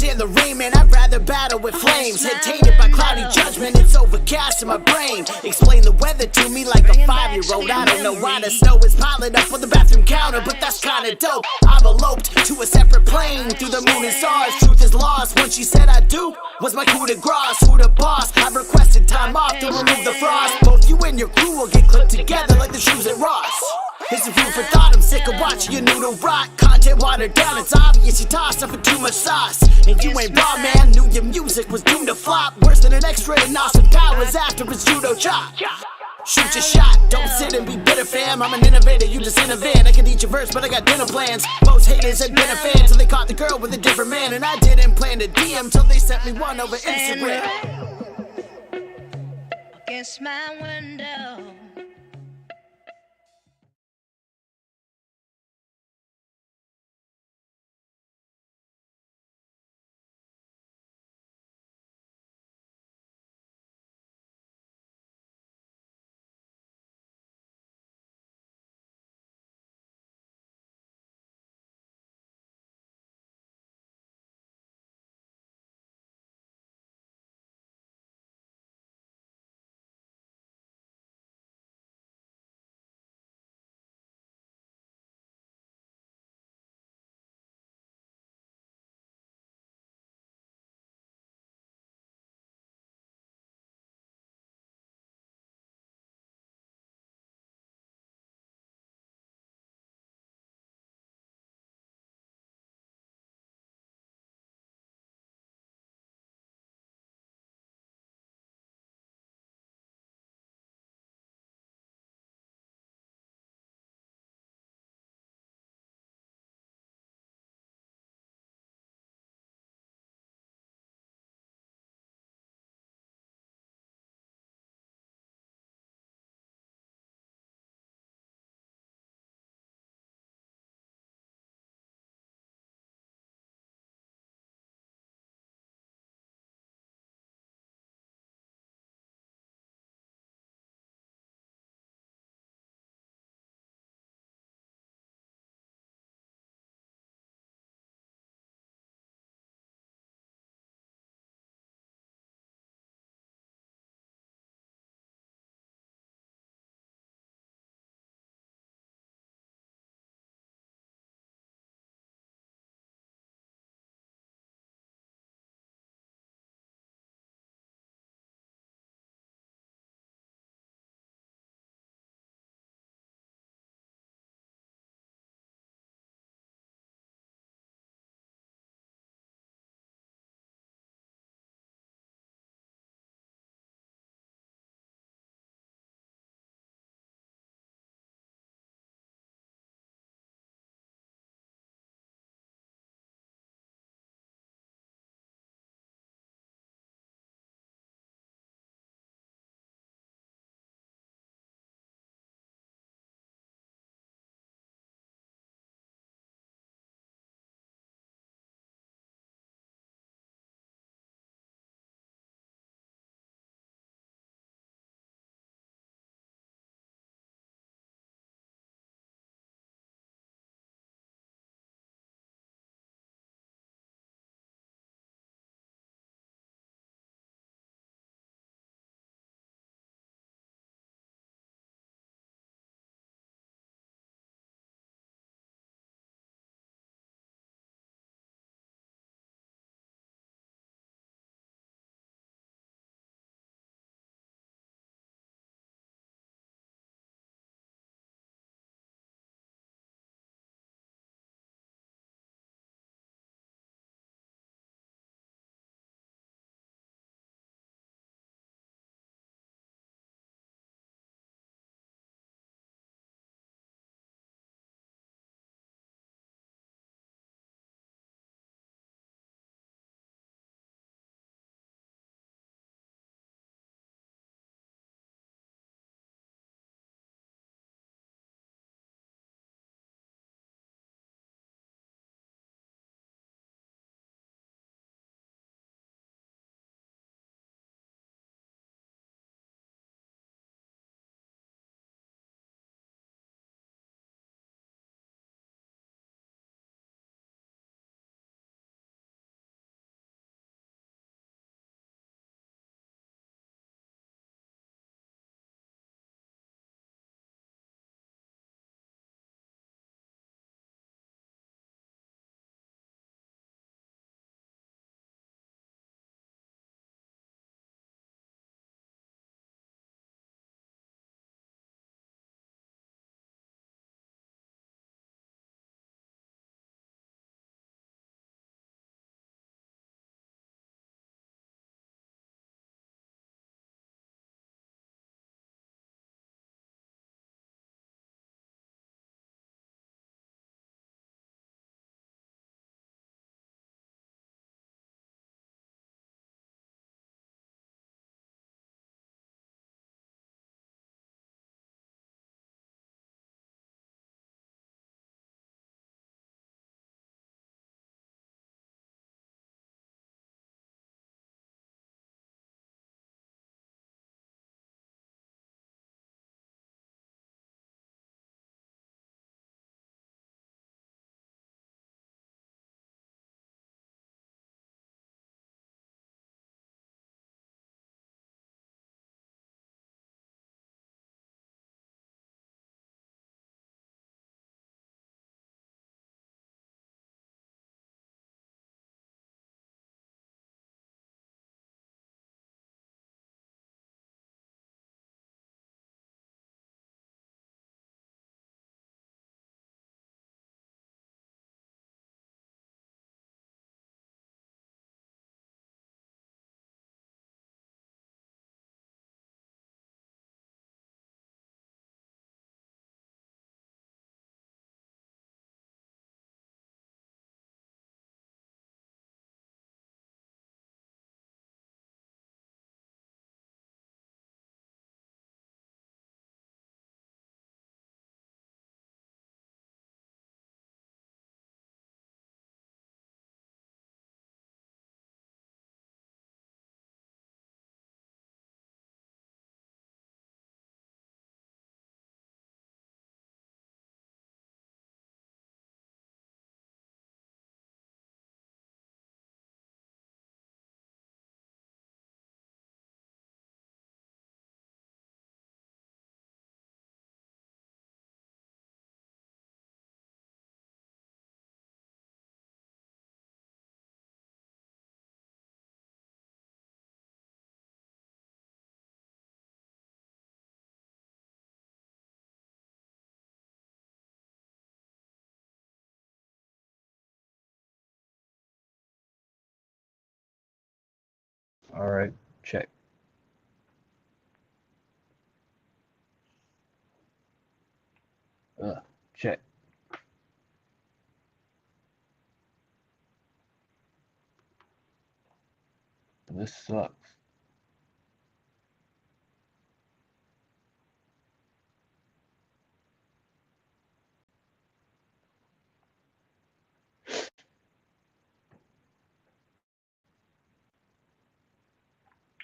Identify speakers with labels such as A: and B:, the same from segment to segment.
A: stand the rain, man, I'd rather battle with flames. Head tainted by cloudy judgment, it's overcast in my brain. Explain the weather to me like a 5-year-old. I don't know why the snow is piling up on the bathroom counter, but that's kinda dope. I'm eloped to a separate plane through the moon and stars. Truth is lost, when she said I do was my coup de grace. Who the boss? I've requested time off to remove the frost. Both you and your crew will get clipped together like the shoes at Ross. This is food for thought, I'm sick of watching your noodle rot. Content watered down, it's obvious you tossed up with too much sauce. And you ain't raw, man, knew your music was doomed to flop. Worse than an X-ray in Austin Powers after his judo chop. Shoot your shot, don't sit and be bitter, fam. I'm an innovator, you just innovate. I can eat your verse, but I got dinner plans. Most haters had been a fan till they caught the girl with a different man. And I didn't plan to DM till they sent me one over Instagram.
B: Against my window.
C: All right, check. Check. This sucks.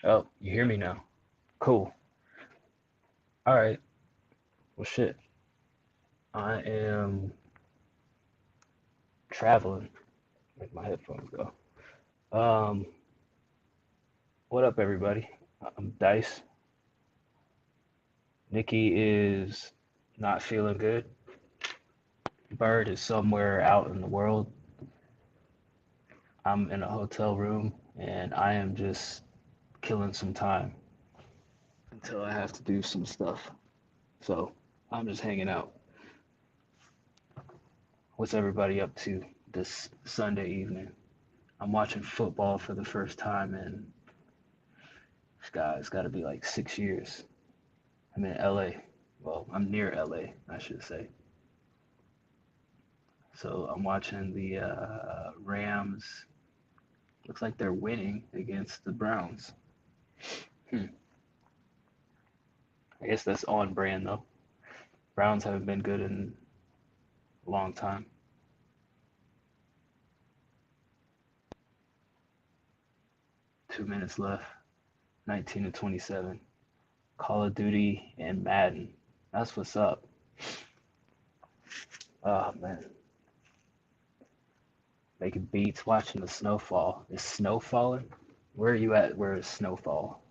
C: Oh, you hear me now? Cool. All right. Well, shit. I am traveling. Make my headphones go. Um, what up, everybody? I'm Dice. Nikki is not feeling good. Bird is somewhere out in the world. I'm in a hotel room and I am just killing some time until I have to do some stuff. So I'm just hanging out. What's everybody up to this Sunday evening? I'm watching football for the first time in, God, it's got to be like 6 years. I'm in LA. Well, I'm near LA, I should say. So I'm watching the Rams. Looks like they're winning against the Browns. Hmm. I guess that's on brand though. Browns haven't been good in a long time. 2 minutes left. 19 to 27. Call of Duty and Madden. That's what's up. Oh man. Making beats, watching the snowfall. Is snow falling? Where are you at? Where is snowfall?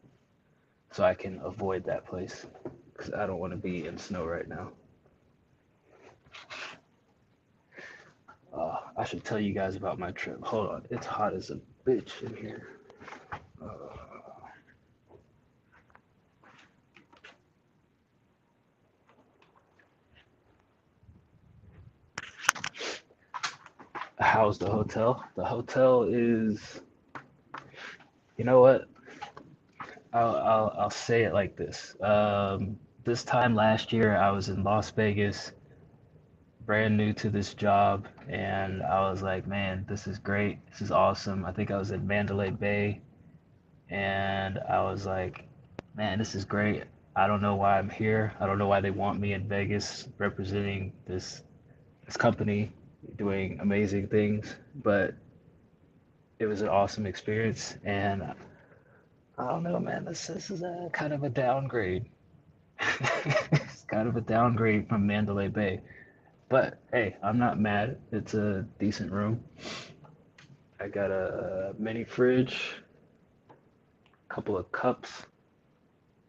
C: So I can avoid that place. Because I don't want to be in snow right now. I should tell you guys about my trip. Hold on. It's hot as a bitch in here. How's the hotel? The hotel is, you know what? I'll say it like this. This time last year, I was in Las Vegas, brand new to this job, and I was like, man, this is great. This is awesome. I think I was in Mandalay Bay, and I was like, man, this is great. I don't know why I'm here. I don't know why they want me in Vegas representing this company doing amazing things, but it was an awesome experience, and I don't know, man. This is a kind of a downgrade. It's kind of a downgrade from Mandalay Bay. But hey, I'm not mad. It's a decent room. I got a mini fridge, a couple of cups,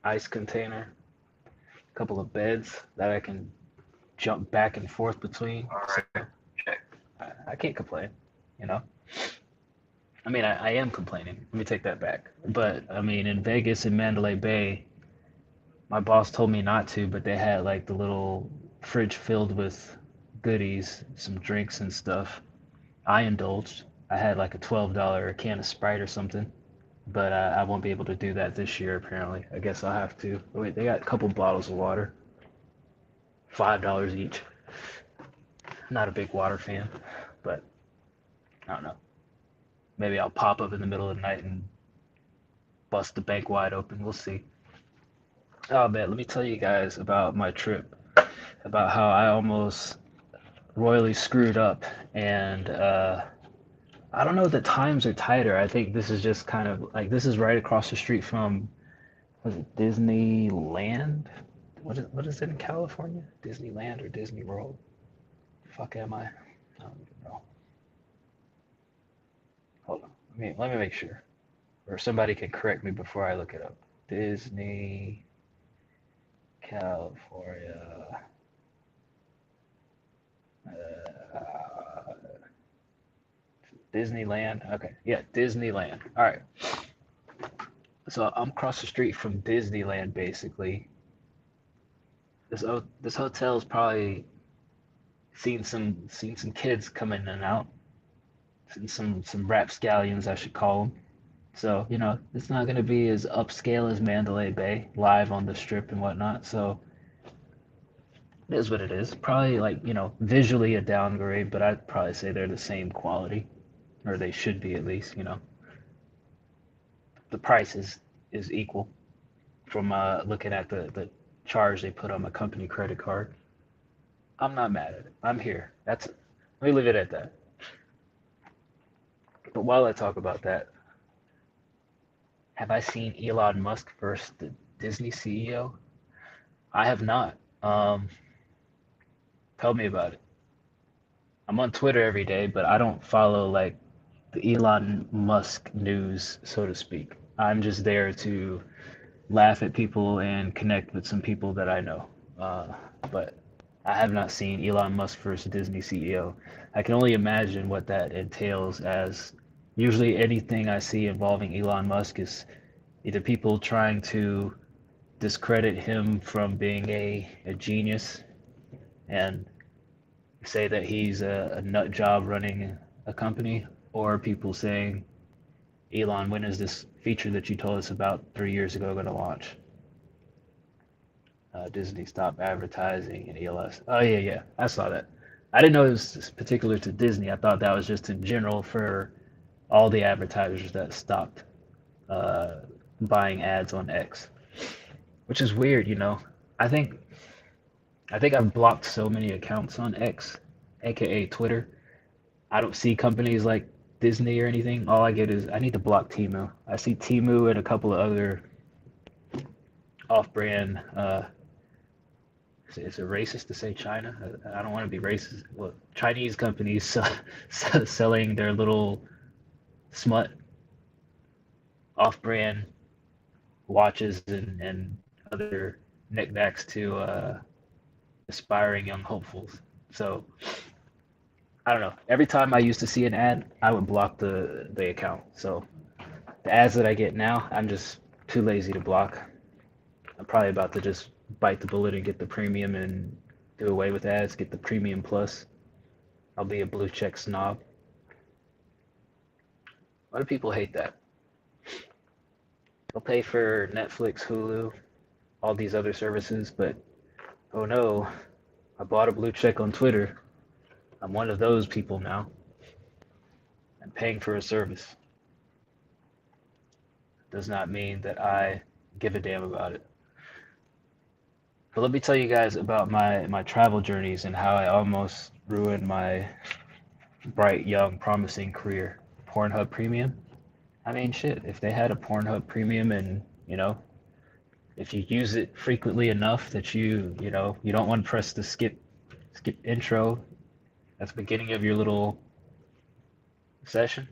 C: ice container, a couple of beds that I can jump back and forth between.
D: All
C: So
D: right, check.
C: I can't complain, you know? I mean, I am complaining. Let me take that back. But I mean, in Vegas and Mandalay Bay, my boss told me not to, but they had like the little fridge filled with goodies, some drinks and stuff. I indulged. I had like a $12 can of Sprite or something, but I won't be able to do that this year apparently. I guess I'll have to. Wait, they got a couple bottles of water, $5 each. Not a big water fan, but I don't know. Maybe I'll pop up in the middle of the night and bust the bank wide open. We'll see. Oh man, let me tell you guys about my trip, about how I almost royally screwed up, and I don't know if the times are tighter. I think this is just kind of like this is right across the street from, was it Disneyland? What is it in California? Disneyland or Disney World? Fuck am I? I don't even know. Hold on. Let me make sure. Or somebody can correct me before I look it up. Disney, California. Uh, Disneyland. Okay. Yeah, Disneyland. All right. So I'm across the street from Disneyland basically. This hotel's probably seen some kids come in and out. Seen some rapscallions, I should call them. So, it's not going to be as upscale as Mandalay Bay, live on the strip and whatnot. So, it is what it is. Probably like, visually a downgrade, but I'd probably say they're the same quality, or they should be at least. The price is equal from looking at the charge they put on my company credit card. I'm not mad at it. I'm here. Let me leave it at that. But while I talk about that, have I seen Elon Musk versus the Disney CEO? I have not. Tell me about it. I'm on Twitter every day, but I don't follow like the Elon Musk news, so to speak. I'm just there to laugh at people and connect with some people that I know. But I have not seen Elon Musk versus Disney CEO. I can only imagine what that entails, as usually anything I see involving Elon Musk is either people trying to discredit him from being a genius and say that he's a nut job running a company, or people saying, Elon, when is this feature that you told us about 3 years ago going to launch? Disney stopped advertising and ELS. Oh, yeah, yeah, I saw that. I didn't know it was particular to Disney. I thought that was just in general for all the advertisers that stopped uh, buying ads on X, which is weird. I think I think I've blocked so many accounts on X, aka Twitter. I don't see companies like Disney or anything. All I get is I need to block Temu. I see Temu and a couple of other off-brand. Is it racist to say China? I don't want to be racist. Well, Chinese companies selling their little smut off-brand watches and other knickknacks to aspiring young hopefuls. So I don't know. Every time I used to see an ad, I would block the account. So the ads that I get now, I'm just too lazy to block. I'm probably about to just bite the bullet and get the premium and do away with ads, get the premium plus. I'll be a blue check snob. Why do people hate that? They'll pay for Netflix, Hulu, all these other services, but oh no, I bought a blue check on Twitter. I'm one of those people now. I'm paying for a service. Does not mean that I give a damn about it. But let me tell you guys about my travel journeys and how I almost ruined my bright, young, promising career. Pornhub Premium. I mean, shit, if they had a Pornhub Premium and, if you use it frequently enough that you don't want to press the skip intro at the beginning of your little session,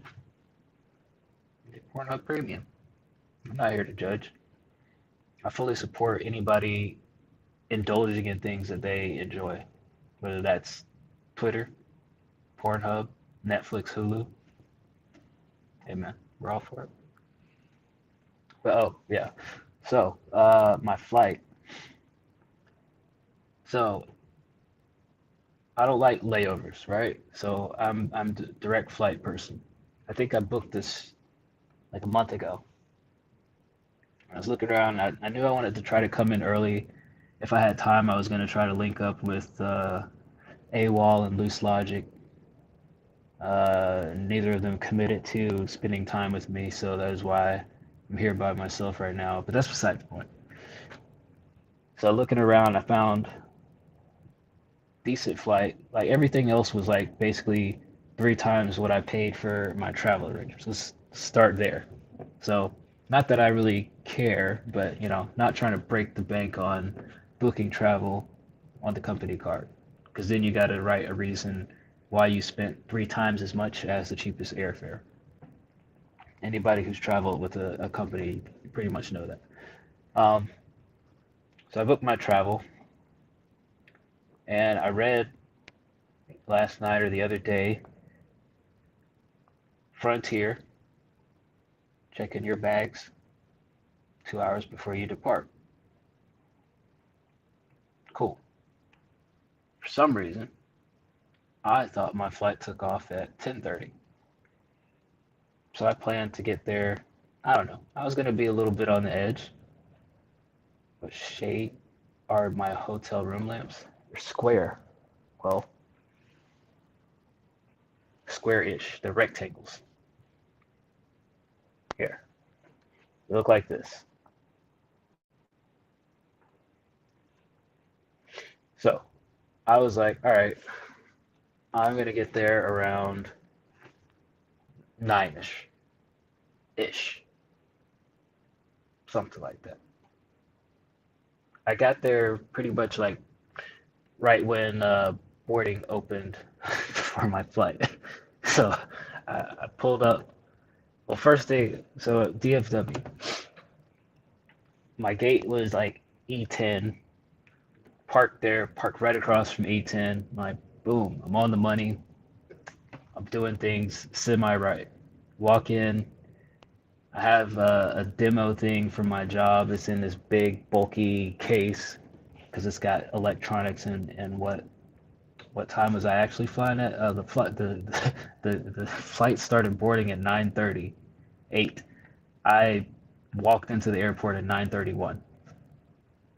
C: Pornhub Premium. I'm not here to judge. I fully support anybody indulging in things that they enjoy, whether that's Twitter, Pornhub, Netflix, Hulu. Hey man, we're all for it. But oh yeah, so my flight. So I don't like layovers, right? So I'm a direct flight person. I think I booked this like a month ago. I was looking around. I knew I wanted to try to come in early. If I had time, I was going to try to link up with AWOL and Loose Logic. Neither of them committed to spending time with me, so that is why I'm here by myself right now. But that's beside the point. So looking around, I found decent flight. Like everything else was like basically 3 times what I paid for my travel arrangements. Let's start there. So not that I really care, but not trying to break the bank on booking travel on the company card, because then you got to write a reason why you spent 3 times as much as the cheapest airfare. Anybody who's traveled with a company pretty much know that. So I booked my travel, and I read last night or the other day, Frontier, check in your bags 2 hours before you depart. Cool. For some reason, I thought my flight took off at 10:30. So I planned to get there I don't know. I was gonna be a little bit on the edge. What shade are my hotel room lamps? They're square. Well, square-ish. They're rectangles. Here. They look like this. So I was like, all right, I'm gonna get there around 9ish, ish, something like that. I got there pretty much like right when boarding opened for my flight. So I pulled up. Well, first thing, so at DFW, my gate was like E10, parked there, parked right across from E10. Like, boom, I'm on the money. I'm doing things semi right. Walk in. I have a demo thing for my job. It's in this big, bulky case because it's got electronics and what time was I actually flying at? The flight the flight started boarding at 9:38. I walked into the airport at 9:31.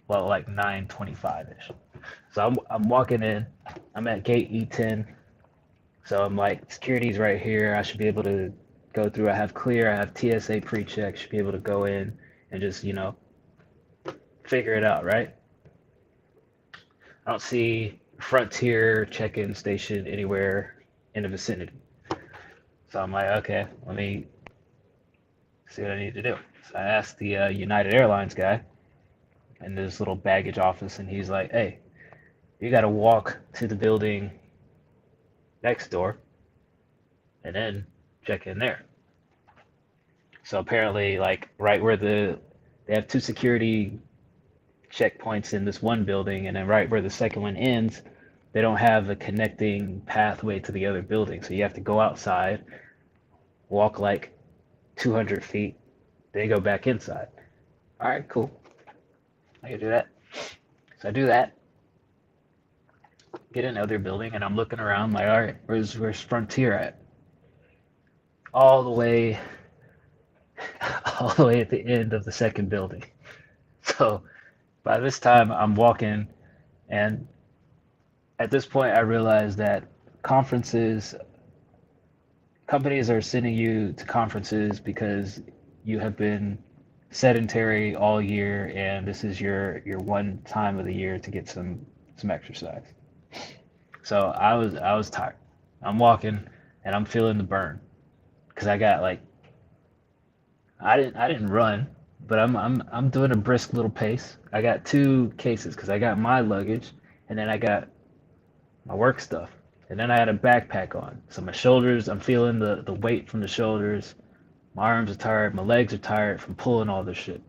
C: Well, like 9:25-ish. So I'm walking in. I'm at gate E10. So I'm like, security's right here. I should be able to go through. I have clear. I have TSA pre-check. Should be able to go in and just, figure it out, right? I don't see Frontier check-in station anywhere in the vicinity. So I'm like, okay, let me see what I need to do. So I asked the United Airlines guy in this little baggage office, and he's like, hey, you got to walk to the building next door and then check in there. So apparently, like right where they have two security checkpoints in this one building, and then right where the second one ends, they don't have a connecting pathway to the other building. So you have to go outside, walk like 200 feet, then go back inside. All right, cool. I can do that. So I do that. Get in another building, and I'm looking around like, all right, where's Frontier at? All the way at the end of the second building. So by this time I'm walking, and at this point I realized that companies are sending you to conferences because you have been sedentary all year, and this is your one time of the year to get some exercise. So I was tired. I'm walking and I'm feeling the burn because I got like I didn't run, but I'm doing a brisk little pace. I got two cases because I got my luggage and then I got my work stuff. And then I had a backpack on. So my shoulders, I'm feeling the weight from the shoulders. My arms are tired, my legs are tired from pulling all this shit.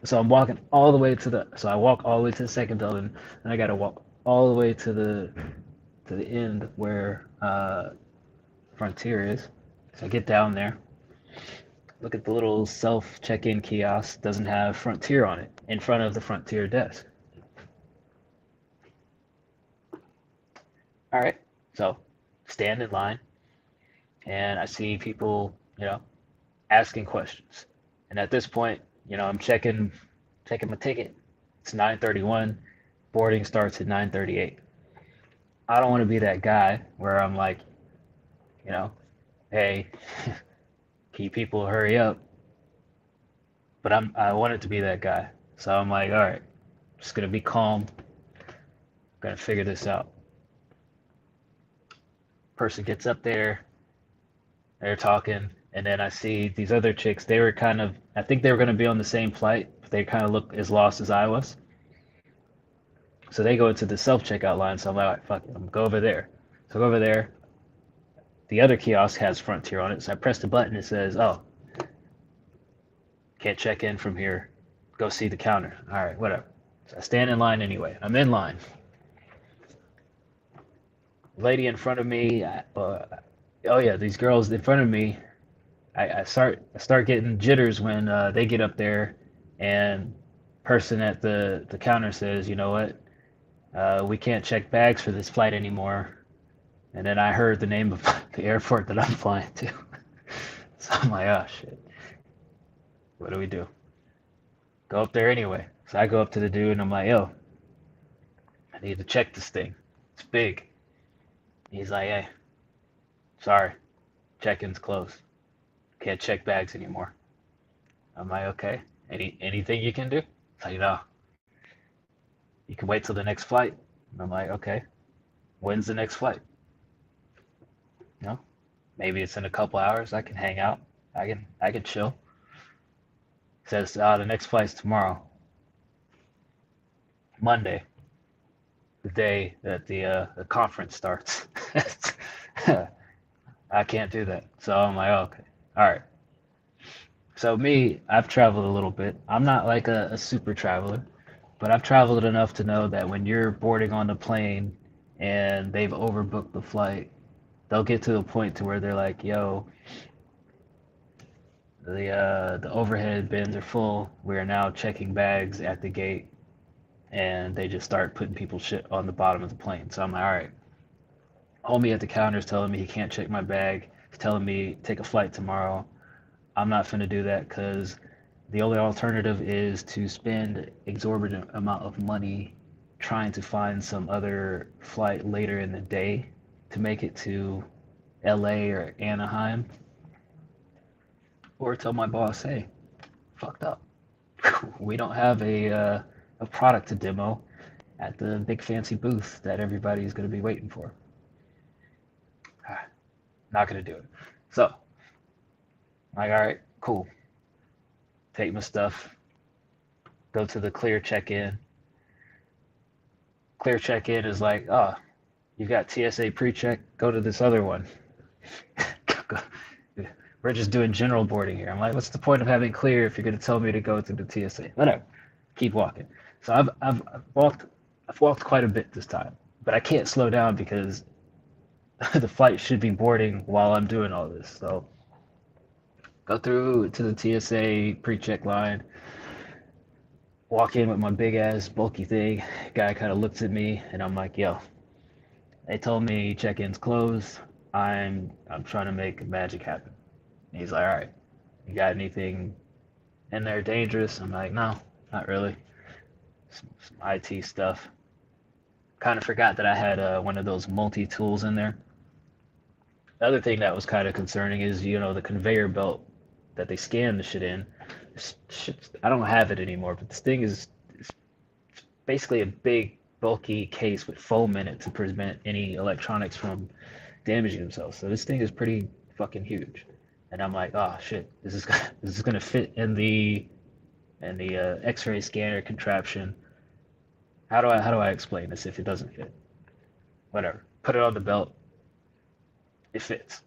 C: So I'm walking all the way so I walk all the way to the second building, and I gotta walk all the way to the end where Frontier is. So I get down there, look at the little self check-in kiosk, doesn't have Frontier on it, in front of the Frontier desk. All right, so stand in line, and I see people, asking questions. And at this point, I'm checking my ticket. It's 9:31. Boarding starts at 9:38. I don't want to be that guy where I'm like, hey, can you people hurry up? But I want it to be that guy. So I'm like, all right, just gonna be calm. Gonna figure this out. Person gets up there, they're talking, and then I see these other chicks. They were I think they were going to be on the same flight, but they kind of look as lost as I was. So they go into the self-checkout line, so I'm like, all right, fuck it, I'm gonna go over there. So I go over there. The other kiosk has Frontier on it, so I press the button. It says, oh, can't check in from here. Go see the counter. All right, whatever. So I stand in line anyway. I'm in line. Lady in front of me, these girls in front of me, I start getting jitters when they get up there, and person at the counter says, you know what, we can't check bags for this flight anymore. And then I heard the name of the airport that I'm flying to. So I'm like, oh shit. What do we do? Go up there anyway. So I go up to the dude and I'm like, yo, I need to check this thing. It's big. He's like, hey, sorry, check-in's closed. Can't check bags anymore. I'm like, okay. Anything you can do? It's like, no. You can wait till the next flight. And I'm like, okay. When's the next flight? No. Maybe it's in a couple hours. I can hang out. I can chill. Says the next flight's tomorrow. Monday, the day that the conference starts. I can't do that. So I'm like, oh, okay. All right. So me, I've traveled a little bit. I'm not like a super traveler, but I've traveled enough to know that when you're boarding on the plane and they've overbooked the flight, they'll get to the point to where they're like, yo, the overhead bins are full. We are now checking bags at the gate, and they just start putting people's shit on the bottom of the plane. So I'm like, all right. Homie at the counter is telling me he can't check my bag. He's telling me take a flight tomorrow. I'm not finna do that because the only alternative is to spend exorbitant amount of money trying to find some other flight later in the day to make it to LA or Anaheim, or tell my boss, hey, fucked up. We don't have a product to demo at the big fancy booth that everybody's going to be waiting for. Not going to do it. So, I'm like, all right, cool. Take my stuff, go to the clear check-in. Clear check-in is like, oh, you've got TSA pre-check, go to this other one. We're just doing general boarding here. I'm like, what's the point of having clear if you're going to tell me to go to the TSA? Whatever. Keep walking. So I've walked quite a bit this time, but I can't slow down because the flight should be boarding while I'm doing all this. So go through to the TSA pre-check line, walk in with my big ass bulky thing. Guy kind of looks at me and I'm like, yo, they told me check-in's closed. I'm trying to make magic happen. And he's like, all right, you got anything in there dangerous? I'm like, no, not really. Some IT stuff. Kind of forgot that I had one of those multi-tools in there. The other thing that was kind of concerning is, the conveyor belt that they scan the shit in. I don't have it anymore, but this thing is basically a big, bulky case with foam in it to prevent any electronics from damaging themselves. So this thing is pretty fucking huge. And I'm like, oh shit, this is gonna fit in the X-ray scanner contraption. How do I explain this if it doesn't fit? Whatever. Put it on the belt. It fits.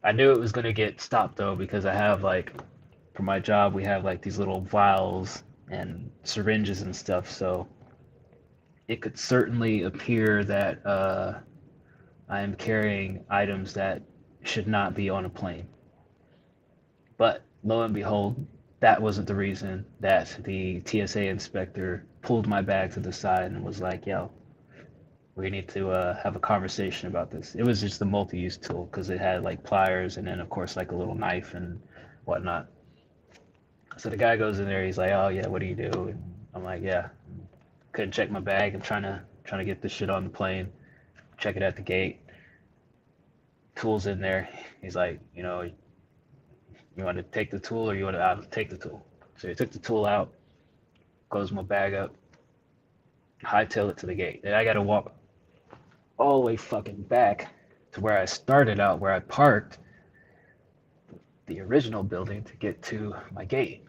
C: I knew it was gonna get stopped though because I have for my job we have these little vials and syringes and stuff, so it could certainly appear that I am carrying items that should not be on a plane. But lo and behold, that wasn't the reason that the TSA inspector pulled my bag to the side and was like, yo, we need to have a conversation about this. It was just the multi-use tool because it had pliers and then of course a little knife and whatnot. So the guy goes in there, he's like, oh yeah, what do you do? And I'm like, yeah, couldn't check my bag. I'm trying to get this shit on the plane, check it at the gate. Tool's in there. He's like, you want to take the tool or you want to take the tool? So he took the tool out, closed my bag up, hightail it to the gate. Then I got to walk all the way fucking back to where I started out, where I parked the original building to get to my gate.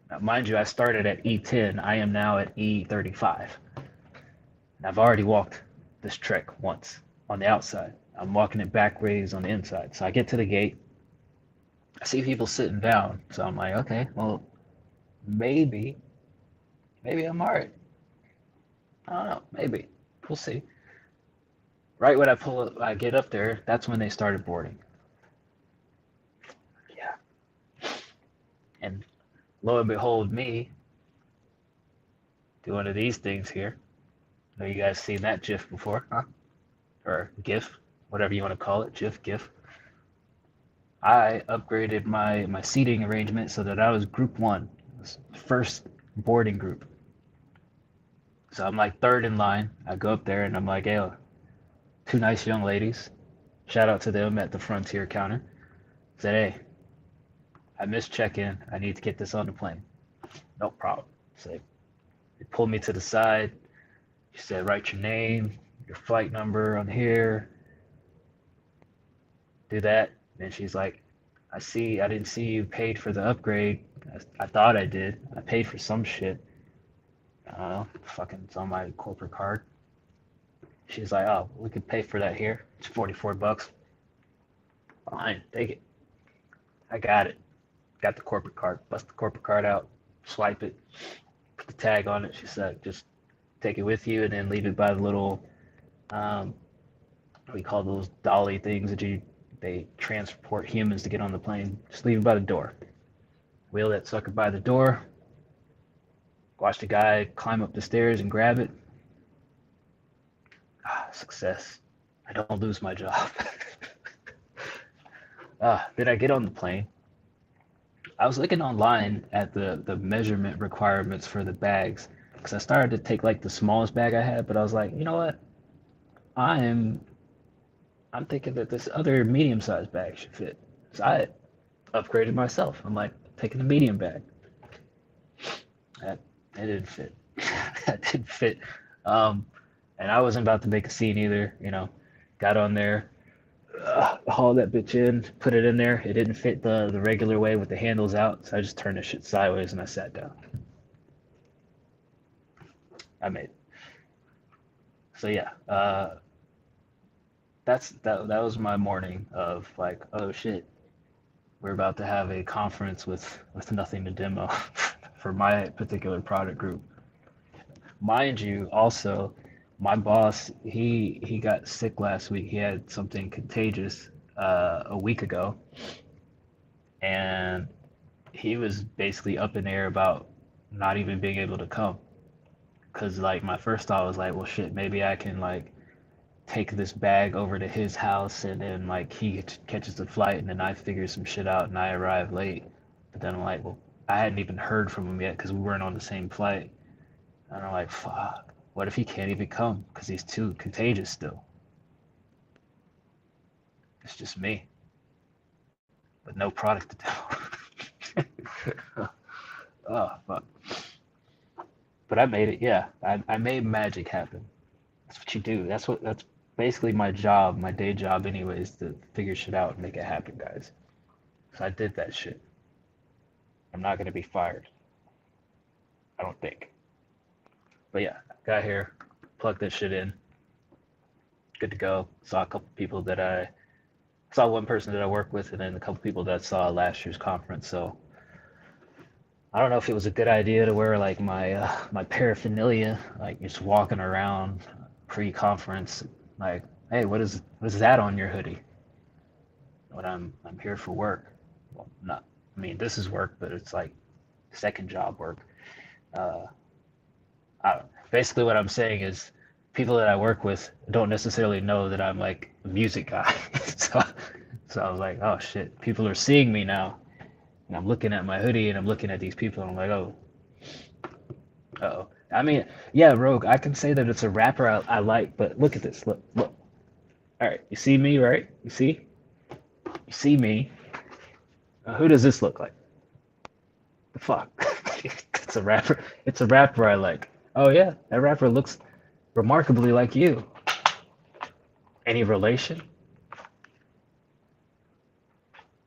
C: Now, mind you, I started at E10. I am now at E35. And I've already walked this trek once on the outside. I'm walking it back ways on the inside. So I get to the gate. I see people sitting down. So I'm like, okay, well, maybe I'm all right. I don't know, maybe. We'll see. Right when I get up there, that's when they started boarding. Yeah. And lo and behold, me do one of these things here. I know you guys seen that GIF before, huh? Or GIF, whatever you want to call it, GIF, GIF. I upgraded my seating arrangement so that I was group one, first boarding group. So I'm like third in line. I go up there and I'm like, hey, two nice young ladies. Shout out to them at the Frontier counter. Said, hey, I missed check-in. I need to get this on the plane. No problem. So they pulled me to the side. She said, write your name, your flight number on here, do that. And she's like, I didn't see you paid for the upgrade. I thought I did. I paid for some shit. I don't know. Fucking, it's on my corporate card. She's like, oh, we could pay for that here. It's $44. Fine, take it. I got it. Got the corporate card. Bust the corporate card out. Swipe it. Put the tag on it. She said, just take it with you and then leave it by the little, what do you call those dolly things that they transport humans to get on the plane. Just leave it by the door. Wheel that sucker by the door. Watch the guy climb up the stairs and grab it. Success. I don't lose my job. Then I get on the plane. I was looking online at the measurement requirements for the bags because I started to take like the smallest bag I had, but I was like, you know what? I'm thinking that this other medium-sized bag should fit. So I upgraded myself. I'm like taking the medium bag. That it didn't fit. That didn't fit. And I wasn't about to make a scene either. Got on there, hauled that bitch in, put it in there. It didn't fit the regular way with the handles out, so I just turned the shit sideways and I sat down. I made it. So yeah, that was my morning of like, oh shit, we're about to have a conference with nothing to demo for my particular product group. Mind you, also, my boss, he got sick last week. He had something contagious a week ago, and he was basically up in the air about not even being able to come. Cause like my first thought was like, well, shit, maybe I can like take this bag over to his house, and then like he catches the flight, and then I figure some shit out, and I arrive late. But then I'm like, well, I hadn't even heard from him yet because we weren't on the same flight. And I'm like, fuck, what if he can't even come because he's too contagious still? It's just me with no product to do. Oh, fuck. But I made it, yeah. I made magic happen. That's what you do. That's basically my job, my day job anyways, to figure shit out and make it happen, guys. So I did that shit. I'm not gonna be fired. I don't think. But yeah, got here, plugged this shit in, good to go. Saw a couple people that I saw one person that I work with, and then a couple people that I saw at last year's conference. So I don't know if it was a good idea to wear like my paraphernalia, like just walking around pre-conference, like, hey, what is that on your hoodie? But I'm here for work. Well, not. I mean, this is work, but it's like second job work. Uh, Basically, what I'm saying is people that I work with don't necessarily know that I'm like a music guy. so, so I was like, oh shit, people are seeing me now. And I'm looking at my hoodie and I'm looking at these people and I'm like, oh, uh-oh. I mean, yeah, Rogue, I can say that it's a rapper I like, but look at this. Look, look. All right, you see me, right? You see? You see me. Who does this look like? The fuck? It's a rapper. It's a rapper I like. Oh yeah, that rapper looks remarkably like you. Any relation?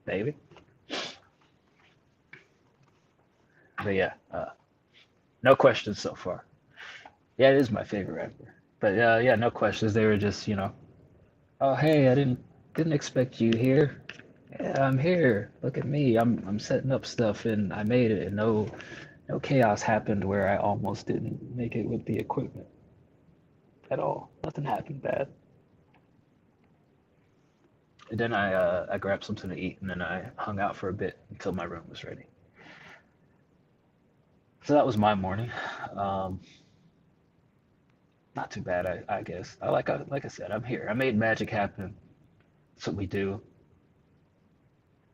C: Maybe. But yeah, no questions so far. Yeah, it is my favorite rapper. But yeah, no questions. They were just, oh hey, I didn't expect you here. Yeah, I'm here. Look at me. I'm setting up stuff and I made it, and no chaos happened where I almost didn't make it with the equipment at all. Nothing happened bad. And then I grabbed something to eat, and then I hung out for a bit until my room was ready. So that was my morning. Um, Not too bad, I guess. Like I said, I'm here. I made magic happen. That's what we do.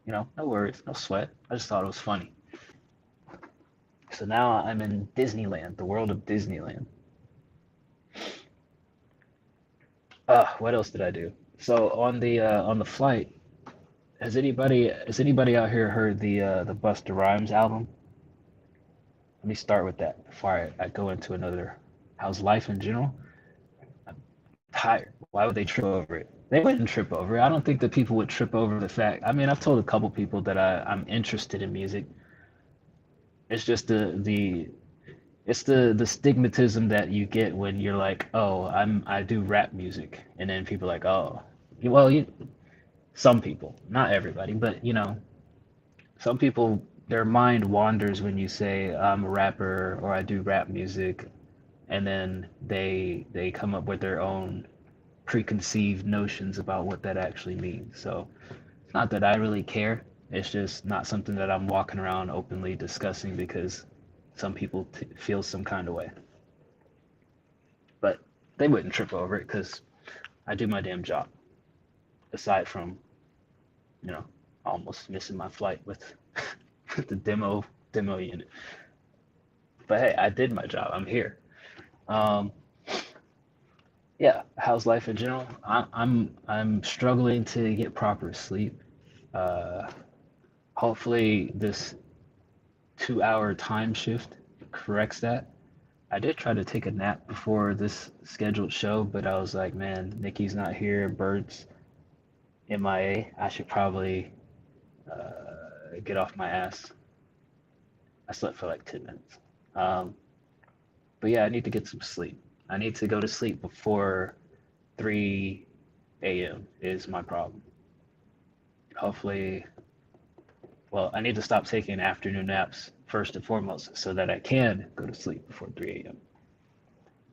C: No worries, no sweat. I just thought it was funny. So now I'm in Disneyland, the world of Disneyland. What else did I do? So on the flight, has anybody out here heard the Busta Rhymes album? Let me start with that before I go into another. How's life in general? I'm tired. Why would they trip over it? They wouldn't trip over it. I don't think that people would trip over the fact. I mean, I've told a couple people that I'm interested in music. It's just the stigmatism that you get when you're like, oh, I do rap music, and then people are like, oh, well, some people, not everybody, but some people, their mind wanders when you say I'm a rapper or I do rap music, and then they come up with their own preconceived notions about what that actually means. So it's not that I really care. It's just not something that I'm walking around openly discussing because some people feel some kind of way. But they wouldn't trip over it because I do my damn job. Aside from, you know, almost missing my flight with with the demo unit. But hey, I did my job. I'm here. Um, yeah, how's life in general? I'm struggling to get proper sleep. Uh, Hopefully this 2 hour time shift corrects that. I did try to take a nap before this scheduled show, but I was like, man, Nikki's not here, Bird's MIA. I should probably get off my ass. I slept for like 10 minutes. Um, but yeah, I need to get some sleep. I need to go to sleep before 3 a.m. is my problem. Hopefully, well, I need to stop taking afternoon naps first and foremost so that I can go to sleep before 3 a.m.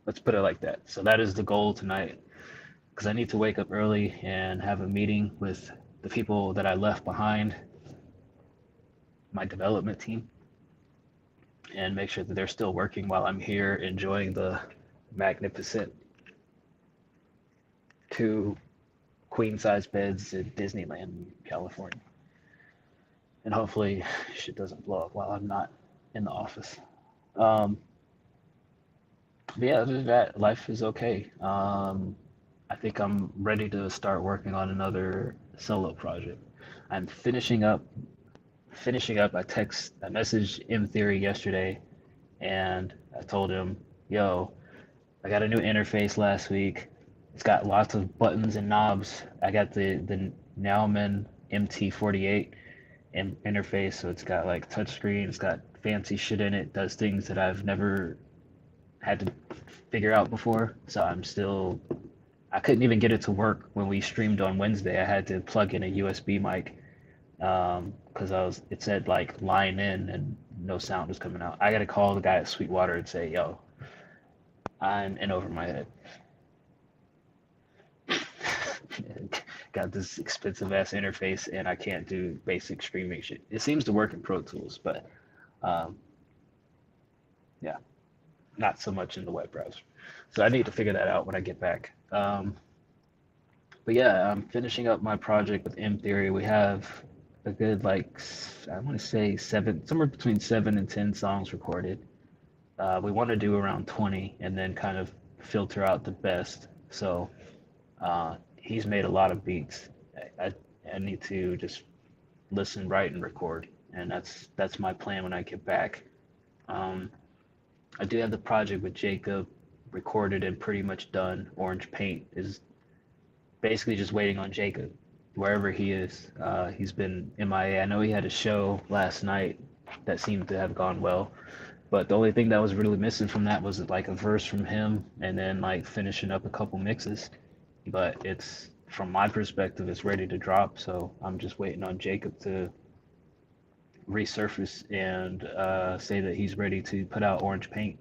C: Let's put it like that. So that is the goal tonight because I need to wake up early and have a meeting with the people that I left behind, my development team, and make sure that they're still working while I'm here enjoying the magnificent two queen size beds in Disneyland, California. And hopefully shit doesn't blow up while I'm not in the office. Um, but yeah, other than that, life is okay. I think I'm ready to start working on another solo project. I'm finishing up. I messaged M Theory yesterday and I told him, yo, I got a new interface last week. It's got lots of buttons and knobs. I got the Nauman MT48 interface, so it's got like touchscreen, it's got fancy shit in it, does things that I've never had to figure out before. So I couldn't even get it to work when we streamed on Wednesday. I had to plug in a USB mic because it said like line in and no sound was coming out. I got to call the guy at Sweetwater and say, yo, I'm in over my head. Got this expensive ass interface and I can't do basic streaming shit. It seems to work in Pro Tools, but um, yeah, not so much in the web browser. So I need to figure that out when I get back. But yeah, I'm finishing up my project with M Theory. We have a good I want to say somewhere between 7 and 10 songs recorded. We want to do around 20 and then kind of filter out the best. So he's made a lot of beats. I, I need to just listen, write, and record, and that's my plan when I get back. Um, I do have the project with Jacob recorded and pretty much done. Orange Paint is basically just waiting on Jacob, wherever he is. He's been MIA. I know he had a show last night that seemed to have gone well, but the only thing that was really missing from that was like a verse from him and then like finishing up a couple mixes. But it's from my perspective, it's ready to drop. So I'm just waiting on Jacob to resurface and say that he's ready to put out Orange Paint.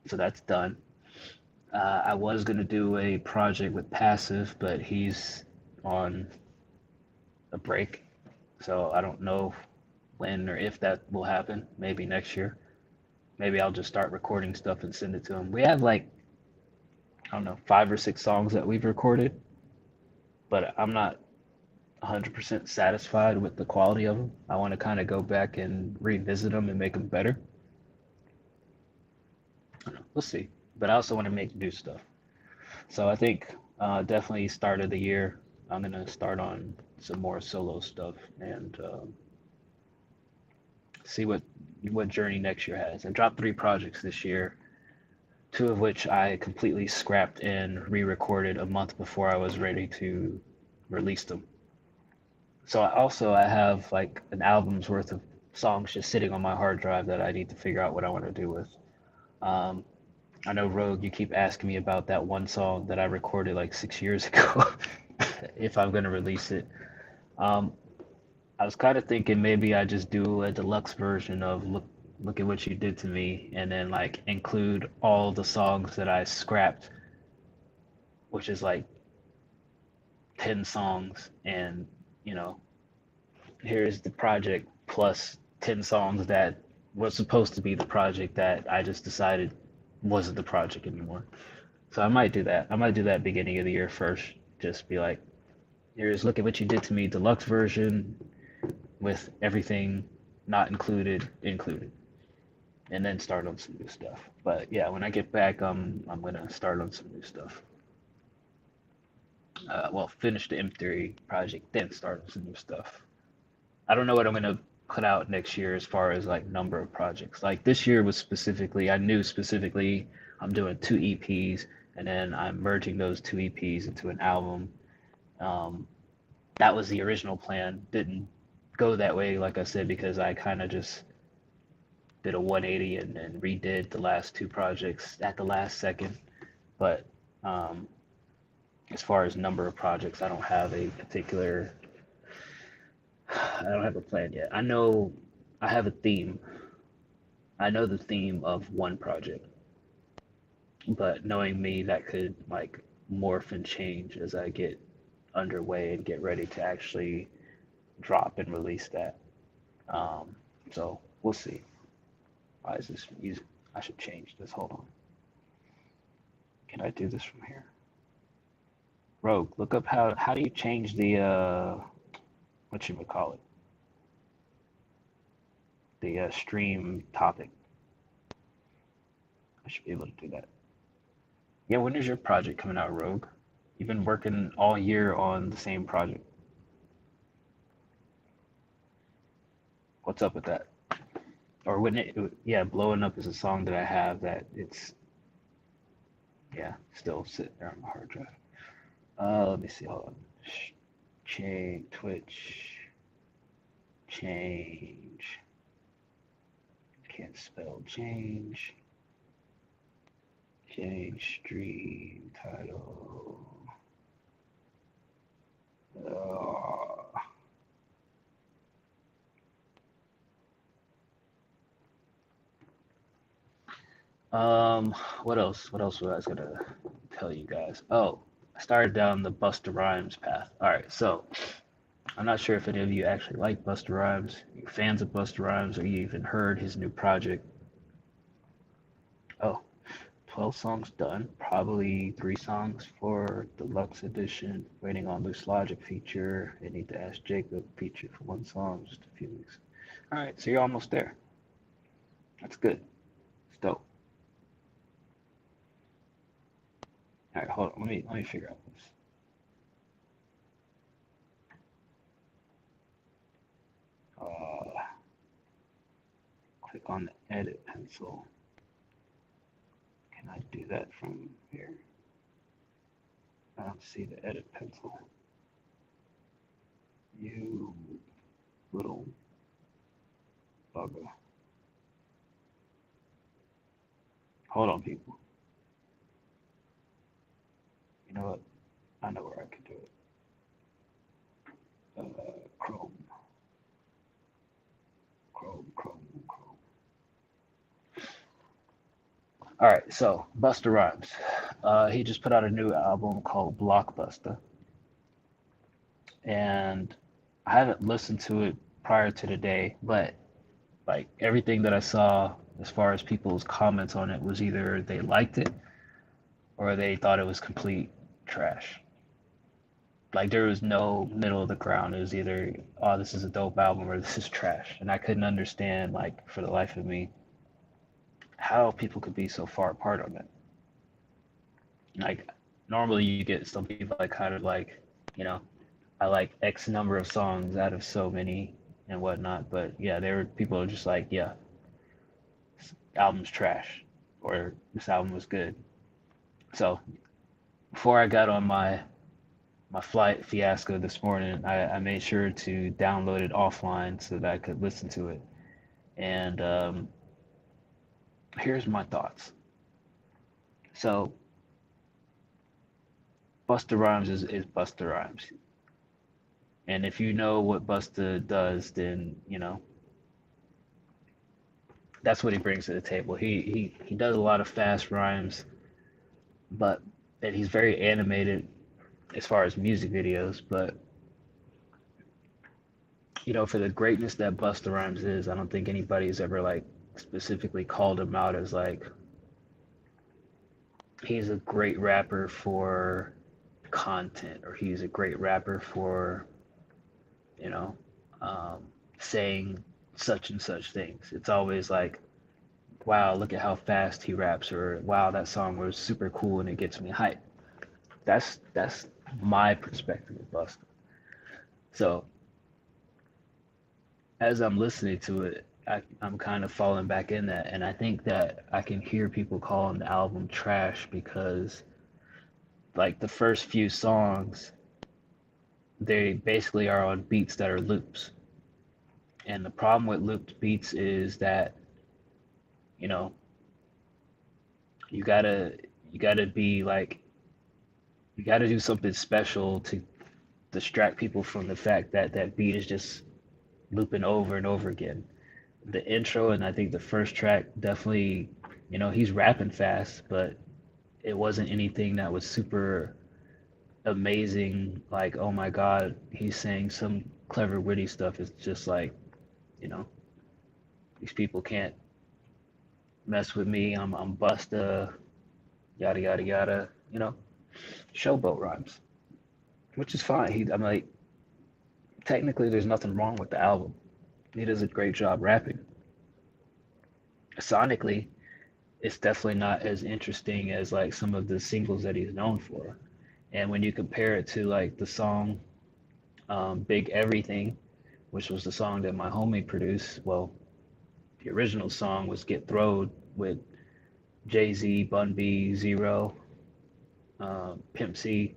C: So that's done. I was going to do a project with Passive, but he's on a break. So I don't know when or if that will happen. Maybe next year. Maybe I'll just start recording stuff and send it to him. We have like, I don't know, 5 or 6 songs that we've recorded, but I'm not 100% satisfied with the quality of them. I want to kind of go back and revisit them and make them better. We'll see. But I also want to make new stuff. So I think definitely start of the year, I'm gonna start on some more solo stuff and see what journey next year has. I dropped 3 projects this year, 2 of which I completely scrapped and re-recorded a month before I was ready to release them. So I have like an album's worth of songs just sitting on my hard drive that I need to figure out what I want to do with. Um, I know Rogue, you keep asking me about that one song that I recorded like 6 years ago, if I'm gonna release it. Um, I was kind of thinking maybe I just do a deluxe version of Look at What You Did to Me, and then like include all the songs that I scrapped, which is like 10 songs, and you know, here's the project plus 10 songs that was supposed to be the project that I just decided wasn't the project anymore. So I might do that. I might do that beginning of the year first. Just be like, here's Look at What You Did to Me deluxe version with everything not included, and then start on some new stuff. But yeah, when I get back, I'm gonna start on some new stuff. Well, finish the M3 project, then start on some new stuff. I don't know what I'm gonna put out next year as far as like number of projects. Like this year was specifically, I knew specifically I'm doing 2 EPs, and then I'm merging those 2 EPs into an album. Um, that was the original plan. Didn't go that way, like I said, because I kind of just did a 180 and redid the last 2 projects at the last second. But as far as number of projects, I don't have a particular, I don't have a plan yet. I know I have a theme. I know the theme of one project, but knowing me, that could like morph and change as I get underway and get ready to actually drop and release that. So we'll see. Why is this music? I should change this. Hold on. Can I do this from here? Rogue, look up how do you change the what you would call it? The stream topic. I should be able to do that. Yeah, when is your project coming out, Rogue? You've been working all year on the same project. What's up with that? Or when yeah, Blowing Up is a song that I have that it's, yeah, still sitting there on my hard drive. Let me see, hold on. Change, Twitch, change. Can't spell change. Change stream title. What else? What else was I gonna tell you guys? Oh, I started down the Busta Rhymes path. All right, so I'm not sure if any of you actually like Busta Rhymes, you're fans of Busta Rhymes, or you even heard his new project. Oh, 12 songs done. Probably 3 songs for deluxe edition. Waiting on Loose Logic feature. I need to ask Jacob feature for 1 song, just a few weeks. All right, so you're almost there. That's good. It's dope. All right, hold on. Let me figure out this. Click on the edit pencil. Can I do that from here? I don't see the edit pencil. You little bugger. Hold on, people. You know what? I know where I could do it. Chrome. All right, so Busta Rhymes. He just put out a new album called Blockbuster. And I haven't listened to it prior to today, but like everything that I saw as far as people's comments on it was either they liked it or they thought it was complete trash. Like there was no middle of the ground. It was either, oh, this is a dope album or this is trash. And I couldn't understand, like, for the life of me, how people could be so far apart on it. Like normally you get some people like kind of like, you know, I like X number of songs out of so many and whatnot. But yeah, there were people who are just like, yeah, this album's trash or this album was good. So before I got on my flight fiasco this morning, I made sure to download it offline so that I could listen to it. And here's my thoughts. So Busta Rhymes is Busta Rhymes. And if you know what Busta does, then you know that's what he brings to the table. He does a lot of fast rhymes, but and he's very animated as far as music videos. But you know, for the greatness that Busta Rhymes is, I don't think anybody's ever like specifically called him out as like he's a great rapper for content or he's a great rapper for you know saying such and such things. It's always like, wow, look at how fast he raps, or wow, that song was super cool and it gets me hyped. That's my perspective of Busta. So as I'm listening to it, I'm kind of falling back in that, and I think that I can hear people calling the album trash because like the first few songs, they basically are on beats that are loops. And the problem with looped beats is that, you know, you gotta you gotta be like you gotta do something special to distract people from the fact that that beat is just looping over and over again. The intro and I think the first track definitely, you know, he's rapping fast, but it wasn't anything that was super amazing. Like, oh my God, he's saying some clever, witty stuff. It's just like, you know, these people can't mess with me. I'm Busta, yada yada yada. You know, showboat rhymes, which is fine. I'm like, technically, there's nothing wrong with the album. He does a great job rapping. Sonically, it's definitely not as interesting as like some of the singles that he's known for. And when you compare it to like the song Big Everything, which was the song that my homie produced, well, the original song was Get Throwed with Jay-Z, Bun B, Zero, Pimp C.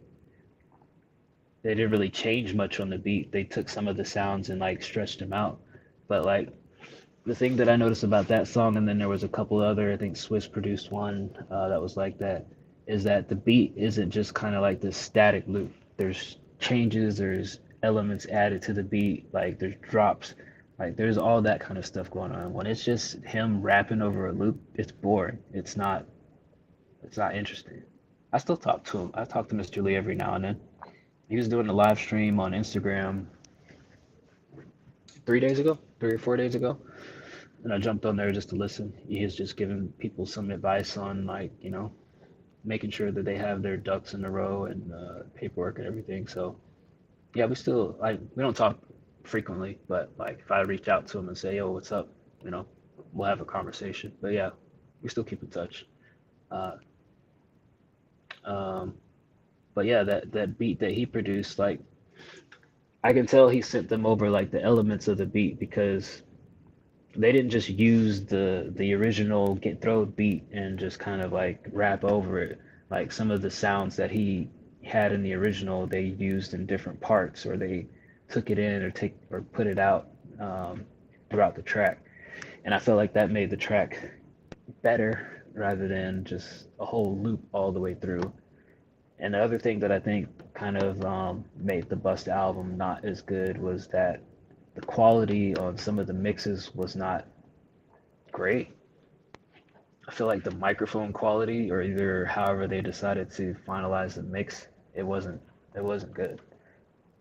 C: They didn't really change much on the beat. They took some of the sounds and like stretched them out. But like the thing that I noticed about that song, and then there was a couple other, I think Swiss produced one that was like that, is that the beat isn't just kind of like this static loop. There's changes, there's elements added to the beat, like there's drops, like there's all that kind of stuff going on. When it's just him rapping over a loop, it's boring. It's not interesting. I still talk to him. I talk to Mr. Lee every now and then. He was doing a live stream on Instagram 3 days ago, 3 or 4 days ago, and I jumped on there just to listen. He is just giving people some advice on like, you know, making sure that they have their ducks in a row and paperwork and everything. So yeah, we don't talk frequently, but like if I reach out to him and say, yo, what's up, you know, we'll have a conversation. But yeah, we still keep in touch. Uh, um, but yeah, that beat that he produced, like I can tell he sent them over like the elements of the beat because they didn't just use the original Get Throwed beat and just kind of like rap over it. Like some of the sounds that he had in the original, they used in different parts, or they took it in or put it out throughout the track. And I felt like that made the track better rather than just a whole loop all the way through. And the other thing that I think kind of made the Busta album not as good was that the quality on some of the mixes was not great. I feel like the microphone quality, or either however they decided to finalize the mix, it wasn't good,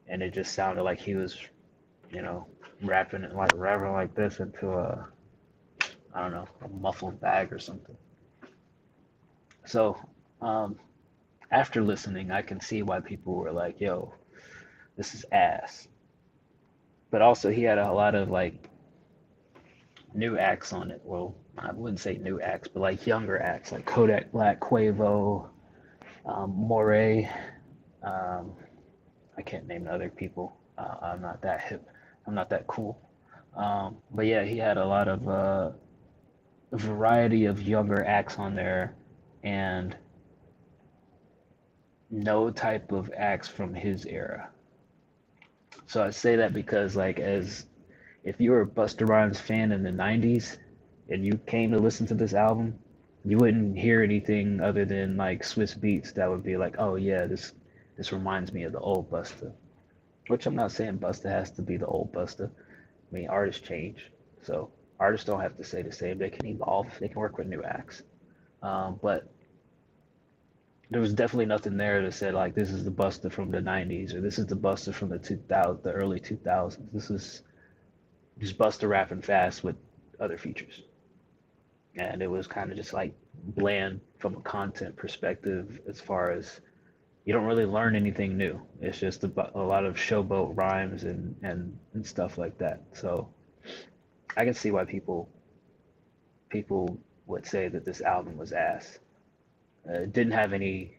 C: and it just sounded like he was, you know, rapping like this into a, I don't know, a muffled bag or something. So after listening, I can see why people were like, "Yo, this is ass. But also he had a lot of like new acts on it. Well, I wouldn't say new acts, but like younger acts, like Kodak Black, Quavo, Moray. Um, I can't name the other people. I'm not that hip. I'm not that cool. But yeah, he had a lot of variety of younger acts on there, and no type of acts from his era. So I say that because like as if you were a Busta Rhymes fan in the 90s and you came to listen to this album, you wouldn't hear anything other than like Swiss beats that would be like, "Oh yeah, this reminds me of the old Busta." Which I'm not saying Busta has to be the old Busta. I mean, artists change. So artists don't have to stay the same. They can evolve. They can work with new acts. But there was definitely nothing there that said like this is the Busta from the 90s or this is the Busta from the 2000, the early 2000s. This is just Busta rapping fast with other features, and it was kind of just like bland from a content perspective as far as you don't really learn anything new. It's just a lot of showboat rhymes and stuff like that. So I can see why people would say that this album was ass. It didn't have any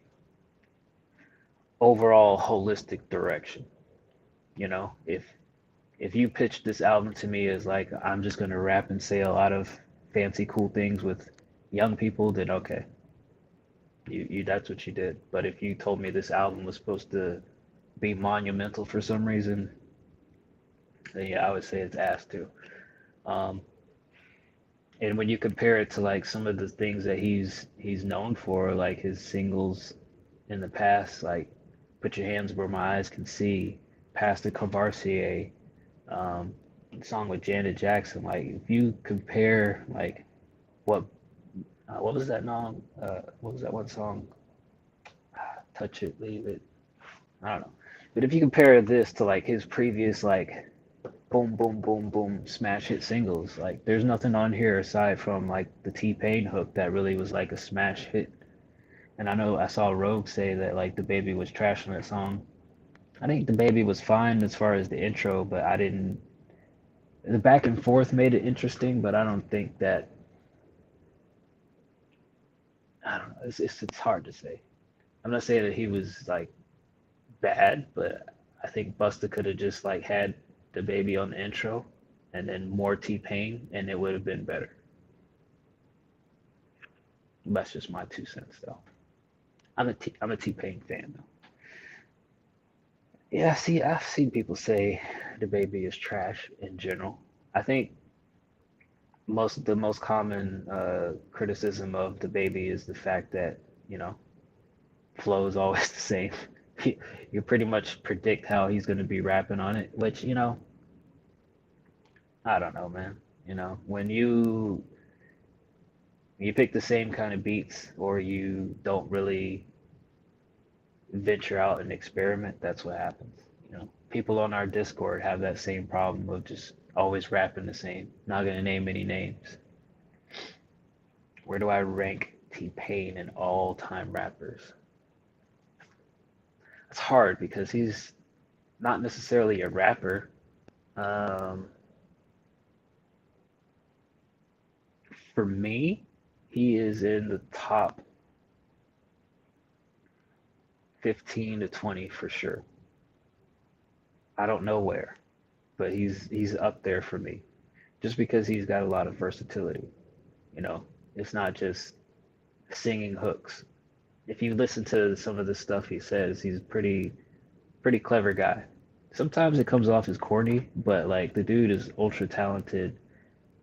C: overall holistic direction. You know, if you pitched this album to me as like I'm just gonna rap and say a lot of fancy cool things with young people, then okay, you that's what you did. But if you told me this album was supposed to be monumental for some reason, then yeah, I would say it's ass too. Um, and when you compare it to like some of the things that he's known for, like his singles in the past, like "Put Your Hands Where My Eyes Can See," "Past the Courvoisier," um, song with Janet Jackson. Like if you compare like what what was that song? What was that one song? Touch It, Leave It. I don't know. But if you compare this to like his previous like boom boom boom boom smash hit singles, like there's nothing on here aside from like the T-Pain hook that really was like a smash hit. And I know I saw Rogue say that like the baby was trash on that song. I think the baby was fine as far as the intro, but I didn't. The back and forth made it interesting, but I don't think that. I don't know. It's hard to say. I'm not saying that he was like bad, but I think Busta could have just like had the baby on the intro and then more T-Pain, and it would have been better. That's just my 2 cents, though. I'm a T-Pain fan, though. Yeah, see, I've seen people say the baby is trash in general. I think the most common criticism of the baby is the fact that you know flow is always the same. You pretty much predict how he's going to be rapping on it, which I don't know, man. When you pick the same kind of beats or you don't really venture out and experiment, that's what happens. People on our Discord have that same problem of just always rapping the same. Not gonna name any names. Where do I rank T-Pain in all-time rappers? It's hard because he's not necessarily a rapper. Um, for me, he is in the top 15 to 20 for sure. I don't know where, but he's up there for me. Just because he's got a lot of versatility. It's not just singing hooks. If you listen to some of the stuff he says, he's a pretty clever guy. Sometimes it comes off as corny, but like the dude is ultra talented,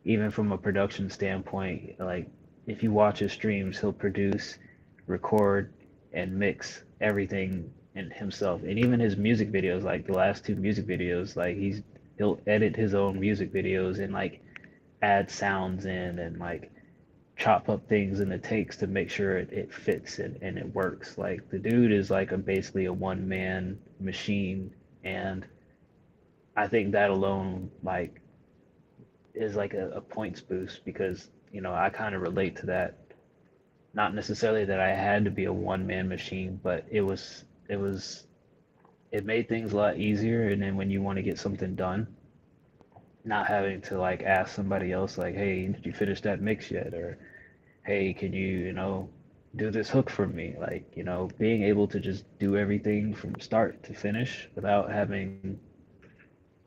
C: even from a production standpoint. Like if you watch his streams, he'll produce, record, and mix everything in himself. And even his music videos, like the last two music videos, like he'll edit his own music videos and like add sounds in and like chop up things in the takes to make sure it fits and it works. Like the dude is like basically a one man machine, and I think that alone like is like a points boost because I kind of relate to that. Not necessarily that I had to be a one man machine, but it was it made things a lot easier. And then when you want to get something done, not having to like ask somebody else, like, hey, did you finish that mix yet? Or hey, can you, do this hook for me? Like, being able to just do everything from start to finish without having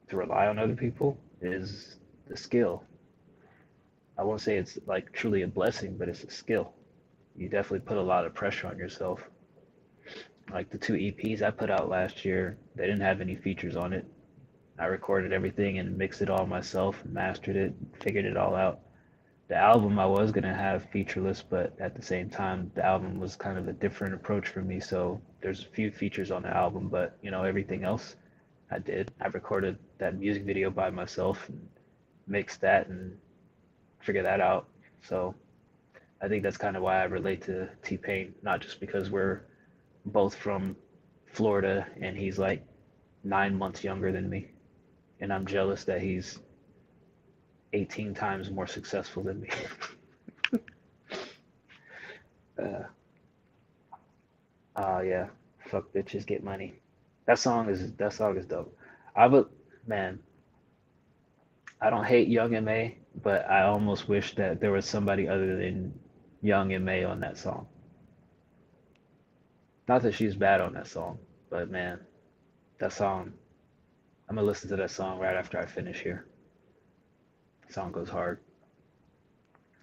C: to rely on other people is the skill. I won't say it's like truly a blessing, but it's a skill. You definitely put a lot of pressure on yourself. Like the two EPs I put out last year, they didn't have any features on it. I recorded everything and mixed it all myself, mastered it, figured it all out. The album I was gonna have featureless, but at the same time, the album was kind of a different approach for me. So there's a few features on the album, but everything else I did. I recorded that music video by myself and mixed that and figured that out. So I think that's kind of why I relate to T-Pain, not just because we're both from Florida and he's like 9 months younger than me, and I'm jealous that he's 18 times more successful than me. uh, yeah, fuck bitches, get money. That song is dope. I would, man, I don't hate Young M.A., but I almost wish that there was somebody other than Young M.A. on that song. Not that she's bad on that song, but man, that song, I'm gonna listen to that song right after I finish here. The song goes hard.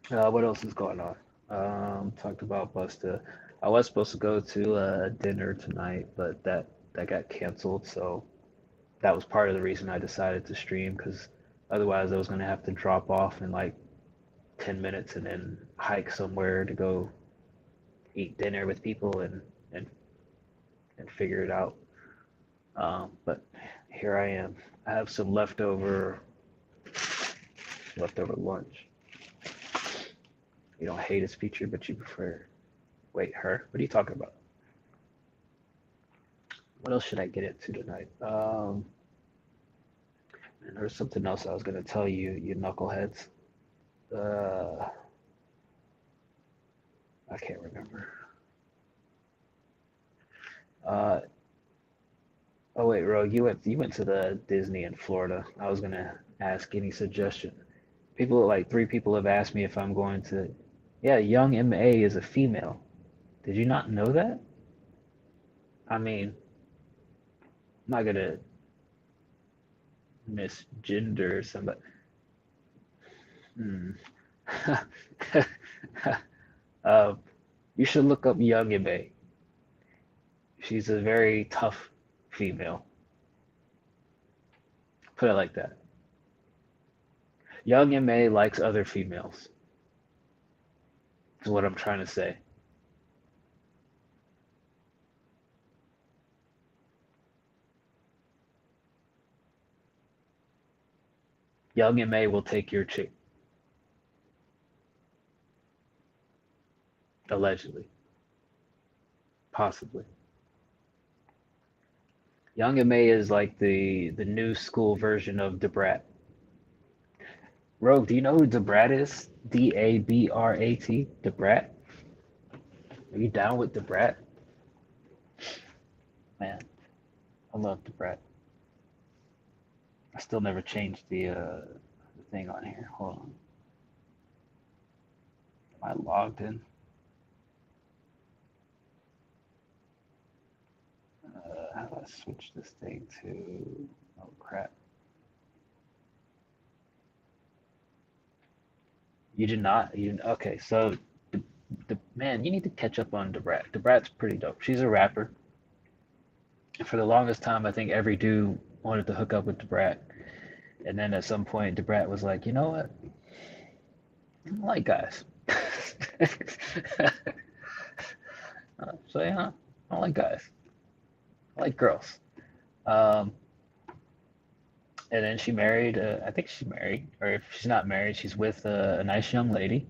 C: What else is going on? Talked about Busta. I was supposed to go to dinner tonight, but that got canceled. So that was part of the reason I decided to stream because otherwise I was gonna have to drop off in like 10 minutes and then hike somewhere to go eat dinner with people and and figure it out. But here I am. I have some leftover lunch. You don't hate his feature, but you prefer. Wait, her? What are you talking about? What else should I get into tonight? And there's something else I was gonna tell you, you knuckleheads. Uh, I can't remember. Uh, oh wait, Rogue, you went to the Disney in Florida. I was gonna ask any suggestion. Like 3 people have asked me if I'm going to. Yeah, Young M.A. is a female. Did you not know that? I mean, I'm not gonna misgender somebody. Hmm. uh, you should look up Young M.A. She's a very tough female. Put it like that. Young M.A. likes other females, is what I'm trying to say. Young M.A. will take your chick, allegedly, possibly. Young M.A. is like the new school version of Debrat. Rogue, do you know who Debrat is? Dabrat? Debrat? Are you down with Debrat? Man, I love Debrat. I still never changed the thing on here. Hold on. Am I logged in? How do I switch this thing to? Oh crap! You did not. You okay? So the man, you need to catch up on Debrat. Debrat's pretty dope. She's a rapper. And for the longest time, I think every dude wanted to hook up with Debrat. And then at some point, Debrat was like, you know what? I don't like guys. So yeah, I don't like guys. I like girls. Um, and then she married. I think she's married, or if she's not married, she's with a nice young lady.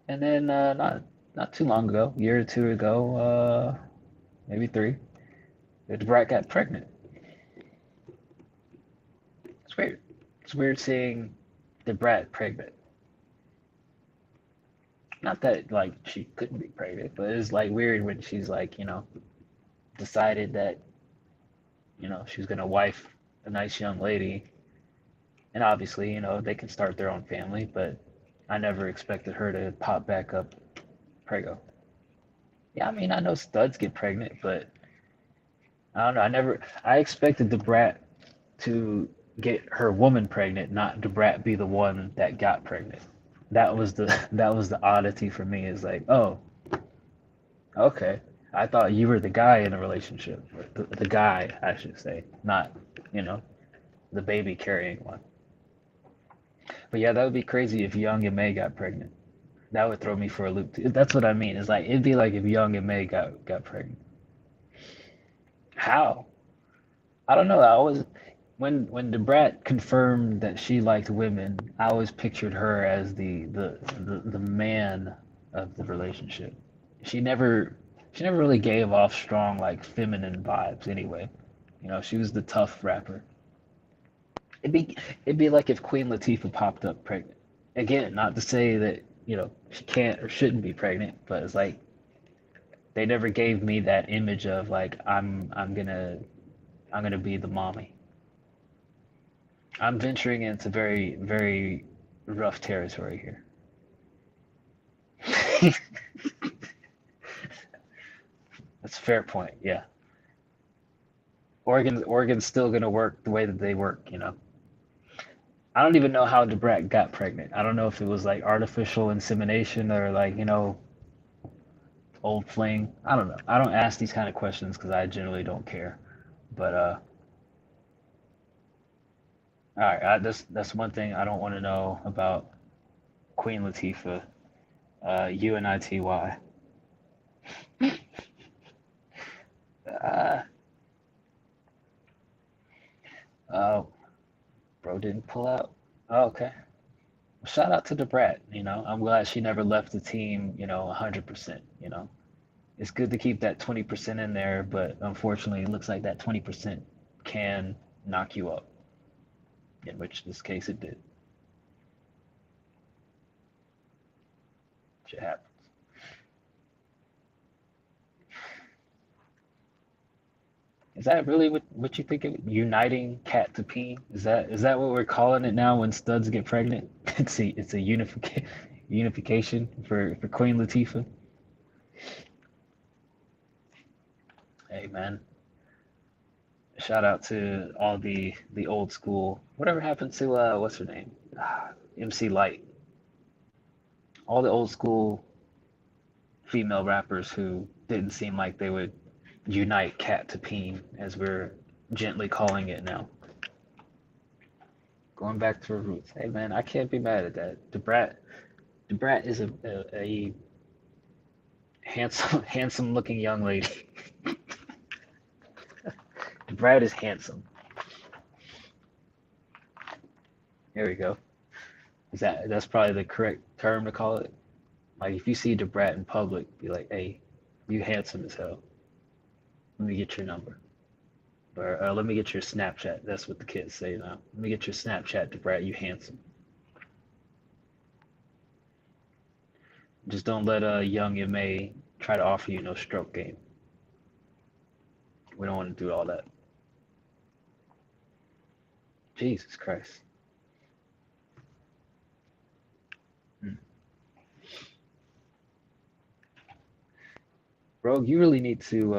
C: And then not too long ago, a year or two ago, maybe 3, the brat got pregnant. It's weird. It's weird seeing the brat pregnant. Not that like she couldn't be pregnant, but it's like weird when she's like, decided that She's gonna wife a nice young lady, and obviously, they can start their own family, but I never expected her to pop back up prego. Yeah, I mean, I know studs get pregnant, but I don't know. I expected the brat to get her woman pregnant, not the brat be the one that got pregnant. That was the oddity for me. Is like, oh, okay. I thought you were the guy in a relationship. The guy, I should say, not, you know, the baby carrying one. But yeah, that would be crazy if Young and May got pregnant. That would throw me for a loop too. That's what I mean. It's like it'd be like if Young and May got pregnant. How? I don't know. I always when Debrat confirmed that she liked women, I always pictured her as the man of the relationship. She never she never really gave off strong like feminine vibes anyway. She was the tough rapper. It'd be like if Queen Latifah popped up pregnant. Again, not to say that, she can't or shouldn't be pregnant, but it's like they never gave me that image of like I'm gonna be the mommy. I'm venturing into very, very rough territory here. That's a fair point, yeah. Oregon's still gonna work the way that they work. I don't even know how Debrat got pregnant. I don't know if it was like artificial insemination or like, old fling. I don't know. I don't ask these kind of questions because I generally don't care. But all right, that's one thing I don't want to know about Queen Latifah, UNITY. Uh, oh, bro didn't pull out. Oh, okay. Well, shout out to Debrat. I'm glad she never left the team. 100%. It's good to keep that 20% in there, but unfortunately, it looks like that 20% can knock you up, in which this case it did. Shit happens. Is that really what you think of uniting cat to pee? Is that what we're calling it now when studs get pregnant? It's a unification for Queen Latifah. Hey man, shout out to all the old school. Whatever happened to what's her name? MC Light. All the old school female rappers who didn't seem like they would unite cat to peen, as we're gently calling it now. Going back to her roots. Hey man, I can't be mad at that. The brat is a handsome handsome looking young lady. The brat is handsome. There we go. That's probably the correct term to call it? Like if you see the brat in public, be like, hey, you handsome as hell. Let me get your number. Or let me get your Snapchat. That's what the kids say now. Let me get your Snapchat, Debrat. You handsome. Just don't let Young and May try to offer you no stroke game. We don't want to do all that. Jesus Christ. Hmm. Bro, you really need to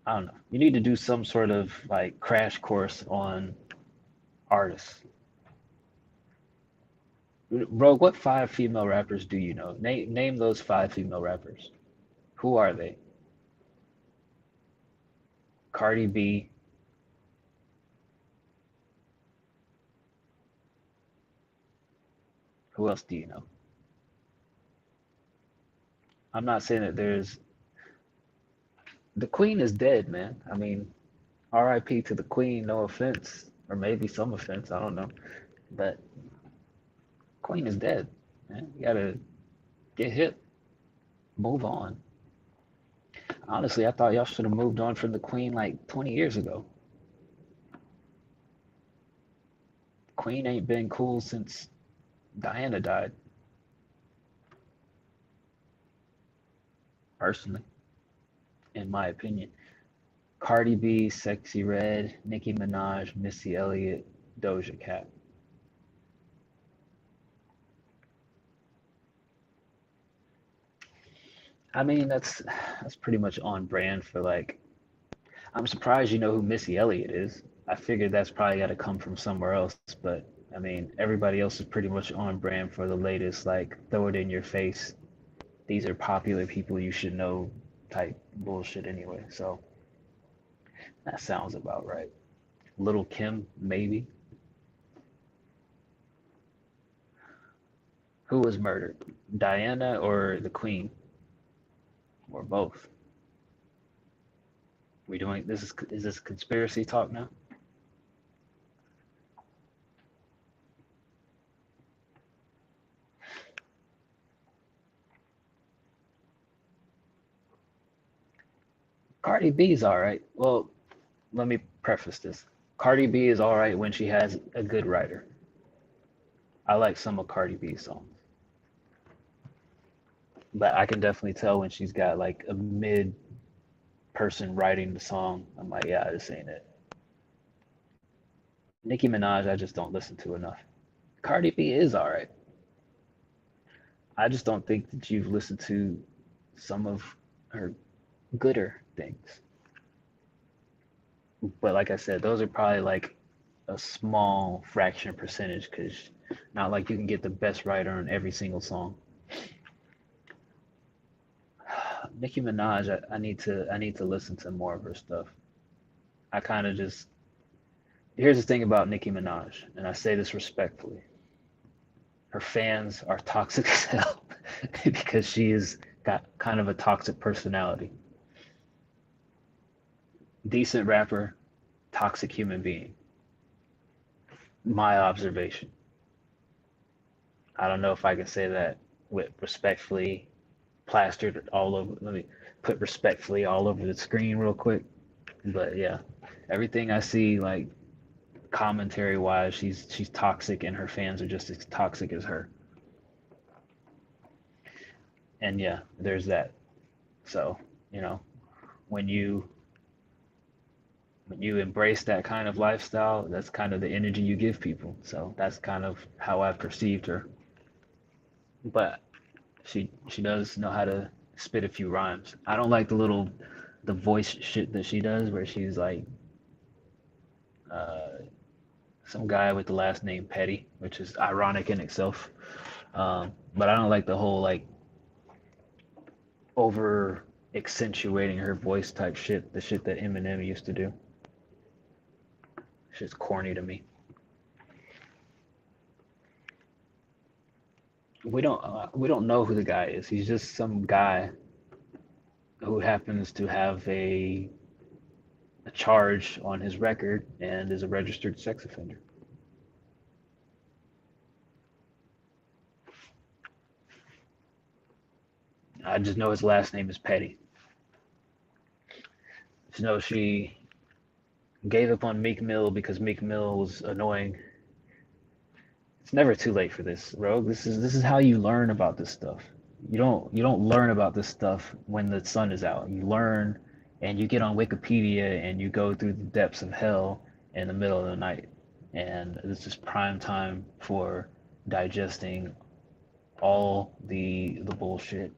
C: I don't know. You need to do some sort of like crash course on artists. Bro, what five female rappers do you know? Name those five female rappers. Who are they? Cardi B. Who else do you know? I'm not saying that there's the Queen is dead, man. I mean, R.I.P. to the Queen. No offense, or maybe some offense. I don't know, but Queen is dead, man. You gotta get hip, move on. Honestly, I thought y'all should have moved on from the Queen like 20 years ago. Queen ain't been cool since Diana died, personally, in my opinion. Cardi B, Sexy Red, Nicki Minaj, Missy Elliott, Doja Cat. I mean, that's pretty much on brand for like. I'm surprised you know who Missy Elliott is. I figured that's probably got to come from somewhere else, but I mean, everybody else is pretty much on brand for the latest, like throw it in your face. These are popular people you should know type bullshit anyway. So that sounds about right. Little Kim, maybe. Who was murdered? Diana or the Queen? Or both? We doing this is this conspiracy talk now? Cardi B's all right. Well, let me preface this. Cardi B is all right when she has a good writer. I like some of Cardi B's songs, but I can definitely tell when she's got like a mid person writing the song. I'm like, yeah, this ain't it. Nicki Minaj, I just don't listen to enough. Cardi B is all right. I just don't think that you've listened to some of her gooder things. But like I said, those are probably like a small fraction percentage because not like you can get the best writer on every single song. Nicki Minaj, I need to listen to more of her stuff. I kind of just here's the thing about Nicki Minaj, and I say this respectfully. Her fans are toxic as hell because she has got kind of a toxic personality. Decent rapper, toxic human being. My observation. I don't know if I can say that with respectfully plastered all over. Let me put respectfully all over the screen real quick. But yeah, everything I see, like commentary wise, she's toxic, and her fans are just as toxic as her. And yeah, there's that. So you know, when you when you embrace that kind of lifestyle, that's kind of the energy you give people. So that's kind of how I perceived her. But she does know how to spit a few rhymes. I don't like the voice shit that she does where she's like uh, some guy with the last name Petty, which is ironic in itself. But I don't like the whole like over accentuating her voice type shit, the shit that Eminem used to do. Shit's corny to me. We don't know who the guy is. He's just some guy who happens to have a charge on his record and is a registered sex offender. I just know his last name is Petty. Just know she gave up on Meek Mill because Meek Mill was annoying. It's never too late for this, Rogue. This is how you learn about this stuff. You don't learn about this stuff when the sun is out. You learn and you get on Wikipedia and you go through the depths of hell in the middle of the night. And this is prime time for digesting all the bullshit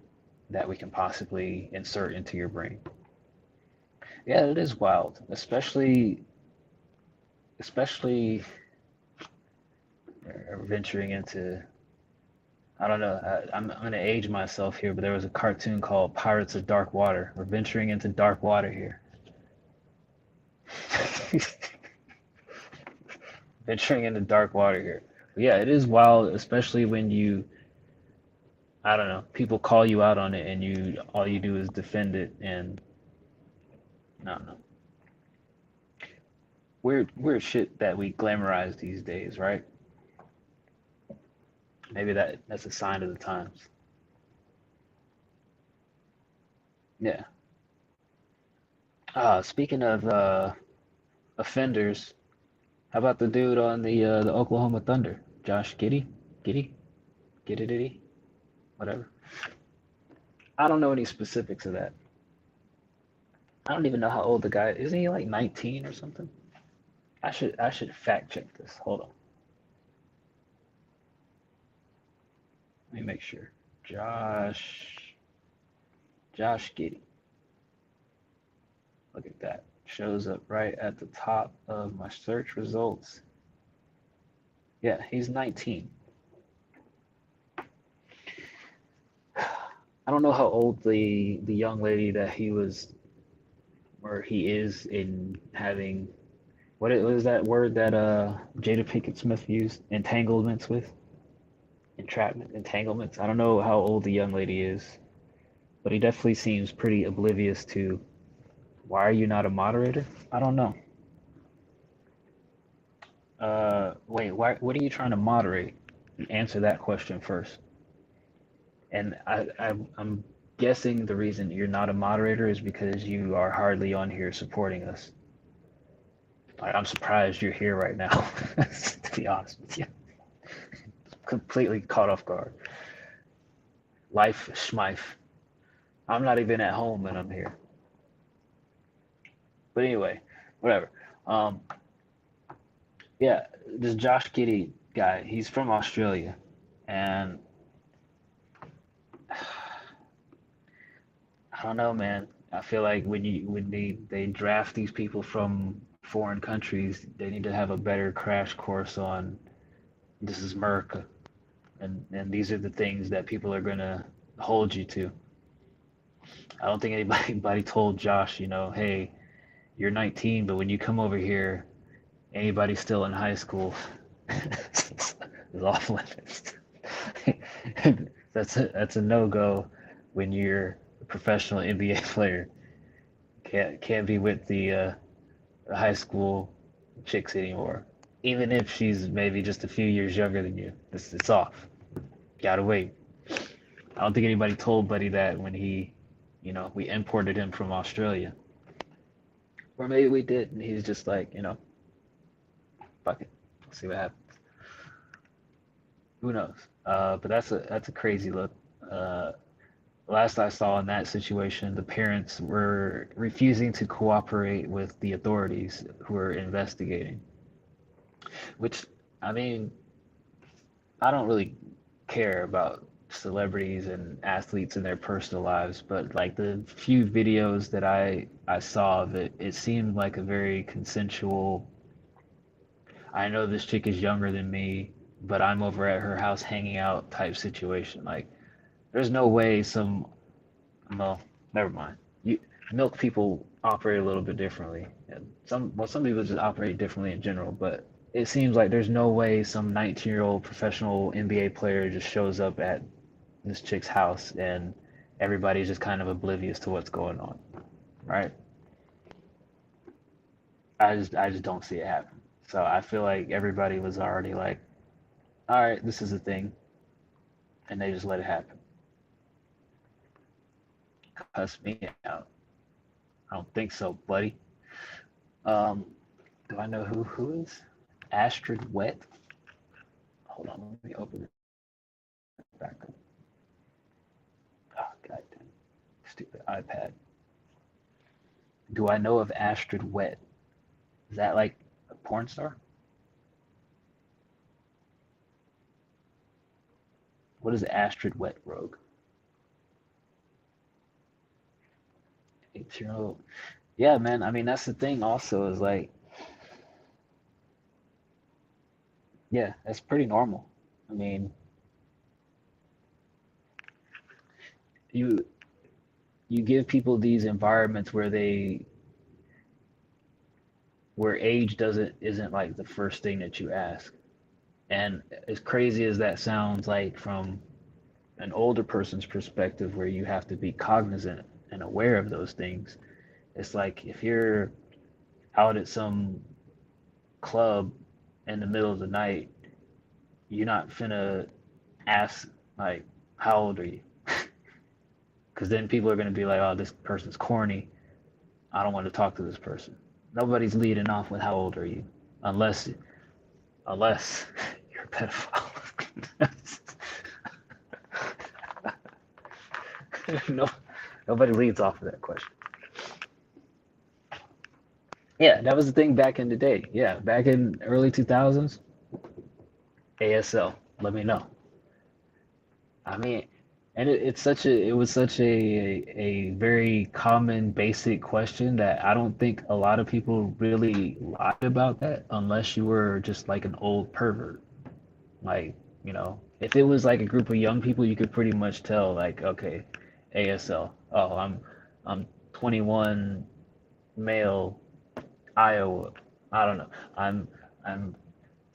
C: that we can possibly insert into your brain. Yeah, it is wild, especially venturing into I don't know. I'm gonna age myself here, but there was a cartoon called Pirates of Dark Water. We're venturing into dark water here. Venturing into dark water here. But yeah, it is wild, especially when I don't know, people call you out on it and all you do is defend it and I don't know. Weird shit that we glamorize these days, right? Maybe that's a sign of the times. Yeah. Speaking of offenders, how about the dude on the Oklahoma Thunder, Josh Giddey, Giddey, Giddey, whatever. I don't know any specifics of that. I don't even know how old the guy is. Isn't he like 19 or something? I should fact check this. Hold on. Let me make sure. Josh Josh Giddey. Look at that. Shows up right at the top of my search results. Yeah, he's 19. I don't know how old the young lady that he was or he is in having what is that word that Jada Pinkett Smith used? Entanglements with? Entrapment, entanglements. I don't know how old the young lady is, but he definitely seems pretty oblivious to why are you not a moderator? I don't know. Wait, what are you trying to moderate? Answer that question first. And I'm guessing the reason you're not a moderator is because you are hardly on here supporting us. I'm surprised you're here right now, to be honest with you. Completely caught off guard. Life schmife. I'm not even at home when I'm here. But anyway, whatever. Yeah, this Josh Giddey guy, he's from Australia, and I don't know, man. I feel like when they draft these people from foreign countries, they need to have a better crash course on this is America, and these are the things that people are gonna hold you to. I don't think anybody told Josh, hey, you're 19, but when you come over here, anybody still in high school is off limits. That's a no go when you're a professional NBA player. Can't be with the high school chicks anymore. Even if she's maybe just a few years younger than you, it's off. Gotta wait. I don't think anybody told Buddy that when we imported him from Australia. Or maybe we did, and he's just like, fuck it. We'll see what happens. Who knows? But that's a crazy look. Last I saw in that situation, the parents were refusing to cooperate with the authorities who were investigating. Which, I mean, I don't really care about celebrities and athletes and their personal lives, but like the few videos that I saw of it, it seemed like a very consensual. I know this chick is younger than me, but I'm over at her house hanging out type situation. Like, there's no way well, never mind. Milk people operate a little bit differently. And some people just operate differently in general, but it seems like there's no way some 19-year-old professional NBA player just shows up at this chick's house and everybody's just kind of oblivious to what's going on, right? I just don't see it happen. So I feel like everybody was already like, all right, this is a thing, and they just let it happen. Cuss me out. I don't think so, buddy. Do I know who is? Astrid Wet. Hold on, let me open it back up. Oh, god damn. Stupid iPad. Do I know of Astrid Wet? Is that like a porn star? What is Astrid Wet, Rogue? 8-year-old. Yeah, man. I mean, that's the thing also is like, yeah, that's pretty normal. I mean, you you give people these environments where age isn't like the first thing that you ask. And as crazy as that sounds like from an older person's perspective where you have to be cognizant and aware of those things, it's like if you're out at some club in the middle of the night, you're not finna ask like, how old are you? Because then people are gonna be like, oh, this person's corny. I don't want to talk to this person. Nobody's leading off with how old are you, unless you're a pedophile. No, nobody leads off of that question. Yeah, that was the thing back in the day. Yeah, back in early 2000s, ASL. Let me know. I mean, and it was such a very common basic question that I don't think a lot of people really lied about that unless you were just like an old pervert. Like, if it was like a group of young people, you could pretty much tell like, okay, ASL. Oh, I'm 21, male, Iowa. I don't know. I'm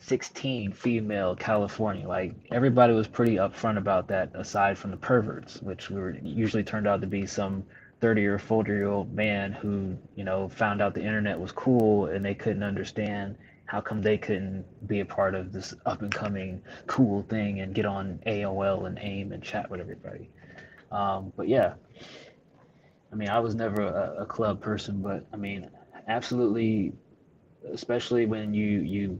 C: 16, female, California. Like everybody was pretty upfront about that, aside from the perverts, which were usually turned out to be some 30 or 40-year-old man who, found out the internet was cool and they couldn't understand how come they couldn't be a part of this up and coming cool thing and get on AOL and AIM and chat with everybody. But yeah, I mean, I was never a club person, but I mean, absolutely, especially when you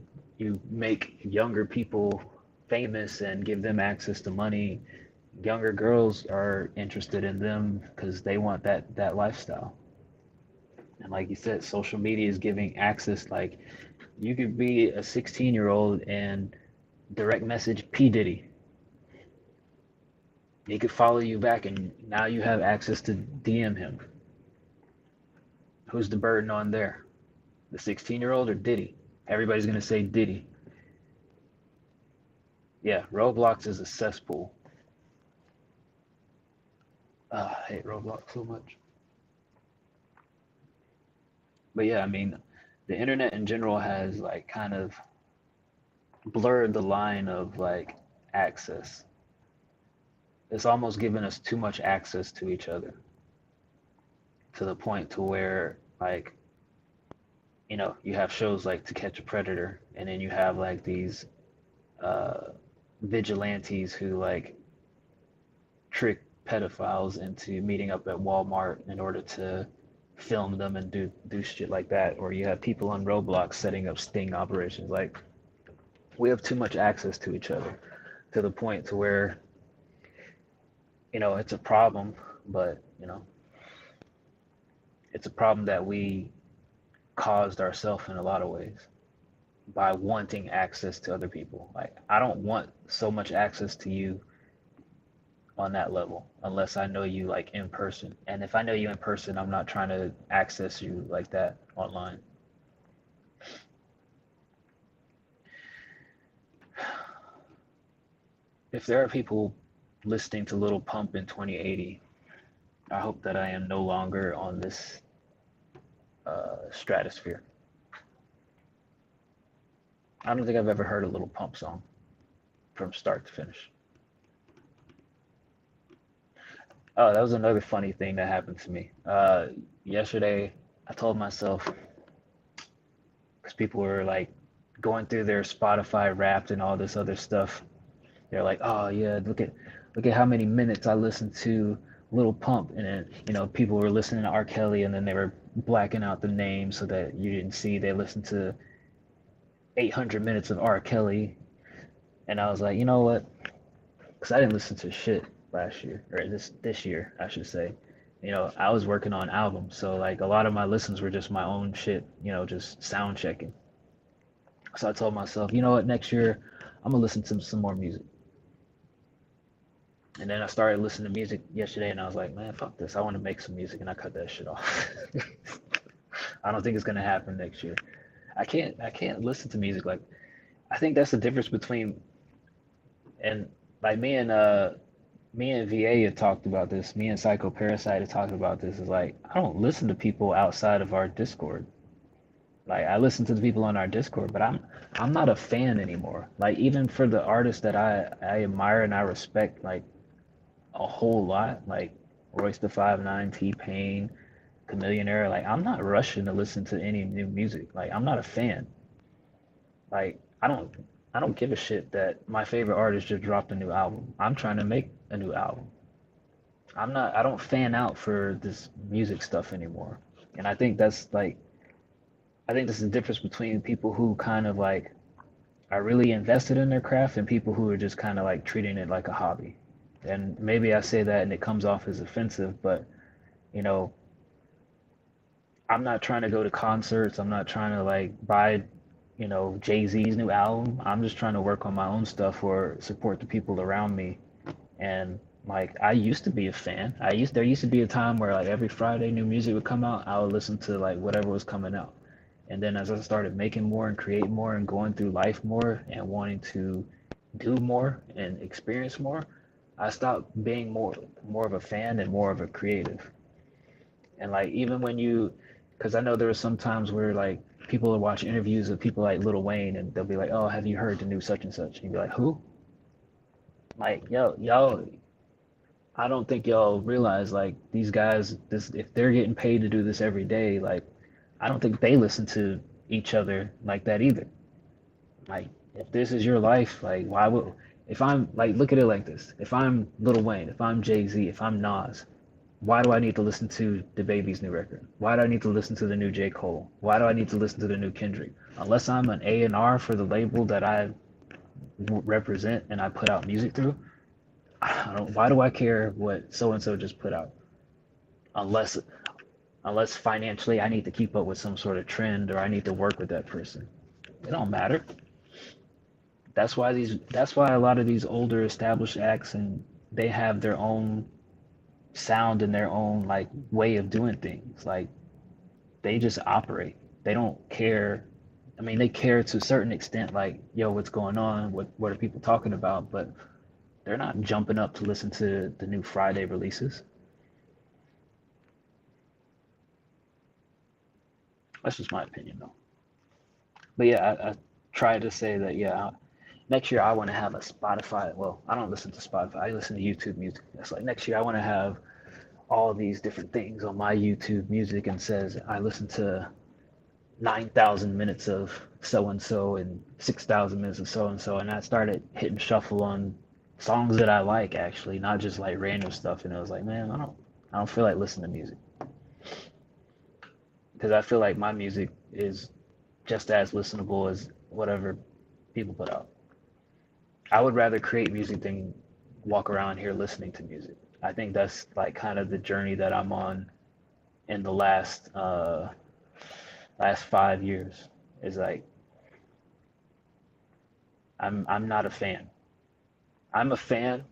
C: make younger people famous and give them access to money, younger girls are interested in them because they want that lifestyle. And like you said, social media is giving access. Like you could be a 16-year-old and direct message P Diddy. He could follow you back, and now you have access to DM him. Who's the burden on there? The 16-year-old or Diddy? Everybody's gonna say Diddy. Yeah, Roblox is a cesspool. I hate Roblox so much. But yeah, I mean, the internet in general has like kind of blurred the line of like access. It's almost given us too much access to each other to the point to where like, you have shows like To Catch a Predator, and then you have like these uh, vigilantes who like trick pedophiles into meeting up at Walmart in order to film them and do shit like that. Or you have people on Roblox setting up sting operations. Like we have too much access to each other to the point to where it's a problem, but it's a problem that we caused ourselves in a lot of ways by wanting access to other people. Like I don't want so much access to you on that level unless I know you like in person. And if I know you in person, I'm not trying to access you like that online. If there are people listening to Little Pump in 2080, I hope that I am no longer on this stratosphere. I don't think I've ever heard a Little Pump song from start to finish. Oh, that was another funny thing that happened to me. Yesterday, I told myself, because people were like going through their Spotify Wrapped and all this other stuff. They're like, oh yeah, look at how many minutes I listened to Little Pump, and then people were listening to R. Kelly, and then they were blacking out the name so that you didn't see they listened to 800 minutes of R. Kelly, and I was like, you know what? Because I didn't listen to shit last year, or this year, I should say. I was working on albums, so like a lot of my listens were just my own shit, just sound checking. So I told myself, you know what, next year I'm gonna listen to some more music. And then I started listening to music yesterday, and I was like, man, fuck this. I want to make some music, and I cut that shit off. I don't think it's gonna happen next year. I can't listen to music like. I think that's the difference between and like me and VA had talked about this. Me and Psycho Parasite had talked about this. Is like I don't listen to people outside of our Discord. Like I listen to the people on our Discord, but I'm not a fan anymore. Like even for the artists that I admire and I respect like a whole lot, like Royce the 5'9", T-Pain, Chameleonaire. Like I'm not rushing to listen to any new music. Like I'm not a fan. Like I don't give a shit that my favorite artist just dropped a new album. I'm trying to make a new album. I don't fan out for this music stuff anymore. And I think this is the difference between people who kind of like are really invested in their craft and people who are just kind of like treating it like a hobby. And maybe I say that and it comes off as offensive, but you know, I'm not trying to go to concerts. I'm not trying to like buy, Jay-Z's new album. I'm just trying to work on my own stuff or support the people around me. And like I used to be a fan. There used to be a time where like every Friday new music would come out. I would listen to like whatever was coming out. And then as I started making more and creating more and going through life more and wanting to do more and experience more, I stopped being more of a fan and more of a creative. And like even when you, because I know there were some times where like people would watch interviews of people like Lil Wayne and they'll be like, "Oh, have you heard the new such and such?" And you'd be like, "Who?" Like, yo, y'all, I don't think y'all realize like these guys, this if they're getting paid to do this every day, like I don't think they listen to each other like that either. Like if this is your life, like why would if I'm like look at it like this. If I'm Lil Wayne, if I'm Jay-Z, if I'm Nas, why do I need to listen to the Baby's new record? Why do I need to listen to the new J. Cole? Why do I need to listen to the new Kendrick? Unless I'm an A&R for the label that I represent and I put out music through, I don't. Why do I care what so and so just put out? Unless unless financially I need to keep up with some sort of trend or I need to work with that person. It don't matter. That's why a lot of these older established acts and they have their own sound and their own like way of doing things. Like they just operate. They don't care. I mean, they care to a certain extent, like, yo, what's going on? What are people talking about? But they're not jumping up to listen to the new Friday releases. That's just my opinion, though. But yeah, I try to say that, yeah, next year I want to have a Spotify. Well, I don't listen to Spotify. I listen to YouTube music. It's like next year I want to have all these different things on my YouTube music and says I listen to 9,000 minutes of so and so and 6,000 minutes of so and so. And I started hitting shuffle on songs that I like actually, not just like random stuff. And I was like, man, I don't feel like listening to music because I feel like my music is just as listenable as whatever people put out. I would rather create music than walk around here listening to music. I think that's like kind of the journey that I'm on in the last 5 years. Is like I'm not a fan. I'm a fan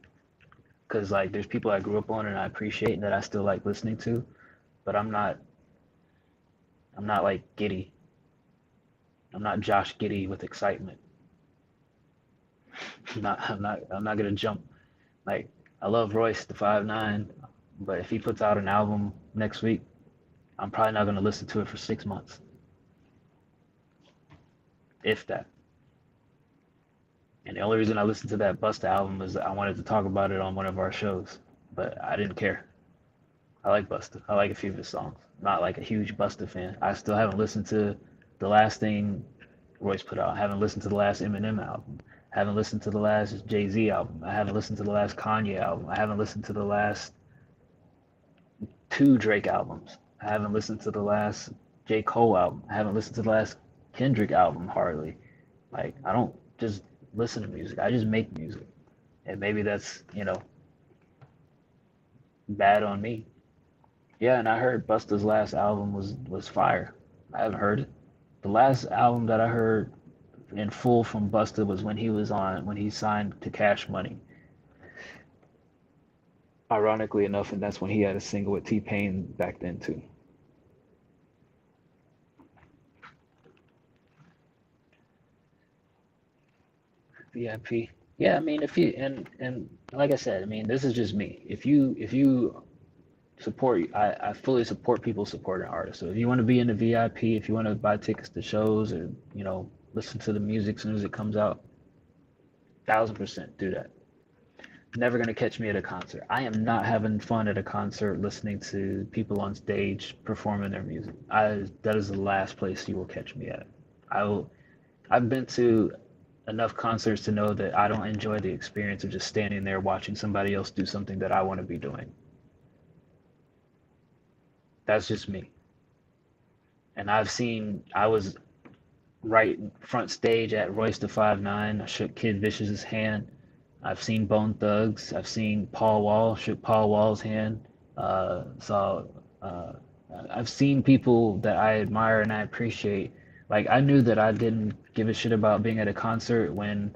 C: because like there's people I grew up on and I appreciate and that I still like listening to, but I'm not like giddy. I'm not Josh Giddy with excitement. I'm not gonna jump. Like I love Royce the 5'9", but if he puts out an album next week, I'm probably not gonna listen to it for 6 months, if that. And the only reason I listened to that Busta album is that I wanted to talk about it on one of our shows, but I didn't care. I like Busta. I like a few of his songs. Not like a huge Busta fan. I still haven't listened to the last thing Royce put out. I haven't listened to the last Eminem album. I haven't listened to the last Jay-Z album. I haven't listened to the last Kanye album. I haven't listened to the last two Drake albums. I haven't listened to the last J. Cole album. I haven't listened to the last Kendrick album hardly. Like I don't just listen to music. I just make music. And maybe that's, bad on me. Yeah, and I heard Busta's last album was fire. I haven't heard it. The last album that I heard in full from Busta was when he signed to Cash Money. Ironically enough, and that's when he had a single with T-Pain back then too. VIP. Yeah, I mean, if you and like I said, I mean, this is just me. If you support, I fully support people supporting artists. So if you want to be in the VIP, if you want to buy tickets to shows or listen to the music as soon as it comes out, 1,000% do that. Never gonna catch me at a concert. I am not having fun at a concert listening to people on stage performing their music. That is the last place you will catch me at. I will. I've been to enough concerts to know that I don't enjoy the experience of just standing there watching somebody else do something that I want to be doing. That's just me. And I was right front stage at Royce the 5'9". I shook Kid Vicious's hand. I've seen Bone Thugs. I've seen Paul Wall, shook Paul Wall's hand. Saw I've seen people that I admire and I appreciate. Like I knew that I didn't give a shit about being at a concert when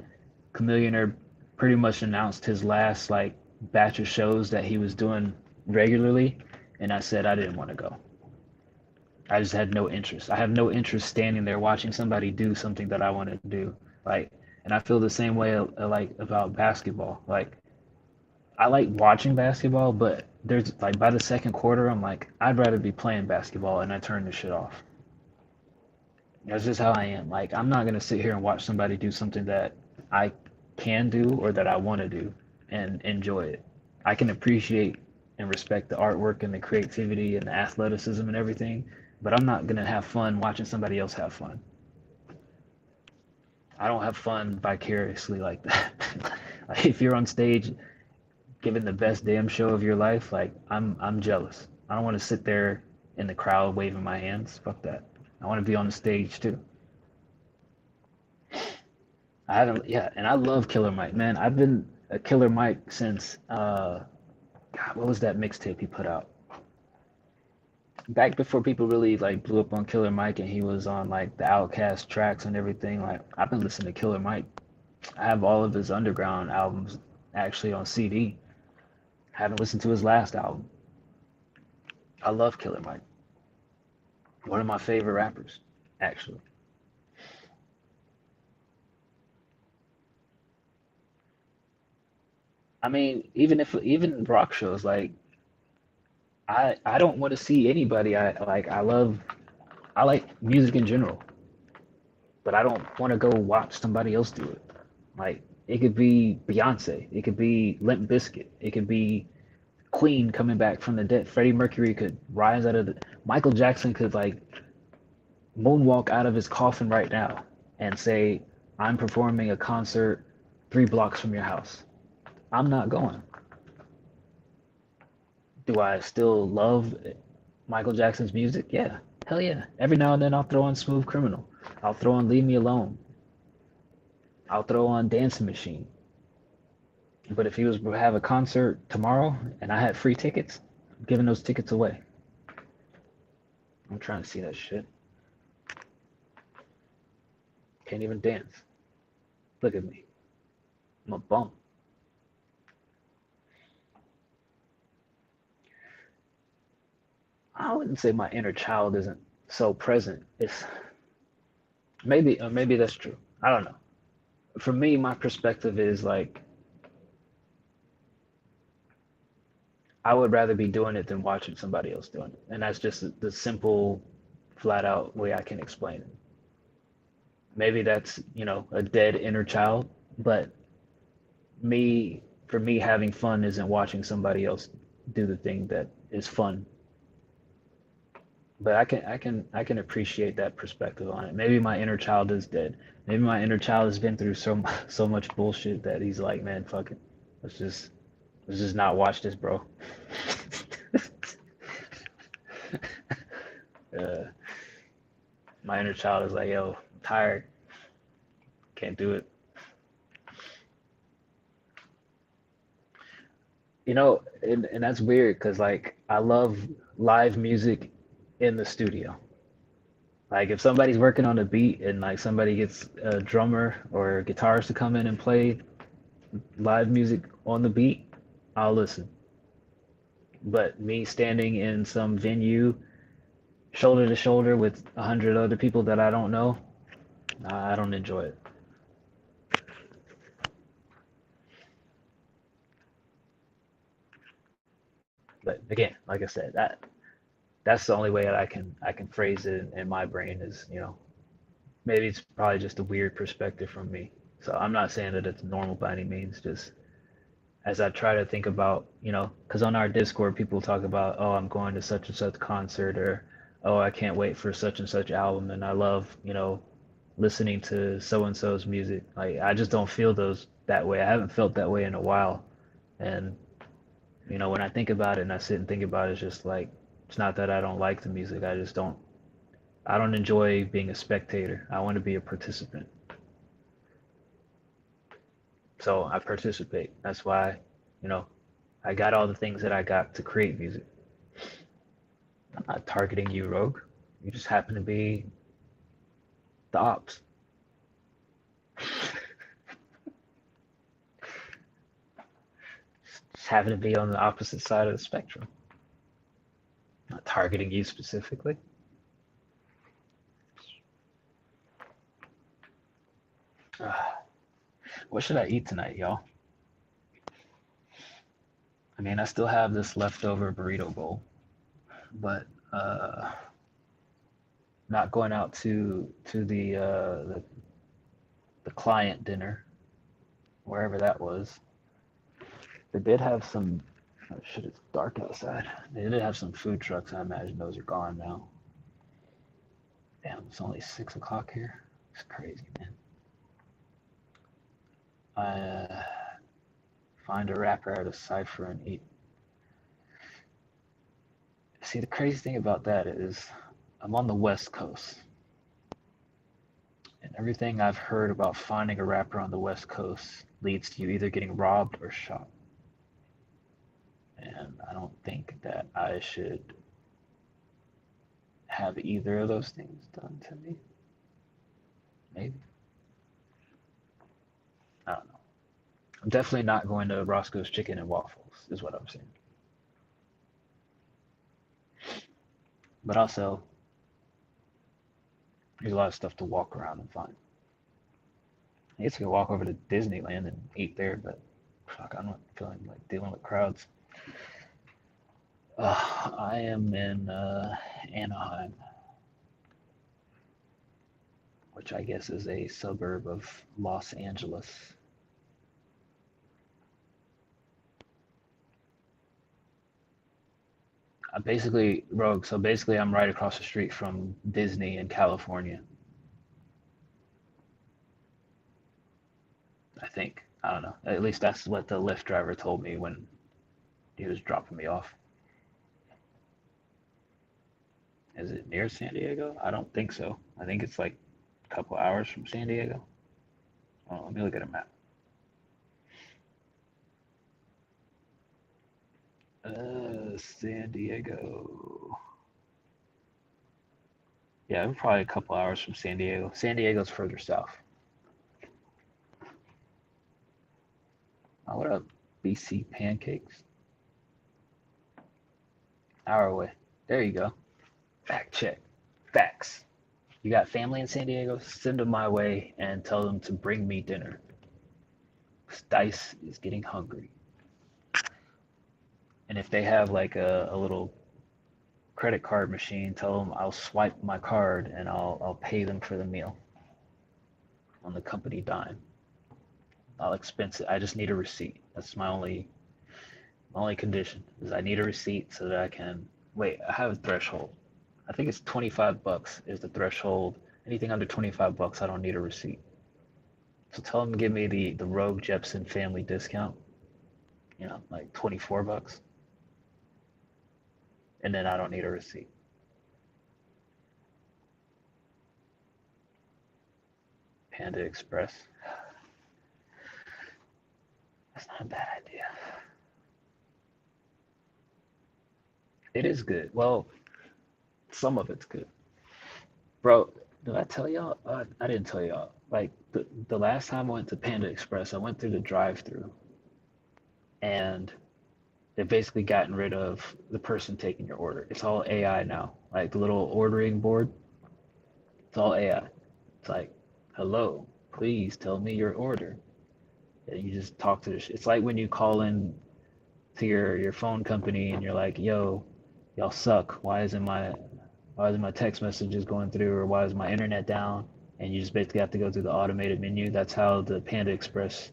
C: Chameleonaire pretty much announced his last like batch of shows that he was doing regularly, and I said I didn't want to go. I just had no interest. I have no interest standing there watching somebody do something that I want to do. Like, and I feel the same way like about basketball. Like, I like watching basketball, but there's like by the second quarter, I'm like, I'd rather be playing basketball, and I turn the shit off. That's just how I am. Like, I'm not gonna sit here and watch somebody do something that I can do or that I want to do and enjoy it. I can appreciate and respect the artwork and the creativity and the athleticism and everything, but I'm not gonna have fun watching somebody else have fun. I don't have fun vicariously like that. Like, if you're on stage giving the best damn show of your life, like I'm jealous. I don't want to sit there in the crowd waving my hands. Fuck that. I want to be on the stage too. I haven't, yeah, and I love Killer Mike, man. I've been a Killer Mike since God, what was that mixtape he put out? Back before people really like blew up on Killer Mike and he was on like the Outkast tracks and everything. Like I've been listening to Killer Mike. I have all of his underground albums actually on CD. I haven't listened to his last album. I love Killer Mike. One of my favorite rappers, actually. I mean, even rock shows, like I don't want to see anybody. I like music in general, but I don't want to go watch somebody else do it. Like it could be Beyonce, it could be Limp Bizkit, it could be Queen coming back from the dead. Freddie Mercury could rise out of the. Michael Jackson could like moonwalk out of his coffin right now and say, "I'm performing a concert 3 blocks from your house." I'm not going. Do I still love Michael Jackson's music? Yeah, hell yeah. Every now and then I'll throw on Smooth Criminal. I'll throw on Leave Me Alone. I'll throw on Dancing Machine. But if he was to have a concert tomorrow and I had free tickets, I'm giving those tickets away. I'm trying to see that shit. Can't even dance. Look at me. I'm a bum. I wouldn't say my inner child isn't so present. It's maybe that's true. I don't know. For me, my perspective is like I would rather be doing it than watching somebody else doing it. And that's just the simple, flat out way I can explain it. Maybe that's, a dead inner child, but for me having fun isn't watching somebody else do the thing that is fun. But I can appreciate that perspective on it. Maybe my inner child is dead. Maybe my inner child has been through so much bullshit that he's like, man, fuck it. Let's just let's just not watch this, bro. uh, my inner child is like, yo, I'm tired. Can't do it. And that's weird because like I love live music in the studio. Like if somebody's working on a beat and like somebody gets a drummer or a guitarist to come in and play live music on the beat, I'll listen. But me standing in some venue, shoulder to shoulder with 100 other people that I don't know, I don't enjoy it. But again, like I said, that's the only way that I can phrase it in my brain is, maybe it's probably just a weird perspective from me. So I'm not saying that it's normal by any means, just as I try to think about, because on our Discord, people talk about, oh, I'm going to such and such concert, or oh, I can't wait for such and such album, and I love, listening to so and so's music. Like I just don't feel those that way. I haven't felt that way in a while, and when I think about it and I sit and think about it, it's just like it's not that I don't like the music. I just don't. I don't enjoy being a spectator. I want to be a participant. So I participate. That's why, you know, I got all the things that I got to create music. I'm not targeting you, Rogue. You just happen to be the ops. Just happen to be on the opposite side of the spectrum. I'm not targeting you specifically. What should I eat tonight, y'all? I mean, I still have this leftover burrito bowl, but not going out to the client dinner, wherever that was. They did have some. Oh shit, it's dark outside. They did have some food trucks. I imagine those are gone now. Damn, it's only 6 o'clock here. It's crazy, man. I find a rapper at a cipher and eat. See, the crazy thing about that is I'm on the West Coast, and everything I've heard about finding a rapper on the West Coast leads to you either getting robbed or shot. And I don't think that I should have either of those things done to me. Maybe. I don't know. I'm definitely not going to Roscoe's Chicken and Waffles, is what I'm saying. But also, there's a lot of stuff to walk around and find. I guess I could walk over to Disneyland and eat there, but fuck, I'm not feeling like dealing with crowds. I am in Anaheim, which I guess is a suburb of Los Angeles. Basically, Rogue, so basically I'm right across the street from Disney in California, I think. I don't know. At least that's what the Lyft driver told me when he was dropping me off. Is it near San Diego? I don't think so. I think it's like a couple hours from San Diego. Oh, let me look at a map. San Diego. Yeah, I'm probably a couple hours from San Diego. San Diego's further south. Oh, what up, BC Pancakes? Hour away. There you go. Fact check. Facts. You got family in San Diego? Send them my way and tell them to bring me dinner. Dyce is getting hungry. And if they have like a little credit card machine, tell them I'll swipe my card and I'll pay them for the meal on the company dime. I'll expense it. I just need a receipt. That's my only condition is I need a receipt so that I can wait. I have a threshold. I think it's $25 is the threshold. Anything under $25, I don't need a receipt. So tell them to give me the Rogue Jepson family discount. You know, like $24. And then I don't need a receipt. Panda Express. That's not a bad idea. It is good. Well, some of it's good. Bro, did I tell y'all? I didn't tell y'all. Like the last time I went to Panda Express, I went through the drive-through and they've basically gotten rid of the person taking your order. It's all AI now. Like the little ordering board, it's all AI. It's like, hello, please tell me your order. And you just talk to the it's like when you call in to your phone company and you're like, yo, y'all suck. Why isn't my text messages going through, or why is my internet down? And you just basically have to go through the automated menu. That's how the Panda Express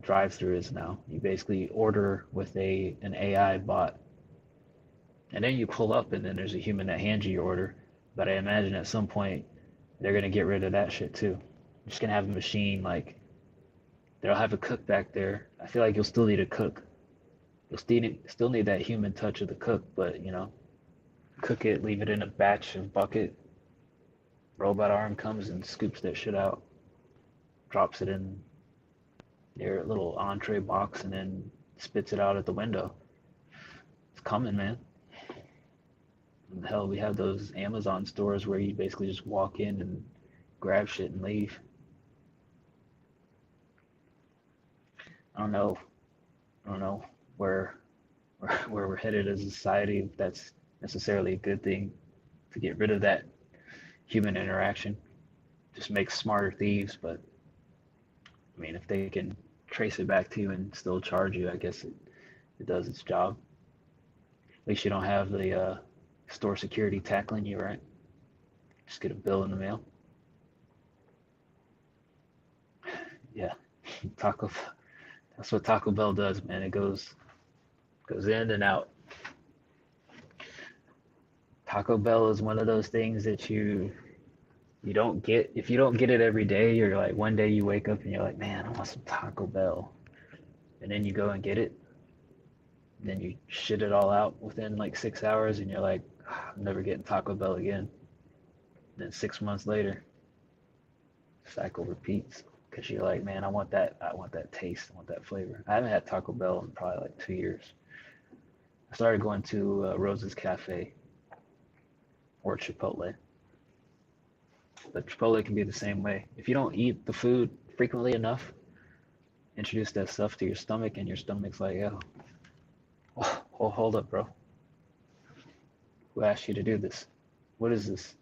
C: drive-through is now. You basically order with an AI bot, and then you pull up, and then there's a human that hands you your order. But I imagine at some point they're gonna get rid of that shit too. You're just gonna have a machine like they'll have a cook back there. I feel like you'll still need a cook. You'll still need that human touch of the cook, but you know, cook it, leave it in a batch of bucket. Robot arm comes and scoops that shit out, drops it in your little entree box, and then spits it out at the window. It's coming, man. And hell, we have those Amazon stores where you basically just walk in and grab shit and leave. I don't know. I don't know where where we're headed as a society. If that's necessarily a good thing to get rid of that human interaction. Just makes smarter thieves, but I mean, if they can trace it back to you and still charge you, I guess it does its job. At least you don't have the store security tackling you, right? Just get a bill in the mail. Yeah, Taco. That's what Taco Bell does, man. It goes in and out. Taco Bell is one of those things that you don't get if you don't get it every day. You're like one day you wake up and you're like, man, I want some Taco Bell, and then you go and get it. And then you shit it all out within like 6 hours, and you're like, "Ah, I'm never getting Taco Bell again." Then 6 months later, cycle repeats because you're like, man, I want that taste, I want that flavor. I haven't had Taco Bell in probably like 2 years. I started going to Rose's Cafe or Chipotle. But Chipotle can be the same way. If you don't eat the food frequently enough, introduce that stuff to your stomach, and your stomach's like, yo, oh, hold up, bro. Who asked you to do this? What is this?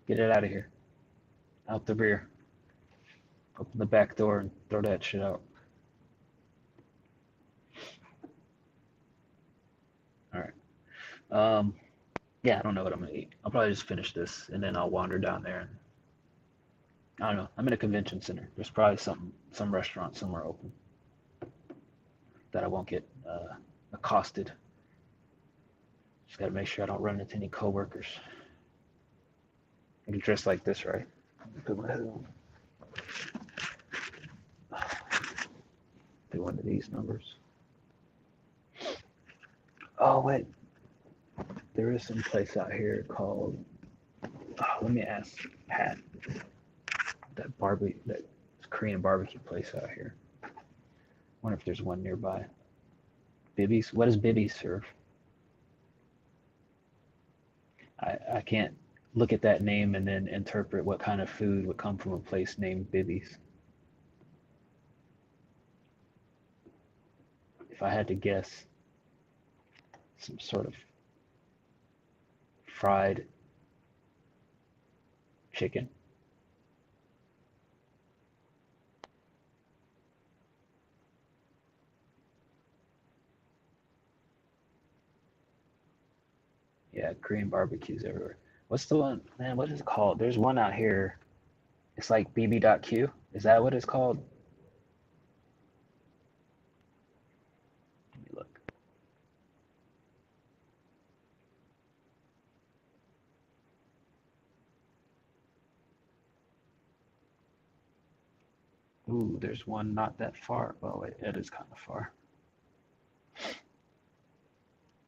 C: Get it out of here. Out the rear. Open the back door and throw that shit out. All right. Yeah, I don't know what I'm gonna eat. I'll probably just finish this and then I'll wander down there. And I don't know. I'm in a convention center. There's probably some restaurant somewhere open that I won't get accosted. Just gotta make sure I don't run into any coworkers. I can dress like this, right? Put my head on. Do one of these numbers. Oh wait, there is some place out here called. Oh, let me ask Pat. That Korean barbecue place out here. I wonder if there's one nearby. Bibby's. What does Bibby's serve? I can't look at that name and then interpret what kind of food would come from a place named Bibby's. If I had to guess, some sort of fried chicken. Yeah, Korean barbecues everywhere. What's the one, man? What is it called? There's one out here. It's like BB.Q. Is that what it's called? Let me look. Ooh, there's one not that far. Oh, wait, it is kind of far.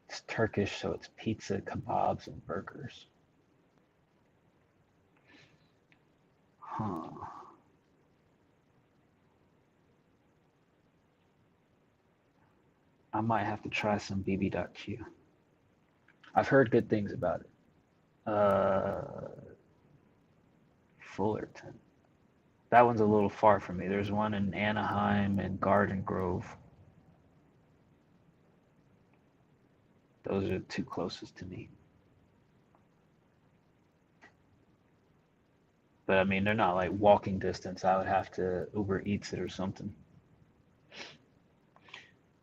C: It's Turkish, so it's pizza, kebabs, and burgers. Huh. I might have to try some BB.Q. I've heard good things about it. Fullerton. That one's a little far from me. There's one in Anaheim and Garden Grove. Those are the two closest to me. But I mean, they're not like walking distance. I would have to Uber Eats it or something.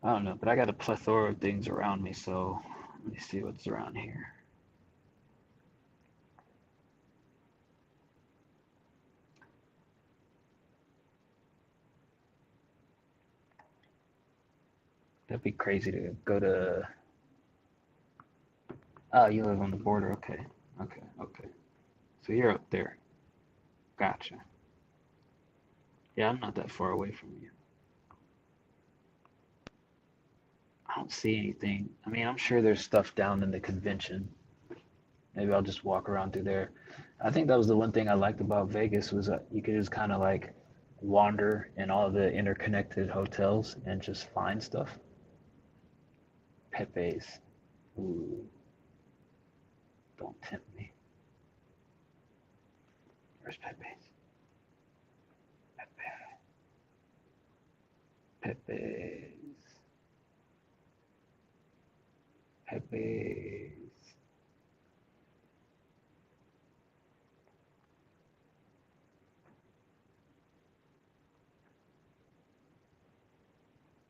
C: I don't know, but I got a plethora of things around me, so let me see what's around here. That'd be crazy to go to. Oh, you live on the border. Okay. Okay. Okay. So you're up there. Gotcha. Yeah, I'm not that far away from you. I don't see anything. I mean, I'm sure there's stuff down in the convention. Maybe I'll just walk around through there. I think that was the one thing I liked about Vegas was that you could just kind of like wander in all the interconnected hotels and just find stuff. Pepe's. Ooh. Don't tempt me. Where's Pepe? Pepe. Pepe.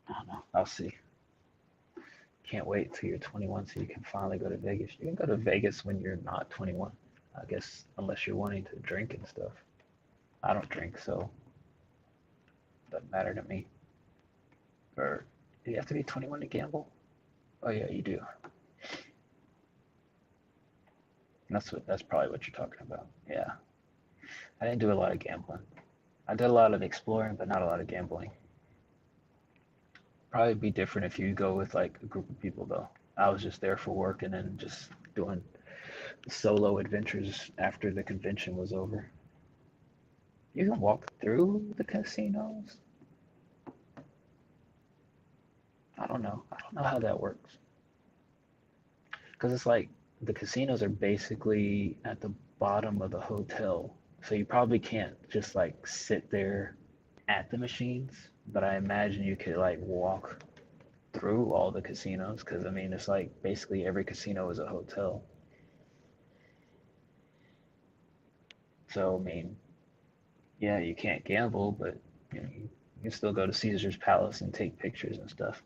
C: I don't know. I'll see. Can't wait till you're 21 so you can finally go to Vegas. You can go to Vegas when you're not 21, I guess, unless you're wanting to drink and stuff. I don't drink, so it doesn't matter to me. Or do you have to be 21 to gamble? Oh yeah, you do. That's probably what you're talking about. Yeah. I didn't do a lot of gambling. I did a lot of exploring, but not a lot of gambling. Probably be different if you go with like a group of people though. I was just there for work and then just doing solo adventures after the convention was over. You can walk through the casinos. I don't know. I don't know how that works. Because it's like the casinos are basically at the bottom of the hotel. So you probably can't just like sit there at the machines, but I imagine you could like walk through all the casinos because I mean it's like basically every casino is a hotel. So I mean, yeah, you can't gamble, but you can still go to Caesar's Palace and take pictures and stuff.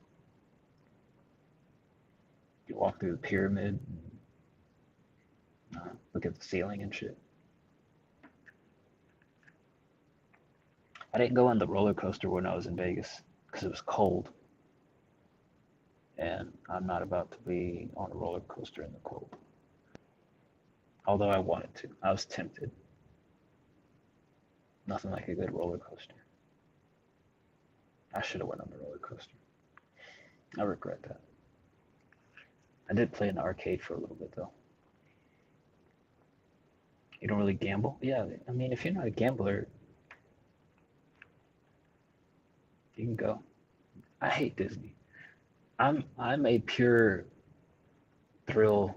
C: You walk through the pyramid, look at the ceiling and shit. I didn't go on the roller coaster when I was in Vegas because it was cold, and I'm not about to be on a roller coaster in the cold. Although I wanted to, I was tempted. Nothing like a good roller coaster. I should have went on the roller coaster. I regret that. I did play in the arcade for a little bit though. You don't really gamble? Yeah, I mean, if you're not a gambler, you can go. I hate Disney. I'm a pure thrill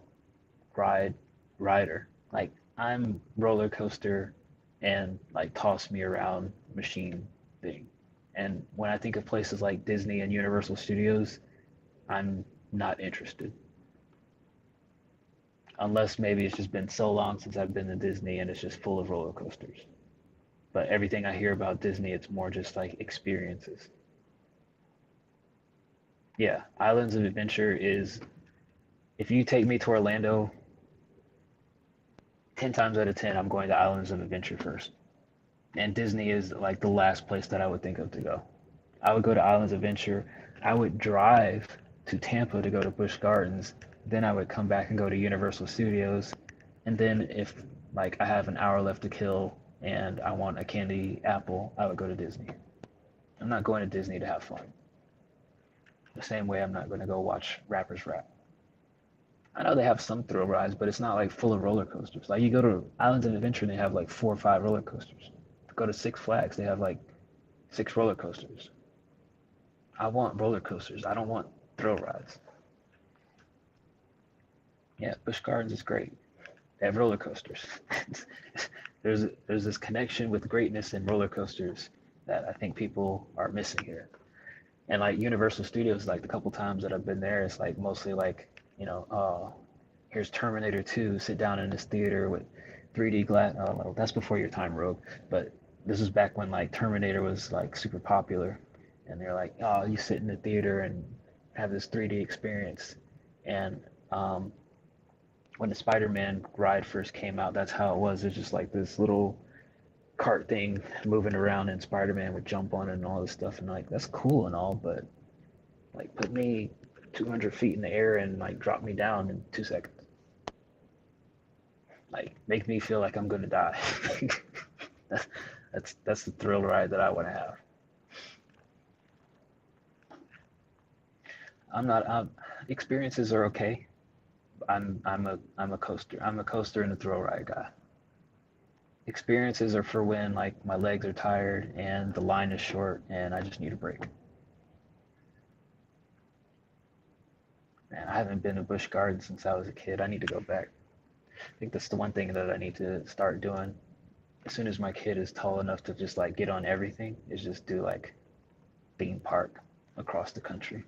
C: rider. Like I'm roller coaster and like toss me around machine thing. And when I think of places like Disney and Universal Studios, I'm not interested. Unless maybe it's just been so long since I've been to Disney and it's just full of roller coasters. But everything I hear about Disney, it's more just like experiences. Yeah, Islands of Adventure is, if you take me to Orlando, 10 times out of 10, I'm going to Islands of Adventure first. And Disney is like the last place that I would think of to go. I would go to Islands of Adventure. I would drive to Tampa to go to Busch Gardens. Then I would come back and go to Universal Studios. And then if like I have an hour left to kill and I want a candy apple, I would go to Disney. I'm not going to Disney to have fun. The same way I'm not going to go watch rappers rap. I know they have some thrill rides, but it's not like full of roller coasters. Like you go to Islands of Adventure and they have like 4 or 5 roller coasters. Go to Six Flags, they have like 6 roller coasters. I want roller coasters. I don't want thrill rides. Yeah, Busch Gardens is great. They have roller coasters. there's this connection with greatness in roller coasters that I think people are missing here. And like Universal Studios, like the couple times that I've been there, it's like mostly like, here's Terminator 2, sit down in this theater with 3D glass. Oh, well, that's before your time, Rogue. But this was back when like Terminator was like super popular. And they're like, oh, you sit in the theater and have this 3D experience. And when the Spider-Man ride first came out, that's how it was. It's just like this little cart thing moving around and Spider-Man would jump on it and all this stuff. And like, that's cool and all, but like put me 200 feet in the air and like drop me down in 2 seconds. Like make me feel like I'm gonna die. that's the thrill ride that I want to have. Experiences are okay. I'm a coaster. I'm a coaster and a thrill ride guy. Experiences are for when like my legs are tired and the line is short and I just need a break. Man, I haven't been to Busch Gardens since I was a kid. I need to go back. I think that's the one thing that I need to start doing as soon as my kid is tall enough to just like get on everything, is just do like theme park across the country.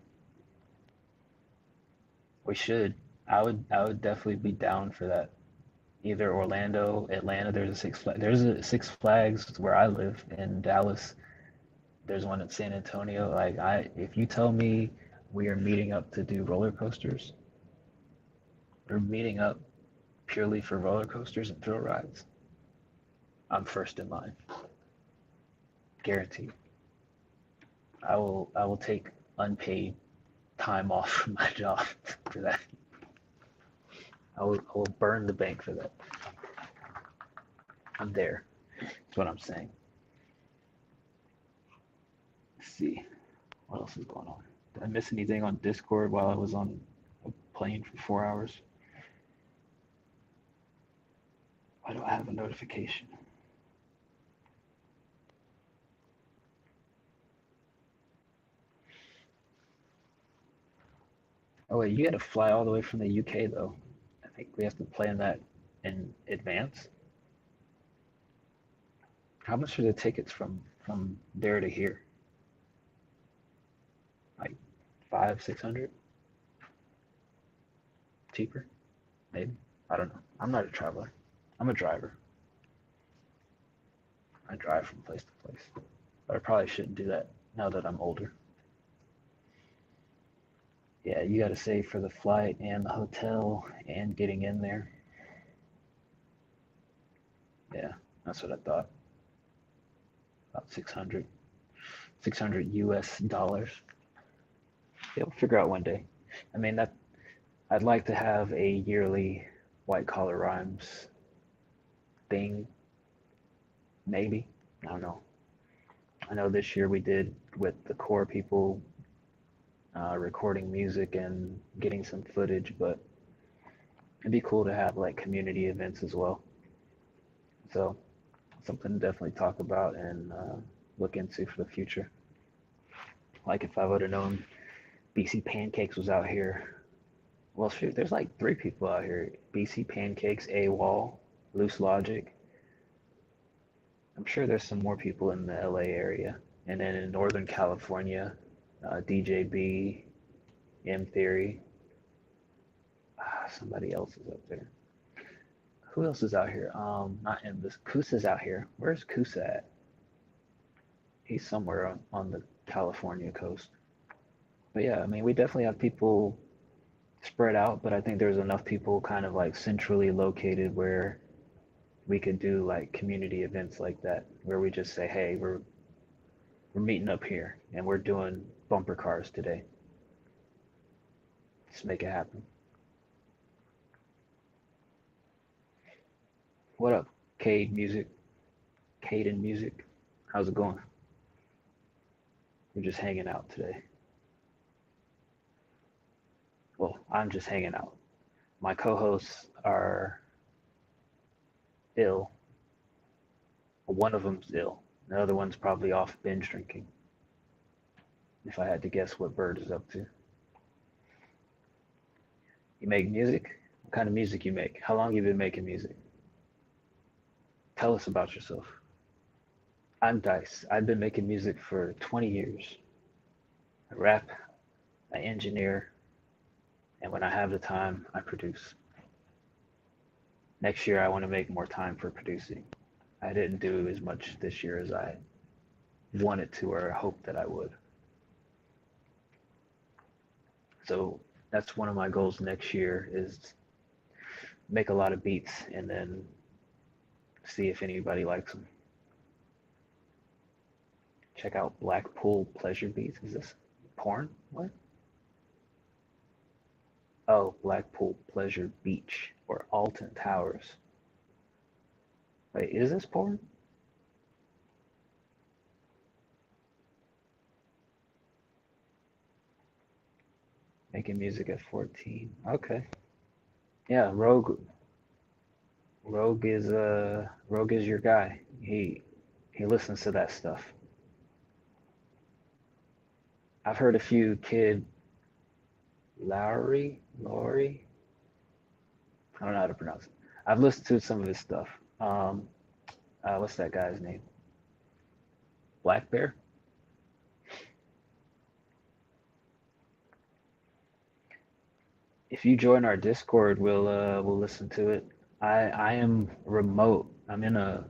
C: We should. I would definitely be down for that. Either Orlando, Atlanta. There's a Six Flags where I live in Dallas. There's one in San Antonio. If you tell me we are meeting up to do roller coasters, we're meeting up purely for roller coasters and thrill rides, I'm first in line, guaranteed. I will take unpaid time off from my job for that. I will burn the bank for that. I'm there. That's what I'm saying. Let's see. What else is going on? Did I miss anything on Discord while I was on a plane for 4 hours? Why do I have a notification? Oh wait, you got to fly all the way from the UK though. I think we have to plan that in advance. How much are the tickets from there to here? Like 500, 600? Cheaper? Maybe. I don't know. I'm not a traveler. I'm a driver. I drive from place to place. But I probably shouldn't do that now that I'm older. Yeah, you got to save for the flight and the hotel and getting in there. Yeah, that's what I thought. About 600 US dollars. Yeah, we'll figure out one day. I mean, that I'd like to have a yearly White Collar Rhymes thing, maybe. I don't know. I know this year we did with the core people, recording music and getting some footage, but it'd be cool to have like community events as well. So something to definitely talk about and look into for the future. Like if I would have known BC Pancakes was out here. Well, shoot, there's like three people out here. BC Pancakes, AWOL, Loose Logic. I'm sure there's some more people in the LA area. And then in Northern California, DJB, M Theory. Somebody else is up there. Who else is out here? Not in this. Kusa's out here. Where's Kusa at? He's somewhere on the California coast. But yeah, I mean, we definitely have people spread out, but I think there's enough people kind of like centrally located where we could do like community events like that, where we just say, hey, we're meeting up here and we're doing bumper cars today. Let's make it happen. What up, Cade Music? Caden Music? How's it going? We're just hanging out today. Well, I'm just hanging out. My co-hosts are ill. One of them's ill. The other one's probably off binge drinking. If I had to guess what Bird is up to. You make music? What kind of music you make? How long you been making music? Tell us about yourself. I'm Dyce. I've been making music for 20 years. I rap, I engineer, and when I have the time, I produce. Next year, I want to make more time for producing. I didn't do as much this year as I wanted to or hoped that I would. So that's one of my goals next year is make a lot of beats and then see if anybody likes them. Check out Blackpool Pleasure Beats. Is this porn? What? Oh, Blackpool Pleasure Beach or Alton Towers. Wait, is this porn? Making music at 14. Okay. Yeah, Rogue is your guy. He listens to that stuff. I've heard a few Kid Lowry. I don't know how to pronounce it. I've listened to some of his stuff. What's that guy's name? Black Bear. If you join our Discord, we'll listen to it. I am remote. I'm in a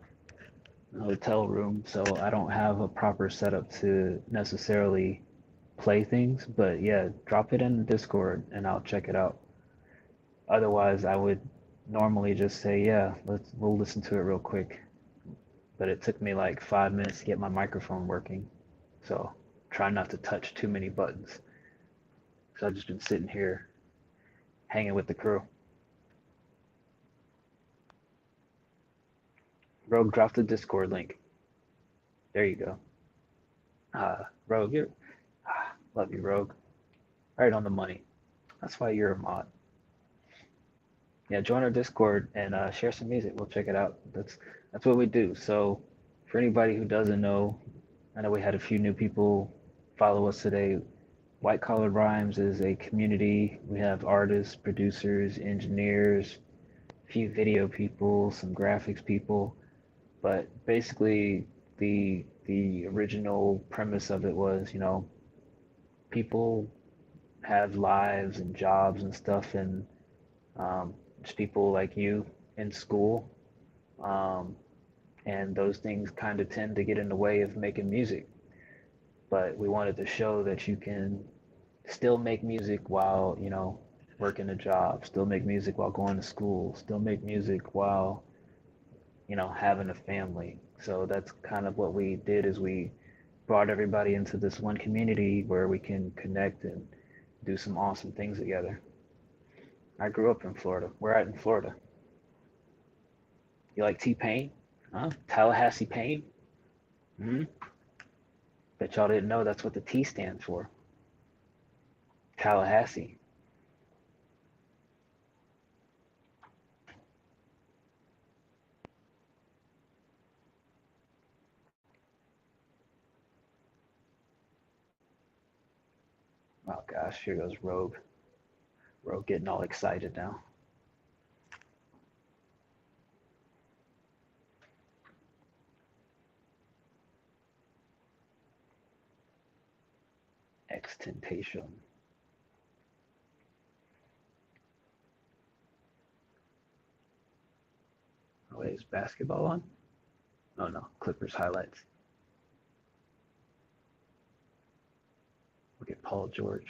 C: hotel room, so I don't have a proper setup to necessarily play things. But yeah, drop it in Discord and I'll check it out. Otherwise, I would normally just say, yeah, we'll listen to it real quick. But it took me like 5 minutes to get my microphone working, so try not to touch too many buttons. So I've just been sitting here hanging with the crew. Rogue, drop the Discord link. There you go. Rogue, you're love you, Rogue. Right on the money. That's why you're a mod. Yeah, join our Discord and share some music. We'll check it out. That's what we do. So for anybody who doesn't know, I know we had a few new people follow us today. White Collar Rhymes is a community. We have artists, producers, engineers, a few video people, some graphics people. But basically, the original premise of it was, people have lives and jobs and stuff, and just people like you in school, um, and those things kind of tend to get in the way of making music. But we wanted to show that you can still make music while, working a job, still make music while going to school, still make music while, having a family. So that's kind of what we did is we brought everybody into this one community where we can connect and do some awesome things together. I grew up in Florida. We're at in Florida. You like T-Pain? Huh? Tallahassee Pain? Hmm. Bet y'all didn't know that's what the T stands for. Tallahassee. Oh gosh, here goes Rogue. Rogue getting all excited now. Extentation. Oh, wait, is basketball on? Oh no, Clippers highlights. Look at Paul George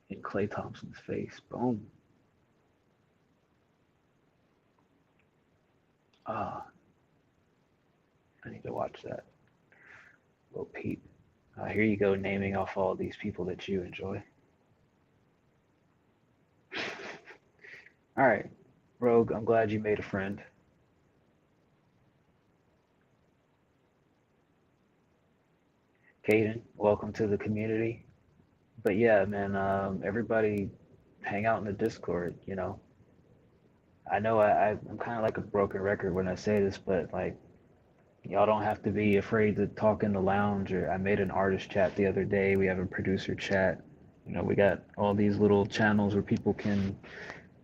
C: in Klay Thompson's face. Boom. Ah, I need to watch that. Little peep. Here you go, naming off all these people that you enjoy. All right, Rogue, I'm glad you made a friend. Caden, welcome to the community. But yeah, man, everybody hang out in the Discord, I know I'm kind of like a broken record when I say this, but like, y'all don't have to be afraid to talk in the lounge. Or I made an artist chat the other day. We have a producer chat. We got all these little channels where people can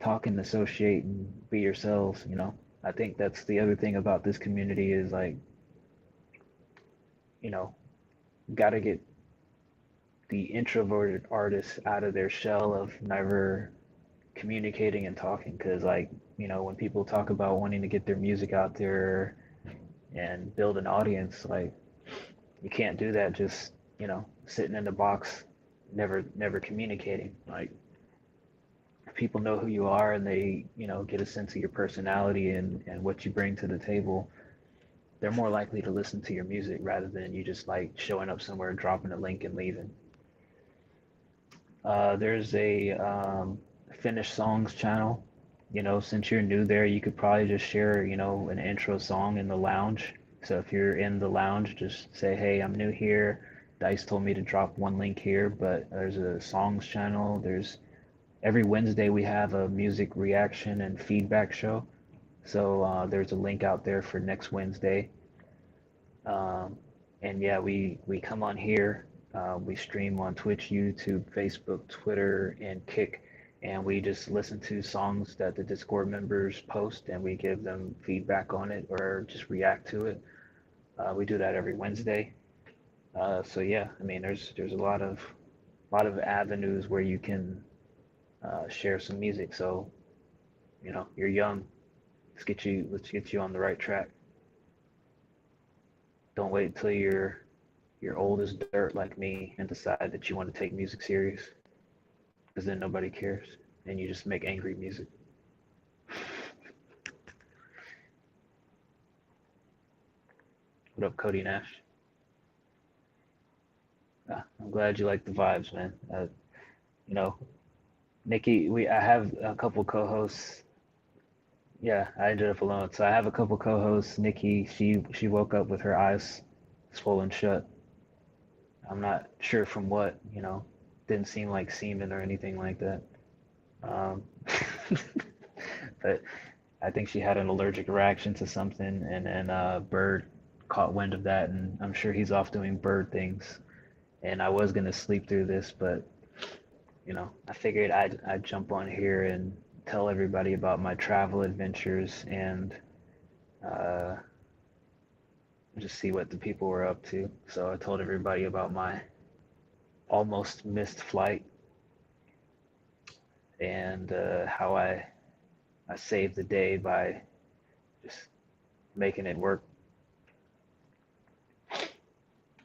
C: talk and associate and be yourselves. I think that's the other thing about this community is like, you know, got to get the introverted artists out of their shell of never communicating and talking. Because like, when people talk about wanting to get their music out there and build an audience, like you can't do that just, sitting in the box, never communicating. Like people know who you are and they, get a sense of your personality and what you bring to the table. They're more likely to listen to your music rather than you just like showing up somewhere, dropping a link and leaving. There's a finished songs channel. Since you're new there, you could probably just share, an intro song in the lounge. So if you're in the lounge, just say, hey, I'm new here. Dyce told me to drop one link here, but there's a songs channel. There's every Wednesday we have a music reaction and feedback show. So there's a link out there for next Wednesday. And yeah, we come on here. We stream on Twitch, YouTube, Facebook, Twitter, and Kick and we just listen to songs that the Discord members post, and we give them feedback on it or just react to it. We do that every Wednesday. So yeah, I mean, there's a lot of avenues where you can share some music. So you're young. Let's get you on the right track. Don't wait till you're old as dirt like me and decide that you want to take music serious, because then nobody cares and you just make angry music. What up, Cody Nash? I'm glad you like the vibes, man. You know, Nikki, I have a couple co-hosts. Yeah, I ended up alone. So I have a couple co-hosts. Nikki, she woke up with her eyes swollen shut. I'm not sure from what, didn't seem like semen or anything like that. Um, but I think she had an allergic reaction to something, and then Bird caught wind of that, and I'm sure he's off doing bird things. And I was gonna sleep through this, but I figured I'd jump on here and tell everybody about my travel adventures and uh, just see what the people were up to. So I told everybody about my almost missed flight and how I saved the day by just making it work.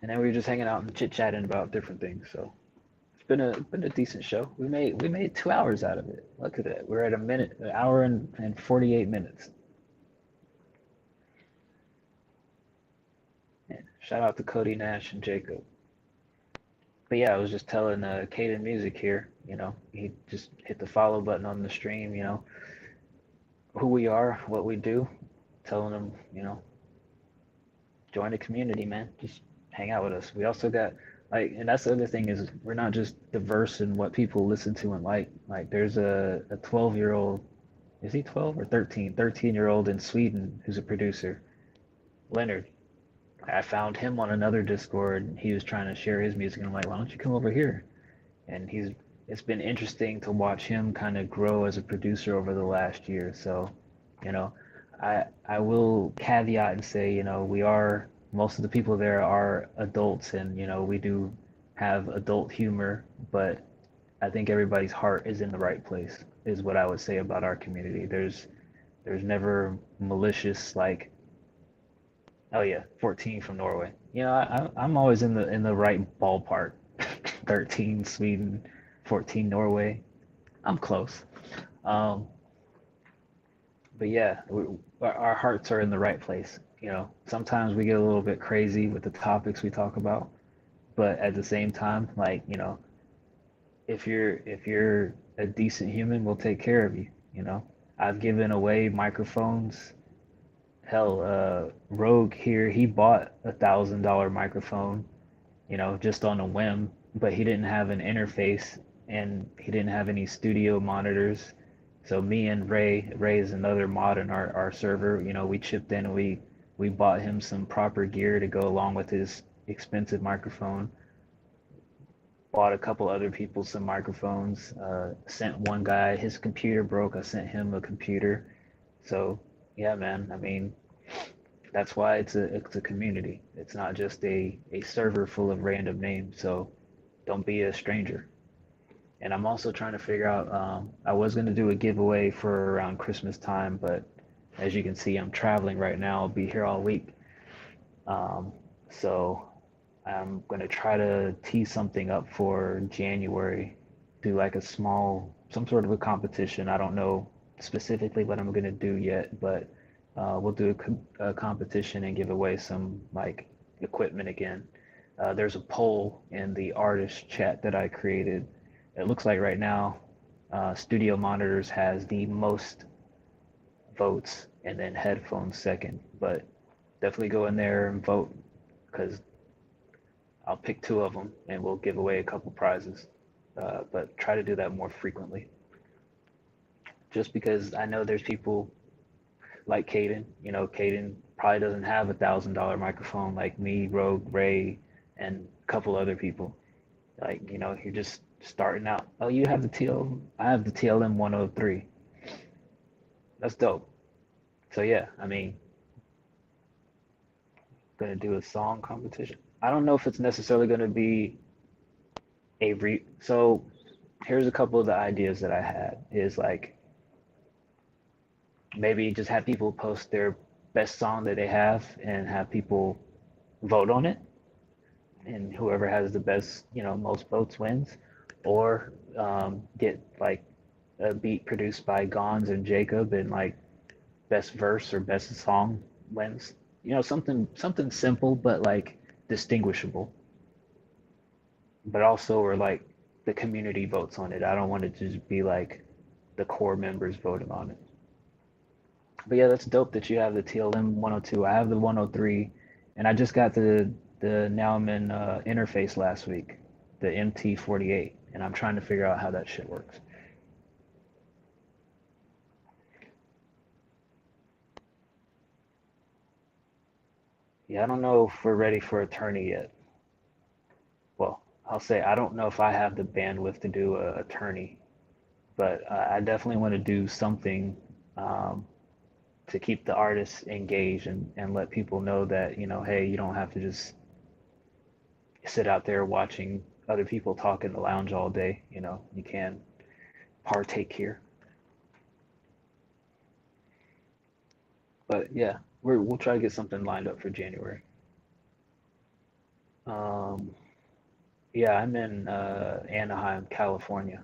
C: And then we were just hanging out and chit chatting about different things. So it's been a decent show. We made 2 hours out of it. Look at that. We're at an hour and 48 minutes. And shout out to Cody Nash and Jacob. But yeah, I was just telling Caden Music here, he just hit the follow button on the stream, who we are, what we do, telling him, join the community, man. Just hang out with us. We also got and that's the other thing is we're not just diverse in what people listen to and like. Like there's a 12-year-old, is he 12 or 13? 13-year-old in Sweden who's a producer, Leonard. I found him on another Discord. He was trying to share his music, and I'm like, why don't you come over here? And it's been interesting to watch him kind of grow as a producer over the last year. So, you know, I will caveat and say, most of the people there are adults, and we do have adult humor, but I think everybody's heart is in the right place, is what I would say about our community. There's never malicious like, oh yeah, 14 from Norway. I'm always in the right ballpark. 13 Sweden, 14 Norway. I'm close. Um, but yeah, our hearts are in the right place. Sometimes we get a little bit crazy with the topics we talk about, but at the same time, like, if you're a decent human, we'll take care of you. I've given away microphones. Hell, Rogue here, he bought $1,000 microphone, just on a whim, but he didn't have an interface and he didn't have any studio monitors. So me and Ray is another mod in our server, we chipped in and we bought him some proper gear to go along with his expensive microphone. Bought a couple other people some microphones. Sent one guy, his computer broke. I sent him a computer. So yeah, man. I mean, that's why it's a community. It's not just a server full of random names. So don't be a stranger. And I'm also trying to figure out. I was gonna do a giveaway for around Christmas time, but as you can see, I'm traveling right now. I'll be here all week. So I'm gonna try to tee something up for January. Do like some sort of a competition. I don't know specifically what I'm gonna do yet, but we'll do a competition and give away some like equipment again. There's a poll in the artist chat that I created. It looks like right now, Studio Monitors has the most votes, and then headphones second. But definitely go in there and vote, because I'll pick two of them and we'll give away a couple prizes. But try to do that more frequently. Just because I know there's people like Caden. Caden probably doesn't have $1,000 microphone like me, Rogue, Ray, and a couple other people. Like, you're just starting out. Oh, you have the TL, I have the TLM 103. That's dope. So yeah, I mean, gonna do a song competition. I don't know if it's necessarily gonna be so here's a couple of the ideas that I had is like maybe just have people post their best song that they have and have people vote on it, and whoever has the best, most votes wins, or get like a beat produced by Gons and Jacob and like best verse or best song wins. Something simple but like distinguishable, but also or like the community votes on it. I don't want it to just be like the core members voting on it. But yeah, that's dope that you have the TLM 102. I have the 103, and I just got the Nauman interface last week, the MT48, and I'm trying to figure out how that shit works. Yeah, I don't know if we're ready for attorney yet. Well, I'll say I don't know if I have the bandwidth to do a attorney, but I definitely want to do something um, to keep the artists engaged and let people know that, hey, you don't have to just sit out there watching other people talk in the lounge all day. You can partake here. But yeah, we'll try to get something lined up for January. Um, yeah, I'm in Anaheim, California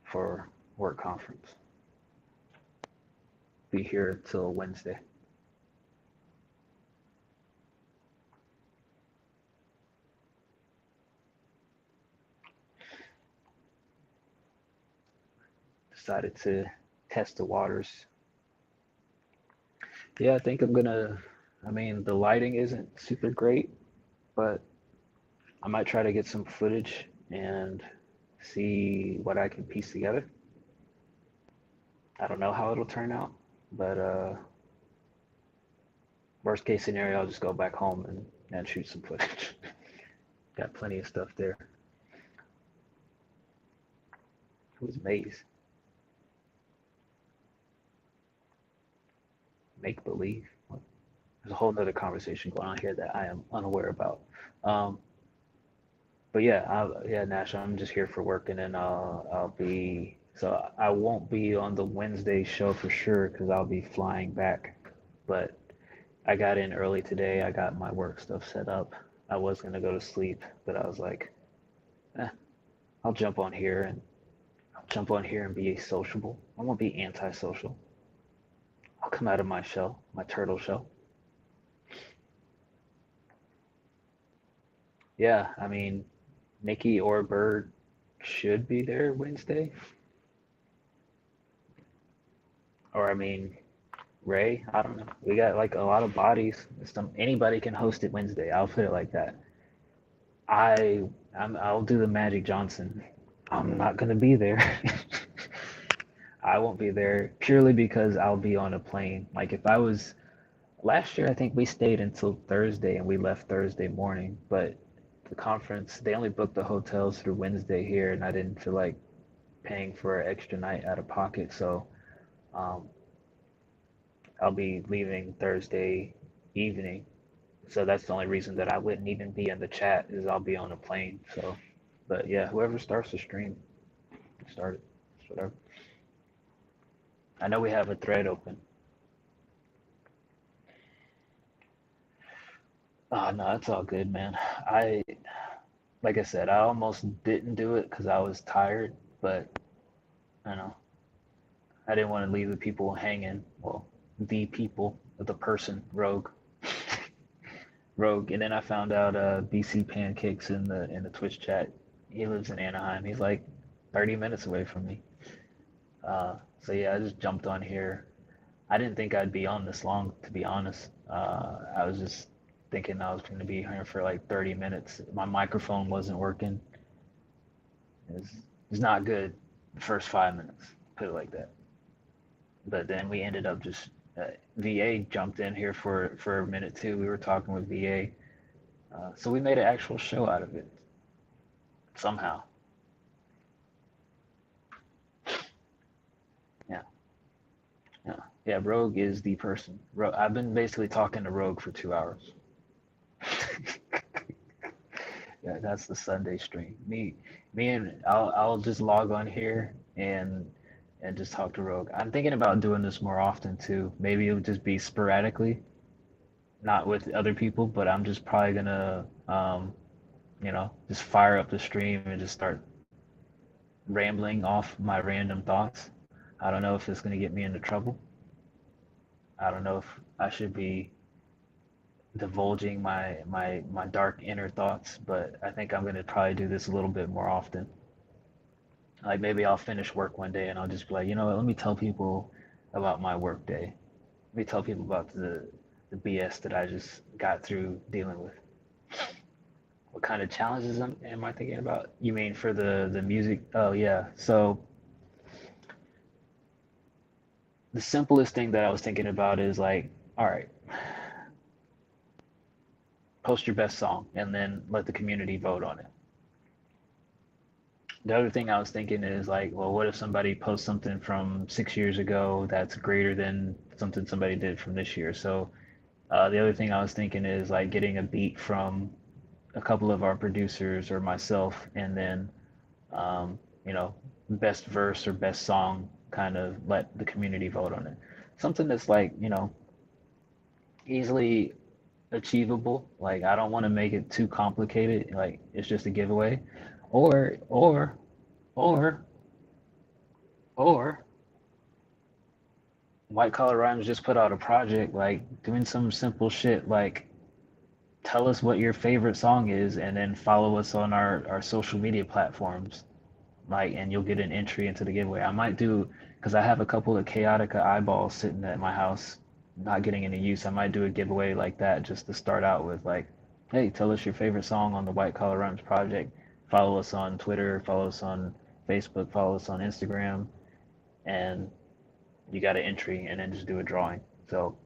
C: for work conference. Be here till Wednesday. Decided to test the waters. Yeah, I think I'm gonna. I mean, the lighting isn't super great, but I might try to get some footage and see what I can piece together. I don't know how it'll turn out, but worst case scenario, I'll just go back home and shoot some footage. Got plenty of stuff there. Who's Maze? Make believe. There's a whole nother conversation going on here that I am unaware about. Um, but yeah, yeah, Nash, I'm just here for work, and then I'll be. So I won't be on the Wednesday show for sure because I'll be flying back. But I got in early today. I got my work stuff set up. I was gonna go to sleep, but I was like, eh, I'll jump on here and be sociable. I won't be antisocial. I'll come out of my shell, my turtle shell. Yeah, I mean, Nikki or Bird should be there Wednesday. Or I mean, Ray, I don't know. We got like a lot of bodies. Anybody can host it Wednesday. I'll put it like that. I I'll do the Magic Johnson. I'm not gonna be there. I won't be there purely because I'll be on a plane. Like if I was last year, I think we stayed until Thursday and we left Thursday morning. But the conference, they only booked the hotels through Wednesday here, and I didn't feel like paying for an extra night out of pocket. So um, I'll be leaving Thursday evening. So that's the only reason that I wouldn't even be in the chat is I'll be on a plane. So, but yeah, whoever starts the stream, start it. Whatever. I know we have a thread open. Oh no, it's all good, man. Like I said, I almost didn't do it because I was tired, but I don't know. I didn't want to leave the people hanging. Well, the people, the person, Rogue, Rogue. And then I found out BC Pancakes in the Twitch chat. He lives in Anaheim. He's like 30 minutes away from me. So yeah, I just jumped on here. I didn't think I'd be on this long, to be honest. I was just thinking I was going to be here for like 30 minutes. My microphone wasn't working. It's not good the first 5 minutes, put it like that. But then we ended up just VA jumped in here for a minute too. We were talking with VA, so we made an actual show out of it. somehow. Yeah, yeah, yeah. Rogue is the person. I've been basically talking to Rogue for 2 hours. Yeah, that's the Sunday stream. Me, and I'll just log on here and just talk to Rogue. I'm thinking about doing this more often too. Maybe it'll just be sporadically, not with other people, but I'm just probably gonna just fire up the stream and just start rambling off my random thoughts. I don't know if it's gonna get me into trouble. I don't know if I should be divulging my dark inner thoughts, but I think I'm gonna probably do this a little bit more often. Like maybe I'll finish work one day and I'll just be like, you know what, let me tell people about my work day. Let me tell people about the BS that I just got through dealing with. What kind of challenges am I thinking about? You mean for the music? Oh yeah. So the simplest thing that I was thinking about is like, all right, post your best song and then let the community vote on it. The other thing I was thinking is like, well, what if somebody posts something from 6 years ago that's greater than something somebody did from this year? So the other thing I was thinking is like getting a beat from a couple of our producers or myself, and then um, you know, best verse or best song, kind of let the community vote on it. Something that's like, easily achievable. Like I don't want to make it too complicated. Like it's just a giveaway, or or or or White Collar Rhymes just put out a project like doing some simple shit like tell us what your favorite song is and then follow us on our social media platforms, like, and you'll get an entry into the giveaway. I might do, because I have a couple of Chaotica eyeballs sitting at my house not getting any use. I might do a giveaway like that just to start out with, like, hey, tell us your favorite song on the White Collar Rhymes project. Follow us on Twitter, follow us on Facebook, follow us on Instagram, and you got an entry, and then just do a drawing. So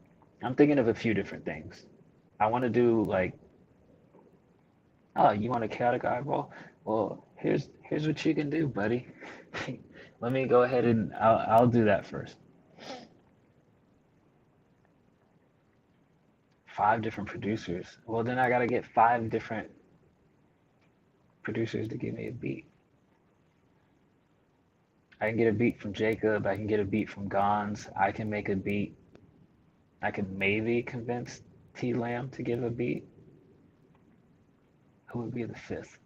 C: I'm thinking of a few different things. I want to do like, oh, you want a chaotic eyeball? Well, here's what you can do, buddy. Let me go ahead and I'll do that first. 5 different producers. Well, then I gotta get 5 different producers to give me a beat. I can get a beat from Jacob. I can get a beat from Gons. I can make a beat. I can maybe convince T Lamb to give a beat. Who would be the 5th?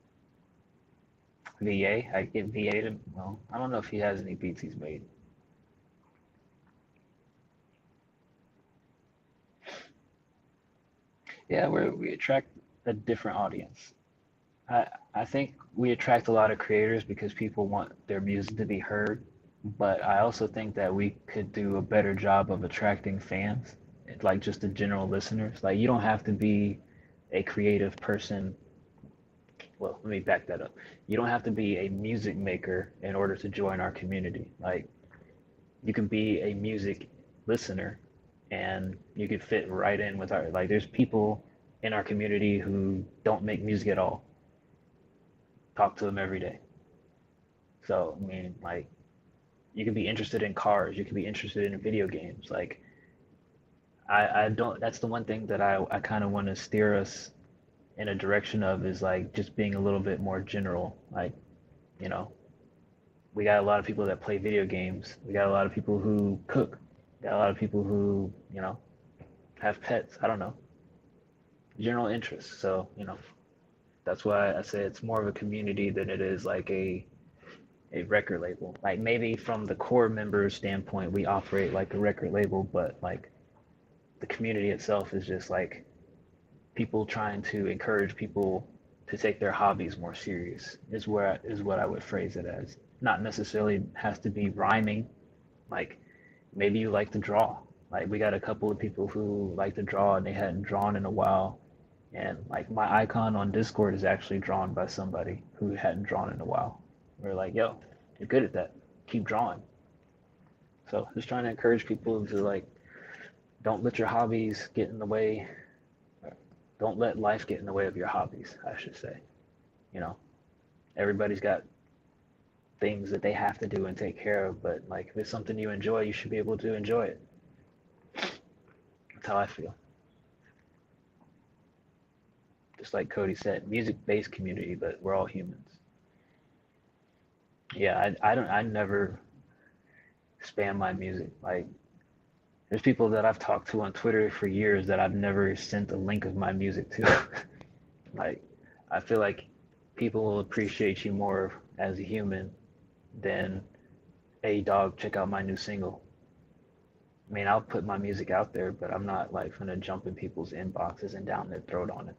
C: VA. I get VA to. Well, I don't know if he has any beats he's made. Yeah, we attract a different audience. I I think we attract a lot of creators because people want their music to be heard, but I also think that we could do a better job of attracting fans, like just the general listeners. Like you don't have to be a creative person. Well, let me back that up. You don't have to be a music maker in order to join our community. Like you can be a music listener and you could fit right in with our, like there's people in our community who don't make music at all. Talk to them every day. So I mean, like you could be interested in cars, you could be interested in video games. Like I don't, that's the one thing that I kind of want to steer us in a direction of, is like just being a little bit more general. Like, you know, we got a lot of people that play video games. We got a lot of people who cook. We got a lot of people who, have pets. I don't know. General interests. So, that's why I say it's more of a community than it is like a record label. Like maybe from the core members standpoint, we operate like a record label, but like the community itself is just like people trying to encourage people to take their hobbies more serious, is what I would phrase it as. Not necessarily has to be rhyming. Like maybe you like to draw. Like we got a couple of people who like to draw and they hadn't drawn in a while. And like my icon on Discord is actually drawn by somebody who hadn't drawn in a while. We're like, yo, you're good at that. Keep drawing. So just trying to encourage people to like, don't let your hobbies get in the way. Don't let life get in the way of your hobbies, I should say. You know, Everybody's got things that they have to do and take care of, but like if it's something you enjoy, you should be able to enjoy it. That's how I feel. Just like Cody said, music-based community, but we're all humans. Yeah, I never spam my music. Like there's people that I've talked to on Twitter for years that I've never sent a link of my music to. Like I feel like people will appreciate you more as a human than, hey dog, check out my new single. I mean, I'll put my music out there, but I'm not like gonna jump in people's inboxes and down their throat on it.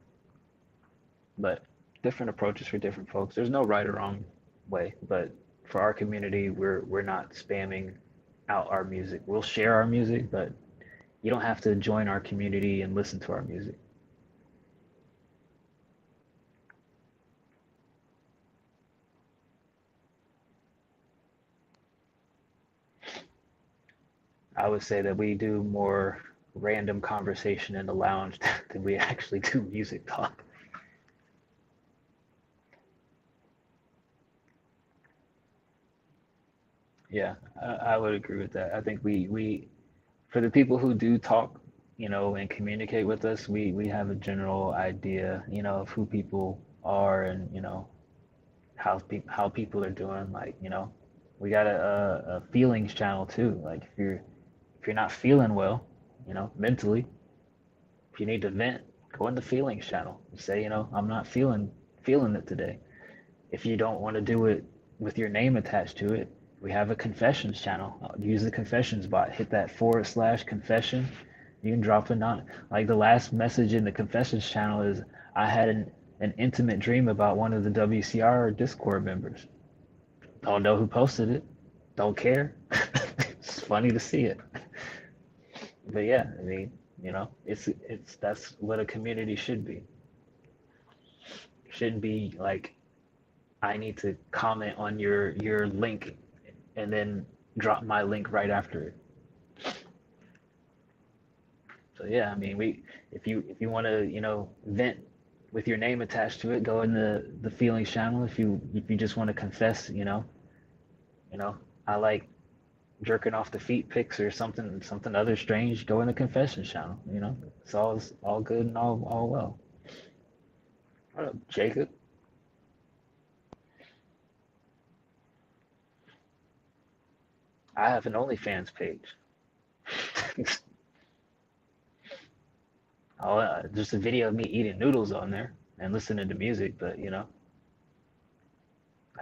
C: But different approaches for different folks. There's no right or wrong way, but for our community, we're not spamming out our music. We'll share our music, but you don't have to join our community and listen to our music. I would say that we do more random conversation in the lounge than we actually do music talk. Yeah, I would agree with that. I think we for the people who do talk, and communicate with us, we have a general idea, of who people are and, how people are doing. Like, we got a feelings channel too. Like if you're not feeling well, mentally, if you need to vent, go in the feelings channel. Say, I'm not feeling it today. If you don't want to do it with your name attached to it, we have a confessions channel. Use the confessions bot. Hit that / confession. You can drop a not like the last message in the confessions channel is I had an intimate dream about one of the WCR Discord members. Don't know who posted it. Don't care. It's funny to see it. But yeah, I mean, it's that's what a community should be. Shouldn't be like I need to comment on your link and then drop my link right after it. So yeah, I mean, if you want to, vent with your name attached to it, go in the feelings channel. If you just want to confess, I like jerking off the feet pics or something other strange, go in the confessions channel. It's all good and all well. What up, Jacob? I have an OnlyFans page. Just a video of me eating noodles on there and listening to music, but I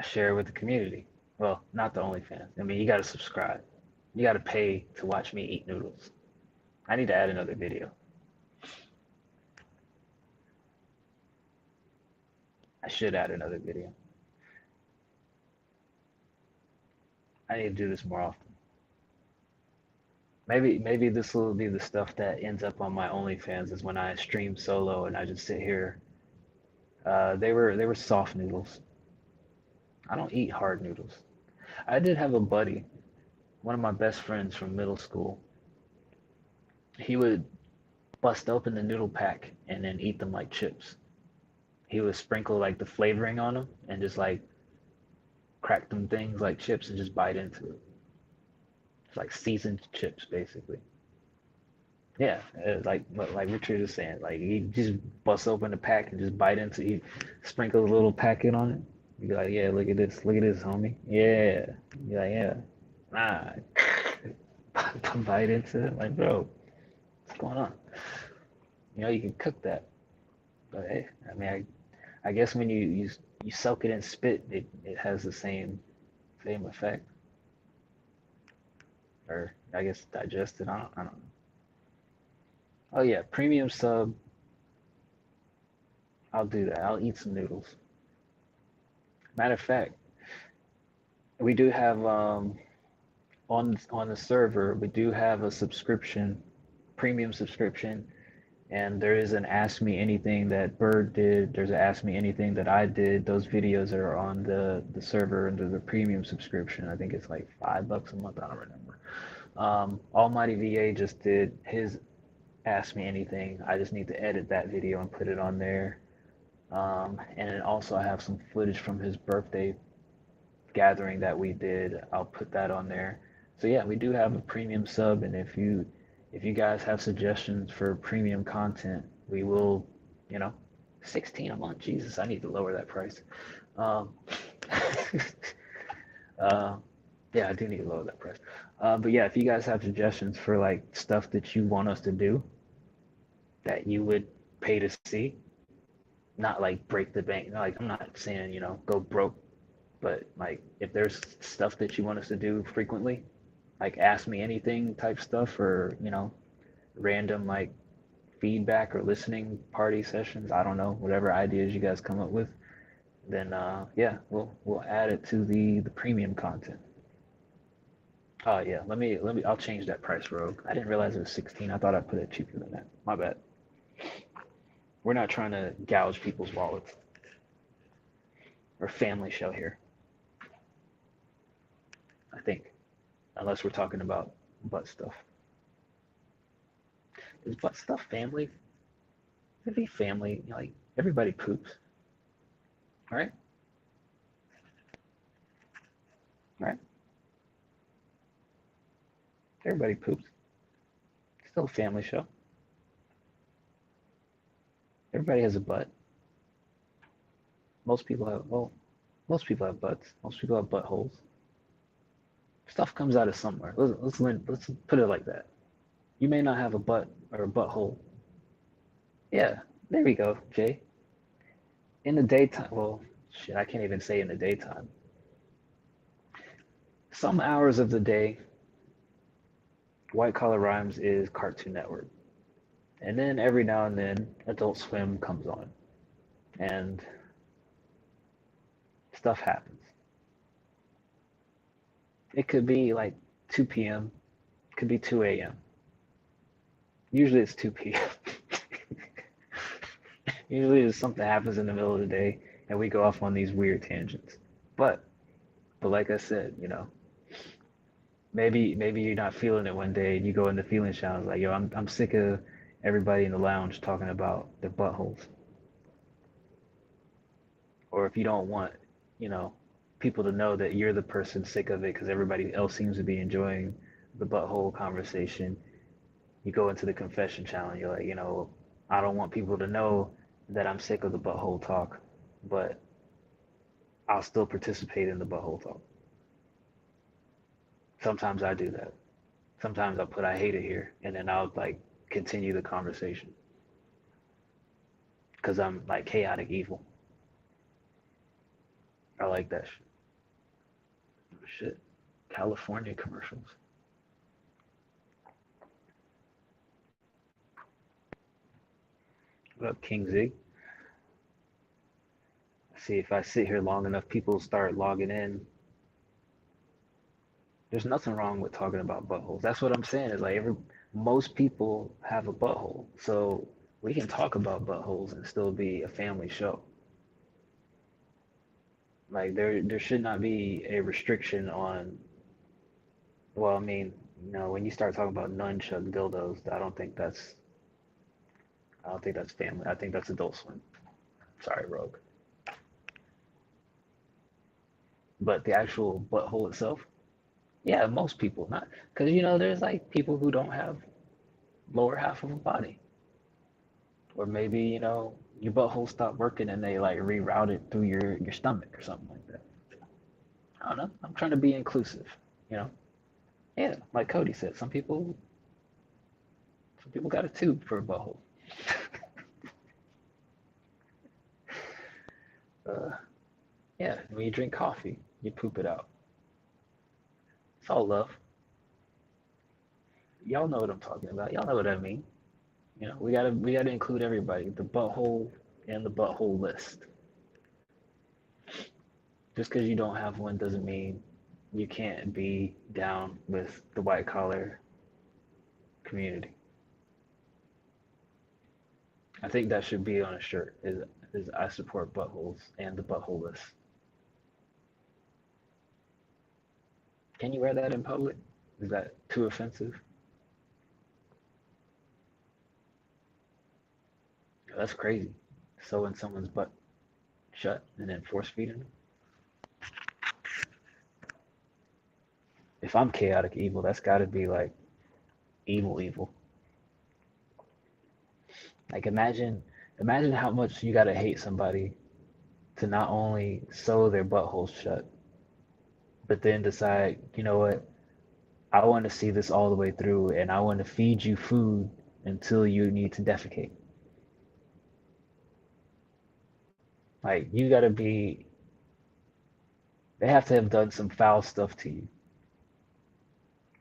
C: share it with the community. Well, not the OnlyFans. I mean, you got to subscribe. You got to pay to watch me eat noodles. I need to add another video. I should add another video. I need to do this more often. Maybe this will be the stuff that ends up on my OnlyFans is when I stream solo and I just sit here. They were soft noodles. I don't eat hard noodles. I did have a buddy, one of my best friends from middle school. He would bust open the noodle pack and then eat them like chips. He would sprinkle like the flavoring on them and just like crack them things like chips and just bite into it. It's like seasoned chips, basically. Yeah, like Richard is saying, like he just busts open the pack and just bite into it. He sprinkles a little packet on it. You be like, yeah, look at this, homie. Yeah, you're like, yeah, nah, bite into it. Like, bro, what's going on? You can cook that, but hey, I mean, I guess when you soak it in spit, it has the same effect, or I guess digested. I don't know. Oh yeah, premium sub. I'll do that. I'll eat some noodles. Matter of fact, we do have on the server we do have a subscription, premium subscription, and there is an Ask Me Anything that Bird did. There's an Ask Me Anything that I did. Those videos are on the server under the premium subscription. I think it's like $5 a month. I don't remember. Almighty VA just did his Ask Me Anything. I just need to edit that video and put it on there. And then also I have some footage from his birthday gathering that we did. I'll put that on there. So yeah, we do have a premium sub, and if you guys have suggestions for premium content, we will, you know, 16 a month. Jesus, I need to lower that price. Um, uh, yeah, I do need to lower that price. But yeah, if you guys have suggestions for like stuff that you want us to do that you would pay to see, not like break the bank. Like I'm not saying, you know, go broke, but like if there's stuff that you want us to do frequently, like ask me anything type stuff, or you know, random like feedback or listening party sessions, I don't know, whatever ideas you guys come up with, then yeah, we'll add it to the premium content. Oh yeah, let me I'll change that price, Rogue. I didn't realize it was 16. I thought I put it cheaper than that. My bad. We're not trying to gouge people's wallets or family show here, I think, unless we're talking about butt stuff. Is butt stuff family? It'd be family, you know, like everybody poops, right? Right? Everybody poops. It's still a family show. Everybody has a butt. Most people have, well, most people have butts. Most people have buttholes. Stuff comes out of somewhere. Let's put it like that. You may not have a butt or a butthole. Yeah, there we go, Jay. In the daytime, well, shit, I can't even say in the daytime. Some hours of the day, White Collar Rhymes is Cartoon Network. And then every now and then, Adult Swim comes on. And stuff happens. It could be like 2 p.m., it could be 2 a.m. Usually it's 2 p.m. Usually something happens in the middle of the day and we go off on these weird tangents. But like I said, you know, maybe you're not feeling it one day and you go in the feeling challenge like, yo, I'm sick of everybody in the lounge talking about their buttholes. Or if you don't want, you know, people to know that you're the person sick of it because everybody else seems to be enjoying the butthole conversation, you go into the confession challenge. You're like, you know, I don't want people to know that I'm sick of the butthole talk, but I'll still participate in the butthole talk. Sometimes I do that. Sometimes I put I hate it here, and then I'll like continue the conversation because I'm like chaotic evil. I like that shit. Shit. California commercials. What up, King Z? See, if I sit here long enough, people start logging in. There's nothing wrong with talking about buttholes. That's what I'm saying. Is like most people have a butthole, so we can talk about buttholes and still be a family show. Like there should not be a restriction on. Well, I mean, you know, when you start talking about nunchuck dildos, I don't think that's family. I think that's Adult Swim. Sorry, Rogue. But the actual butthole itself, yeah, most people not, because you know there's like people who don't have lower half of a body, or maybe you know your butthole stopped working and they like reroute it through your stomach or something like that. I don't know. I'm trying to be inclusive, you know. Yeah, like Cody said, some people got a tube for a butthole. uh, yeah, when you drink coffee, you poop it out. It's all love. Y'all know what I'm talking about. Y'all know what I mean. You know, we gotta include everybody. The butthole and the butthole list. Just because you don't have one doesn't mean you can't be down with the white collar community. I think that should be on a shirt. Is I support buttholes and the butthole list. Can you wear that in public? Is that too offensive? That's crazy. So in someone's butt. shut and then force feeding them. If I'm chaotic evil, that's got to be like evil, evil. Like imagine how much you got to hate somebody to not only sew their buttholes shut, but then decide, you know what, I want to see this all the way through and I want to feed you food until you need to defecate. Like you got to be, they have to have done some foul stuff to you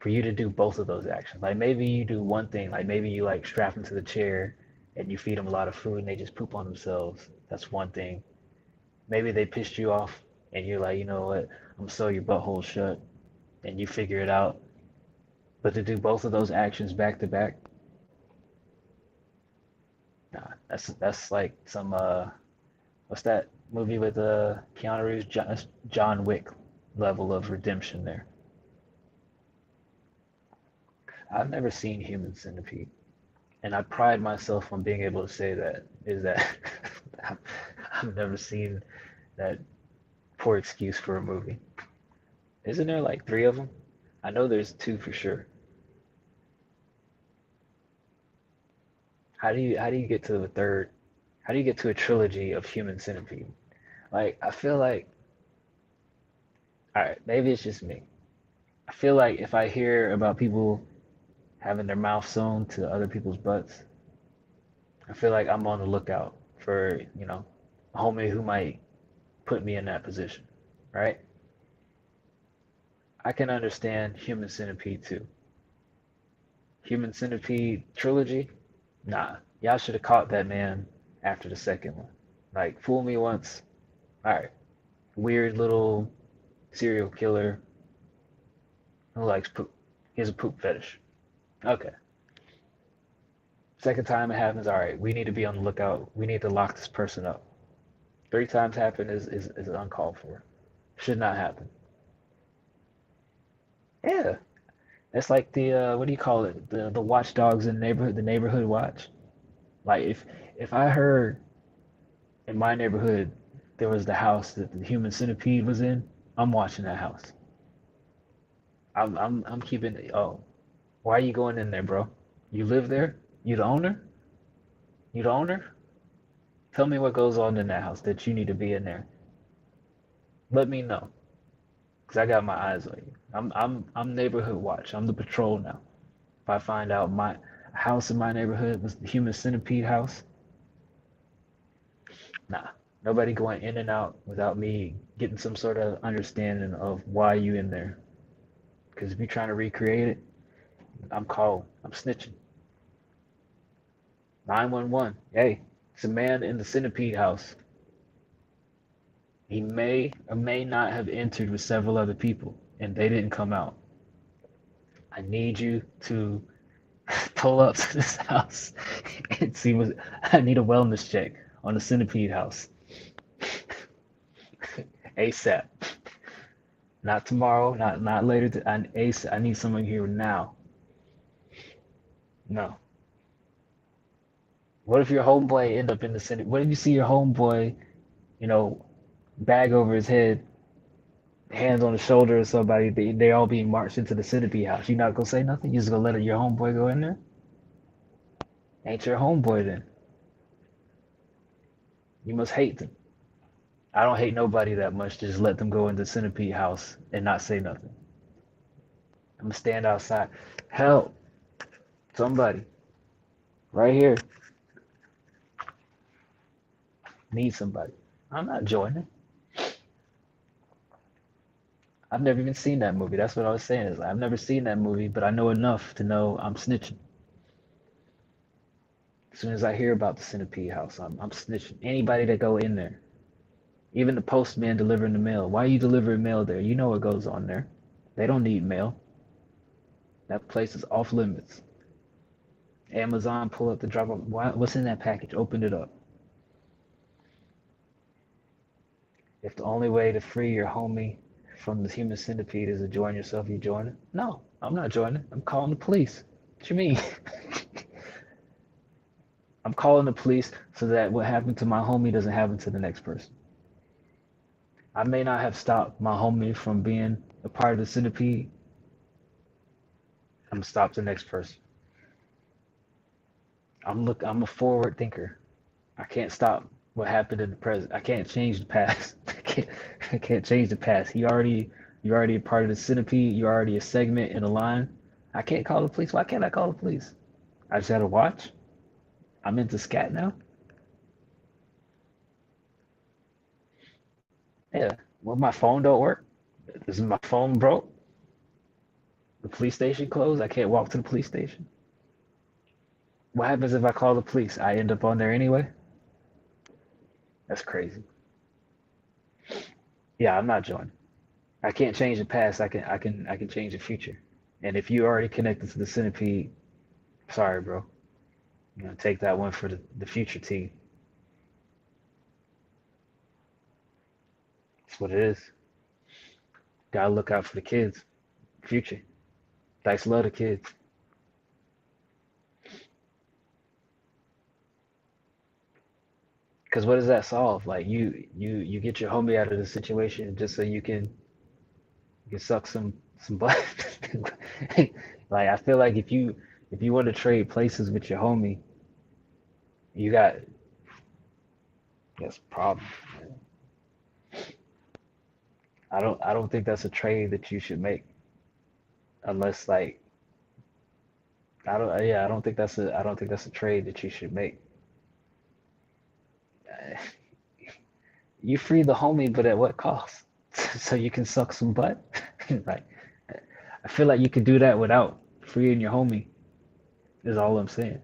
C: for you to do both of those actions. Like maybe you do one thing, like maybe you like strap them to the chair and you feed them a lot of food and they just poop on themselves. That's one thing. Maybe they pissed you off and you're like, you know what, I'm gonna sew your butthole shut and you figure it out. But to do both of those actions back to back, nah, that's like some what's that movie with Keanu Reeves? John Wick level of redemption there. I've never seen Human Centipede, and I pride myself on being able to say that. Is that I've never seen that poor excuse for a movie. Isn't there like three of them? I know there's two for sure. How do you get to the third? How do you get to a trilogy of Human Centipede? Like I feel like, all right, maybe it's just me. I feel like if I hear about people having their mouth sewn to other people's butts, I feel like I'm on the lookout for, a homie who might put me in that position, right? I can understand Human Centipede too. Human Centipede trilogy, nah, y'all should have caught that man after the second one. Like, fool me once, all right, weird little serial killer who likes poop. He has a poop fetish. Okay. Second time it happens, all right, we need to be on the lookout. We need to lock this person up. Three times happen is uncalled for. Should not happen. Yeah. It's like the what do you call it? The watchdogs in the neighborhood, the neighborhood watch. Like if I heard in my neighborhood there was the house that the human centipede was in, I'm watching that house. I'm keeping it. Oh, why are you going in there, bro? You live there? You the owner? You the owner? Tell me what goes on in that house that you need to be in there. Let me know, cause I got my eyes on you. I'm neighborhood watch. I'm the patrol now. If I find out my house in my neighborhood was the human centipede house, nah, nobody going in and out without me getting some sort of understanding of why you in there. Because if you're trying to recreate it, I'm called. I'm snitching. 911. Hey, it's a man in the centipede house. He may or may not have entered with several other people, and they didn't come out. I need you to pull up to this house and see what. I need a wellness check on the centipede house. ASAP. Not tomorrow, not later. ASAP. I need someone here now. No. What if your homeboy end up in the city? What if you see your homeboy, bag over his head, hands on the shoulder of somebody, they all being marched into the centipede house? You not gonna say nothing? You just gonna let your homeboy go in there? Ain't your homeboy then. You must hate them. I don't hate nobody that much to just let them go into the centipede house and not say nothing. I'm gonna stand outside. Help. Somebody. Right here. Need somebody. I'm not joining. I've never even seen that movie. That's what I was saying. Is I've never seen that movie, but I know enough to know I'm snitching. As soon as I hear about the centipede house, I'm snitching. Anybody that go in there, even the postman delivering the mail. Why are you delivering mail there? You know what goes on there. They don't need mail. That place is off limits. Amazon pull up the drop. What's in that package? Open it up. If the only way to free your homie from the human centipede is to join yourself, you join it? No, I'm not joining. I'm calling the police. What you mean? I'm calling the police so that what happened to my homie doesn't happen to the next person. I may not have stopped my homie from being a part of the centipede. I'm gonna stop the next person. I'm a forward thinker. I can't stop what happened in the present. I can't change the past. I can't change the past. You're already a part of the centipede. You're already a segment in a line. I can't call the police. Why can't I call the police? I just had to watch. I'm into scat now. Yeah. Well, my phone don't work. Is my phone broke? The police station closed. I can't walk to the police station. What happens if I call the police? I end up on there anyway. That's crazy. Yeah, I'm not joining. I can't change the past. I can change the future. And if you already connected to the centipede, sorry, bro. You know, take that one for the future team. That's what it is. Gotta look out for the kids. Future. Dice love the kids. Cause what does that solve? Like you get your homie out of the situation just so you can suck some butt. Like I feel like if you want to trade places with your homie, you got that's a problem. I don't think that's a trade that you should make unless like I don't think that's a trade that you should make. You free the homie, but at what cost? So you can suck some butt? Like I feel like you could do that without freeing your homie, is all I'm saying.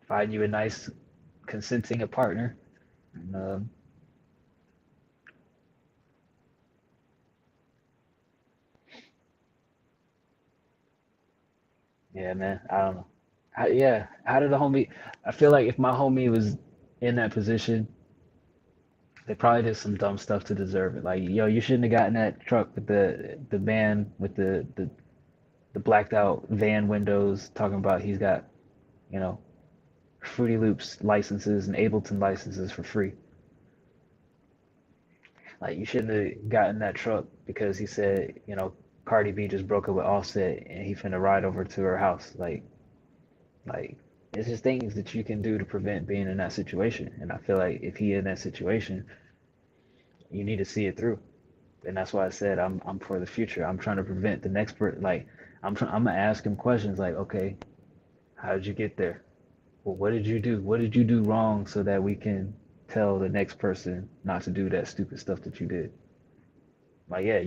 C: Find you a nice consenting a partner. And, yeah, man, I don't know. How did the homie? I feel like if my homie was in that position, they probably did some dumb stuff to deserve it. Like, yo, you shouldn't have gotten that truck with the van with the blacked out van windows, talking about he's got, you know, Fruity Loops licenses and Ableton licenses for free. Like, you shouldn't have gotten that truck because he said, Cardi B just broke up with Offset and he finna ride over to her house. Like it's just things that you can do to prevent being in that situation. And I feel like if he in that situation, you need to see it through. And that's why I said I'm for the future. I'm trying to prevent the next like I'm gonna ask him questions like, okay, how did you get there? Well, what did you do? What did you do wrong so that we can tell the next person not to do that stupid stuff that you did? Like, yeah,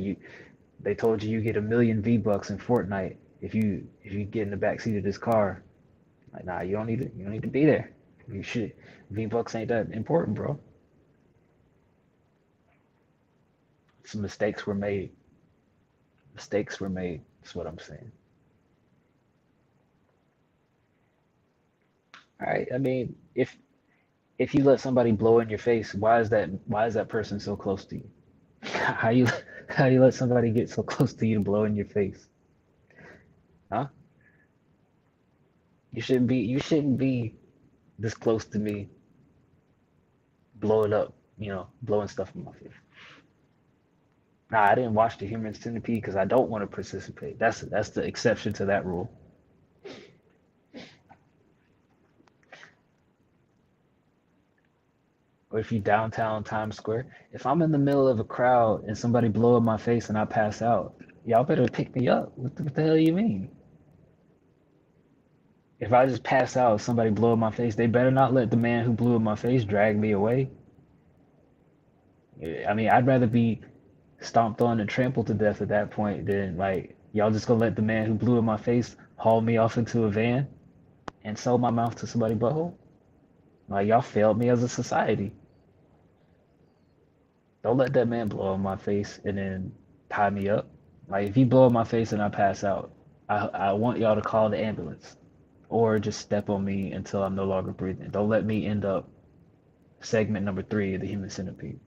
C: they told you get a million V-Bucks in Fortnite if you get in the back seat of this car. Like, nah, you don't need to be there. You should V-Bucks ain't that important, bro. Some mistakes were made. Mistakes were made. That's what I'm saying. All right. I mean, if you let somebody blow in your face, why is that person so close to you? How you how you let somebody get so close to you to blow in your face? Huh? You shouldn't be this close to me blowing up, blowing stuff in my face. Nah, I didn't watch the Human Centipede because I don't want to participate. That's the exception to that rule. Or if you downtown Times Square, if I'm in the middle of a crowd and somebody blow in my face and I pass out, y'all better pick me up. What the hell you mean? If I just pass out, somebody blow in my face, they better not let the man who blew in my face drag me away. I mean, I'd rather be stomped on and trampled to death at that point than like y'all just gonna let the man who blew in my face haul me off into a van and sew my mouth to somebody's butthole. Like y'all failed me as a society. Don't let that man blow in my face and then tie me up. Like if he blow in my face and I pass out, I want y'all to call the ambulance or just step on me until I'm no longer breathing. Don't let me end up segment number 3 of the human centipede.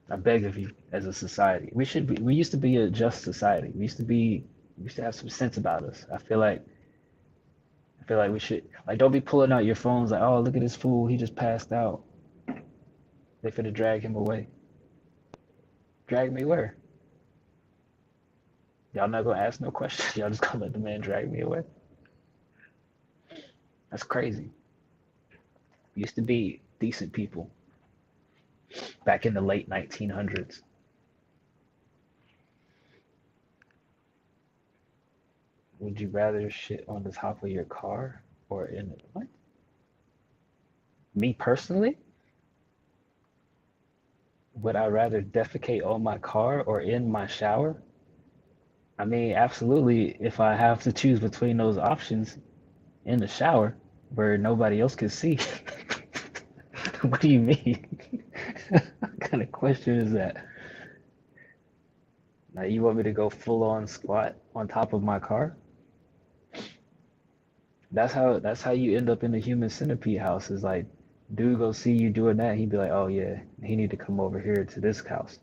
C: I beg of you, as a society, we used to be a just society. We used to have some sense about us. I feel like we should, like, don't be pulling out your phones like, oh, look at this fool, he just passed out. They finna drag him away. Drag me where? Y'all not gonna ask no questions. Y'all just gonna let the man drag me away. That's crazy. Used to be decent people back in the late 1900s. Would you rather shit on the top of your car or in it? What? Me personally? Would I rather defecate on my car or in my shower? I mean, absolutely. If I have to choose between those options, in the shower where nobody else can see. What do you mean? What kind of question is that? Now you want me to go full on squat on top of my car? That's how you end up in the human centipede house. Is like, dude go see you doing that, he'd be like, oh yeah, he need to come over here to this house.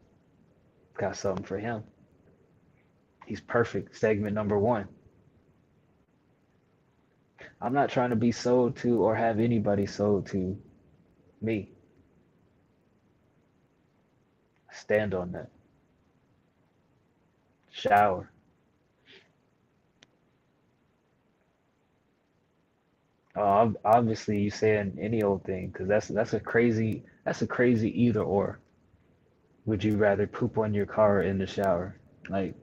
C: Got something for him. He's perfect. Segment number one. I'm not trying to be sold to or have anybody sold to me. Stand on that. Shower. Obviously you saying any old thing because that's a crazy either or. Would you rather poop on your car or in the shower? Like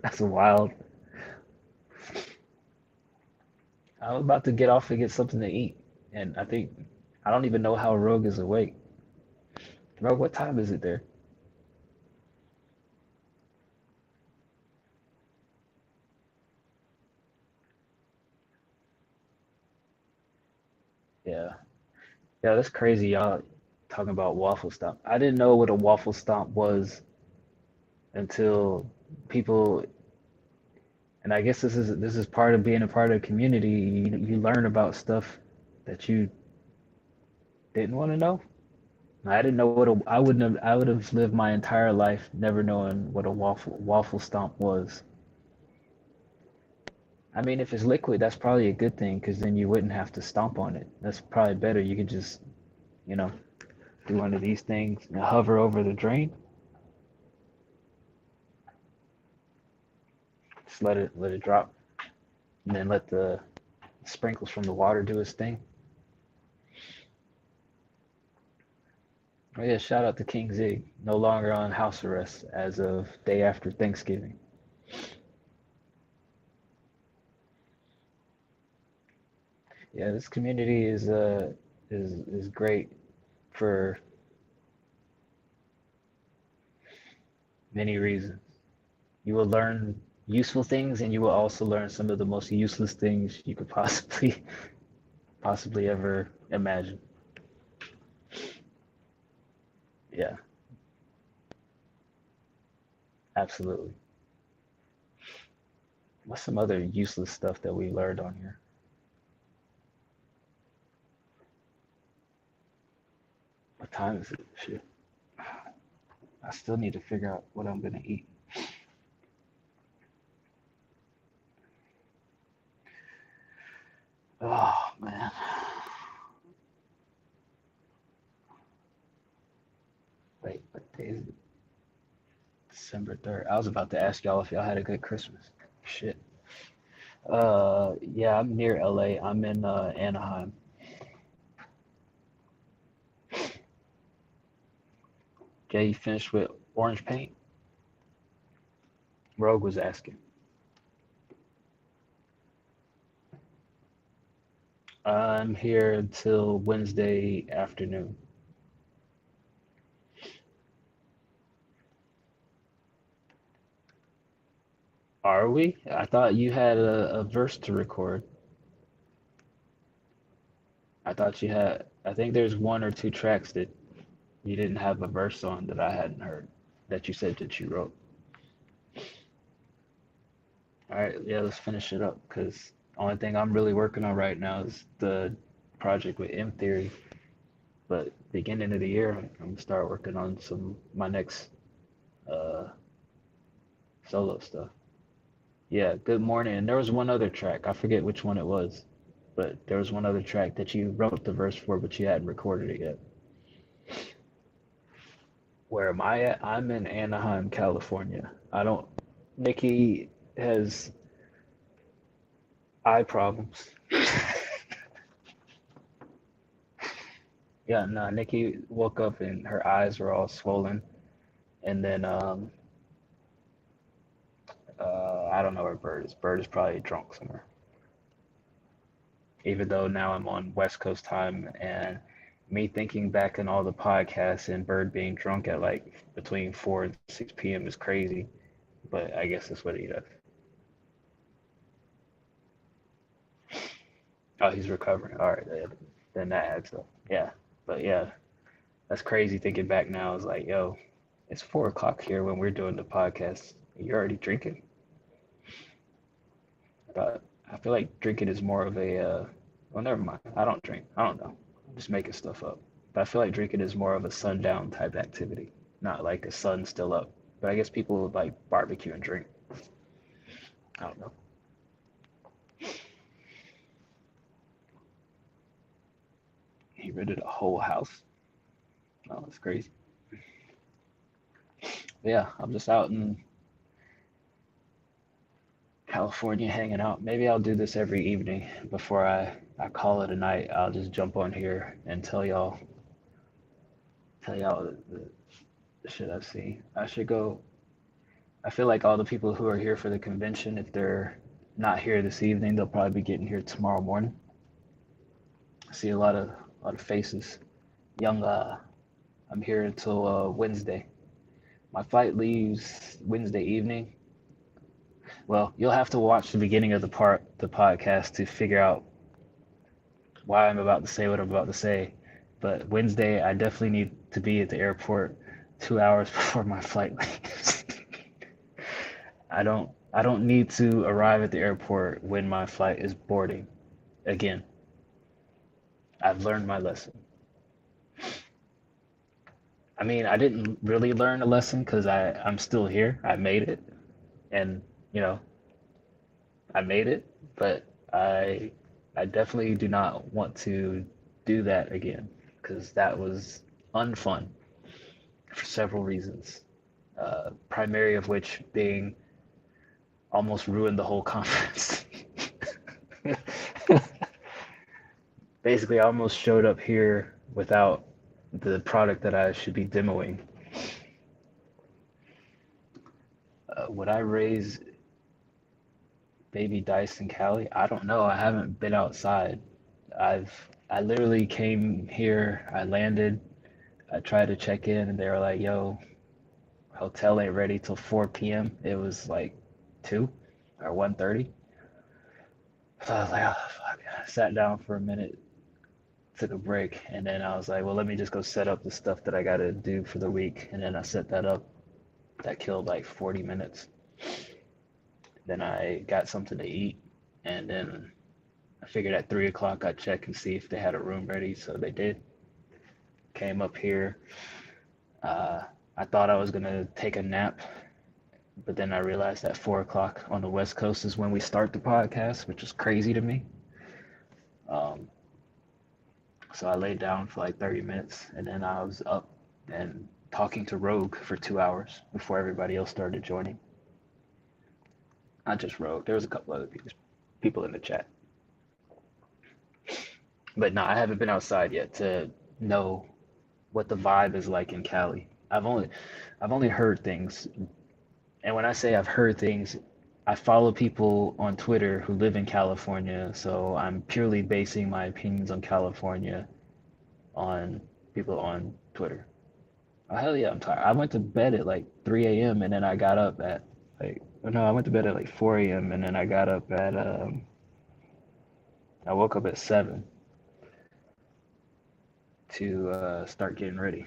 C: that's wild. I'm about to get off and get something to eat, and I don't even know how Rogue is awake. Rogue, what time is it there? Yeah, yeah, that's crazy. Y'all talking about waffle stomp. I didn't know what a waffle stomp was until people, and I guess this is part of being a part of the community. You learn about stuff that you didn't want to know. I didn't know I would have lived my entire life never knowing what a waffle stomp was. I mean, if it's liquid, that's probably a good thing because then you wouldn't have to stomp on it. That's probably better. You could just, you know, do one of these things and hover over the drain. Just let it drop, and then let the sprinkles from the water do its thing. Oh yeah, shout out to King Zig, no longer on house arrest as of day after Thanksgiving. Yeah, this community is great for many reasons. You will learn useful things, and you will also learn some of the most useless things you could possibly ever imagine. Yeah, absolutely. What's some other useless stuff that we learned on here? What time is it? Shit. I still need to figure out what I'm gonna eat. Oh man. Wait, what day is it? December 3rd. I was about to ask y'all if y'all had a good Christmas. Shit. Yeah, I'm near LA. I'm in Anaheim. Jay, you finished with orange paint? Rogue was asking. I'm here until Wednesday afternoon. Are we? I thought you had a verse to record. I think there's one or two tracks that you didn't have a verse on that I hadn't heard that you said that you wrote. All right, yeah, let's finish it up because only thing I'm really working on right now is the project with M Theory. But beginning of the year, I'm gonna start working on my next uh solo stuff. Yeah, Good Morning. And there was one other track. I forget which one it was, but there was one other track that you wrote the verse for, but you hadn't recorded it yet. Where am I at? I'm in Anaheim, California. I don't. Nikki has eye problems. Yeah, no, Nikki woke up and her eyes were all swollen, and then I don't know where Bird is. Bird is probably drunk somewhere. Even though now I'm on West Coast time, and me thinking back in all the podcasts and Bird being drunk at like between 4 and 6 p.m. is crazy, but I guess that's what he does. Oh, he's recovering. All right, then that adds up. Yeah, but yeah, that's crazy thinking back now. It's like, yo, it's 4 o'clock here when we're doing the podcast. You're already drinking. But I feel like drinking is more of a, well, never mind. I don't drink. I don't know. I'm just making stuff up. But I feel like drinking is more of a sundown type activity, not like a sun still up. But I guess people would like barbecue and drink. I don't know. He rented a whole house. Oh, that's crazy. But yeah, I'm just out in California hanging out. Maybe I'll do this every evening before I call it a night. I'll just jump on here and tell y'all the shit I've seen. I should go. I feel like all the people who are here for the convention, if they're not here this evening, they'll probably be getting here tomorrow morning. I see a lot of faces. Young I'm here until Wednesday. My flight leaves Wednesday evening. Well, you'll have to watch the beginning of the podcast to figure out why I'm about to say what I'm about to say. But Wednesday, I definitely need to be at the airport 2 hours before my flight leaves. I don't need to arrive at the airport when my flight is boarding. Again, I've learned my lesson. I mean, I didn't really learn a lesson because I'm still here. I made it, and you know, I made it, but I definitely do not want to do that again because that was unfun for several reasons. Primary of which being almost ruined the whole conference. Basically, I almost showed up here without the product that I should be demoing. Would I raise baby Dyce and Callie? I don't know. I haven't been outside. I literally came here. I landed. I tried to check in, and they were like, "Yo, hotel ain't ready till 4 p.m." It was like 2 or 1:30. So I was like, "Oh fuck!" I sat down for a minute, took a break, and then I was like, "Well, let me just go set up the stuff that I gotta do for the week." And then I set that up. That killed like 40 minutes. Then I got something to eat, and then I figured at 3 o'clock I'd check and see if they had a room ready. So they did. Came up here. Uh, I thought I was gonna take a nap, but then I realized that 4 o'clock on the West Coast is when we start the podcast, which is crazy to me. Um, so I laid down for like 30 minutes, and then I was up and talking to Rogue for 2 hours before everybody else started joining. Not just Rogue, there was a couple other people in the chat. But no, I haven't been outside yet to know what the vibe is like in Cali. I've only heard things, and when I say I've heard things, I follow people on Twitter who live in California, so I'm purely basing my opinions on California on people on Twitter. Oh hell yeah, I'm tired. I went to bed at like 3 a.m. and then I got up at like no, I went to bed at like 4 a.m. and then I got up at I woke up at 7 to start getting ready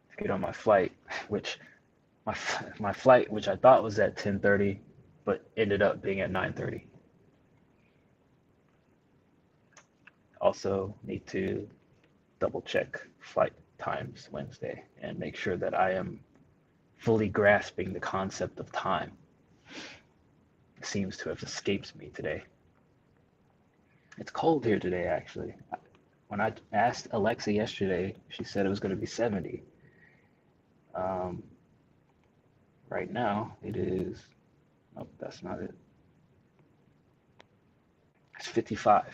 C: to get on my flight, which my my flight, which I thought was at 10:30, but ended up being at 9:30. Also need to double check flight times Wednesday and make sure that I am fully grasping the concept of time. It seems to have escaped me today. It's cold here today, actually. When I asked Alexa yesterday, she said it was going to be 70. Um, right now it is. Nope, that's not it. It's 55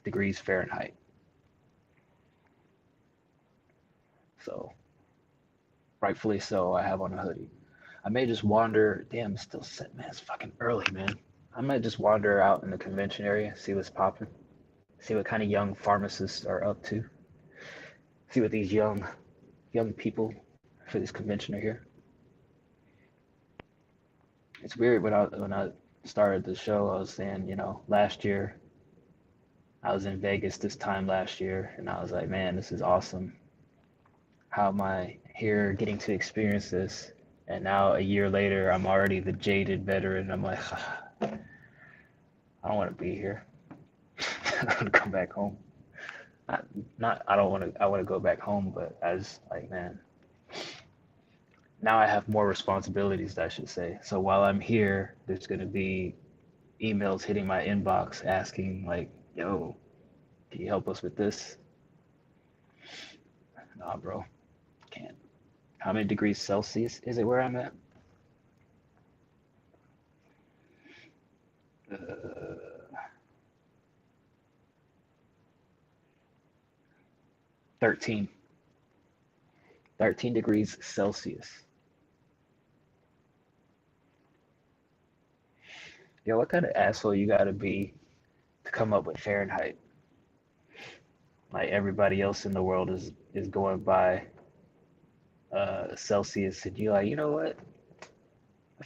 C: degrees Fahrenheit. So rightfully so, I have on a hoodie. I may just wander. Damn, it's still set, man. It's fucking early, man. I might just wander out in the convention area, see what's popping, see what kind of young pharmacists are up to, see what these young people for this convention are here. It's weird when I started the show, I was saying, last year I was in Vegas this time last year, and I was like, man, this is awesome. How am I here getting to experience this? And now a year later, I'm already the jaded veteran. I'm like, I don't want to be here. I want to come back home. Not I don't want to. I want to go back home, but as like, man, now I have more responsibilities, I should say. So while I'm here, there's gonna be emails hitting my inbox asking like, yo, can you help us with this? Nah, bro, can't. How many degrees Celsius is it where I'm at? Uh, 13. 13 degrees Celsius. Yo, what kind of asshole you gotta be to come up with Fahrenheit? Like everybody else in the world is going by Celsius, and you're like, you know what?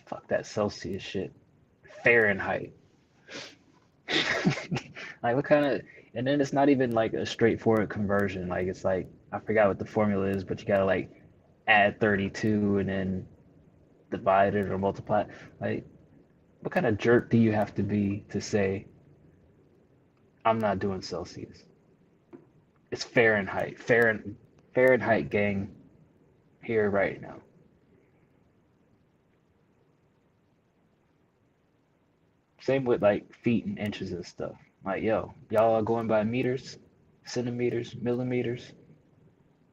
C: Fuck that Celsius shit. Fahrenheit. Like what kind of? And then it's not even like a straightforward conversion. Like it's like I forgot what the formula is, but you gotta like add 32 and then divide it or multiply. Like what kind of jerk do you have to be to say I'm not doing Celsius? It's Fahrenheit. Fahrenheit gang here right now. Same with like feet and inches and stuff. Like, yo, y'all are going by meters, centimeters, millimeters.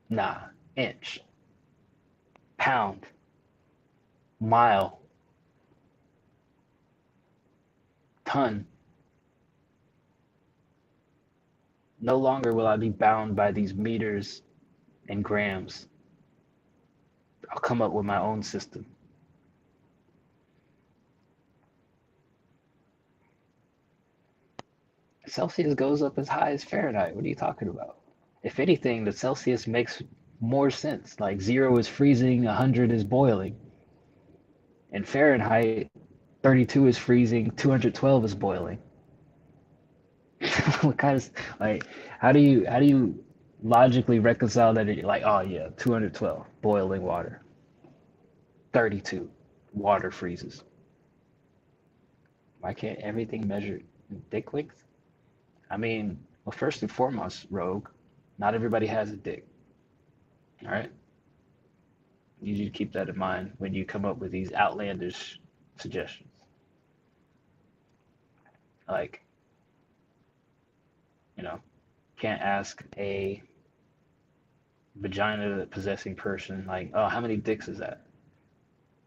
C: Nah, inch, pound, mile, ton. No longer will I be bound by these meters and grams. I'll come up with my own system. Celsius goes up as high as Fahrenheit. What are you talking about? If anything, the Celsius makes more sense. Like 0 is freezing, 100 is boiling. In Fahrenheit, 32 is freezing, 212 is boiling. What kind of like how do you logically reconcile that? Like, oh yeah, 212 boiling water, 32 water freezes. Why can't everything measure in dick length? I mean, well, first and foremost, Rogue, not everybody has a dick. All right, you need to keep that in mind when you come up with these outlandish suggestions. Like, you know, can't ask a vagina possessing person like, oh, how many dicks is that?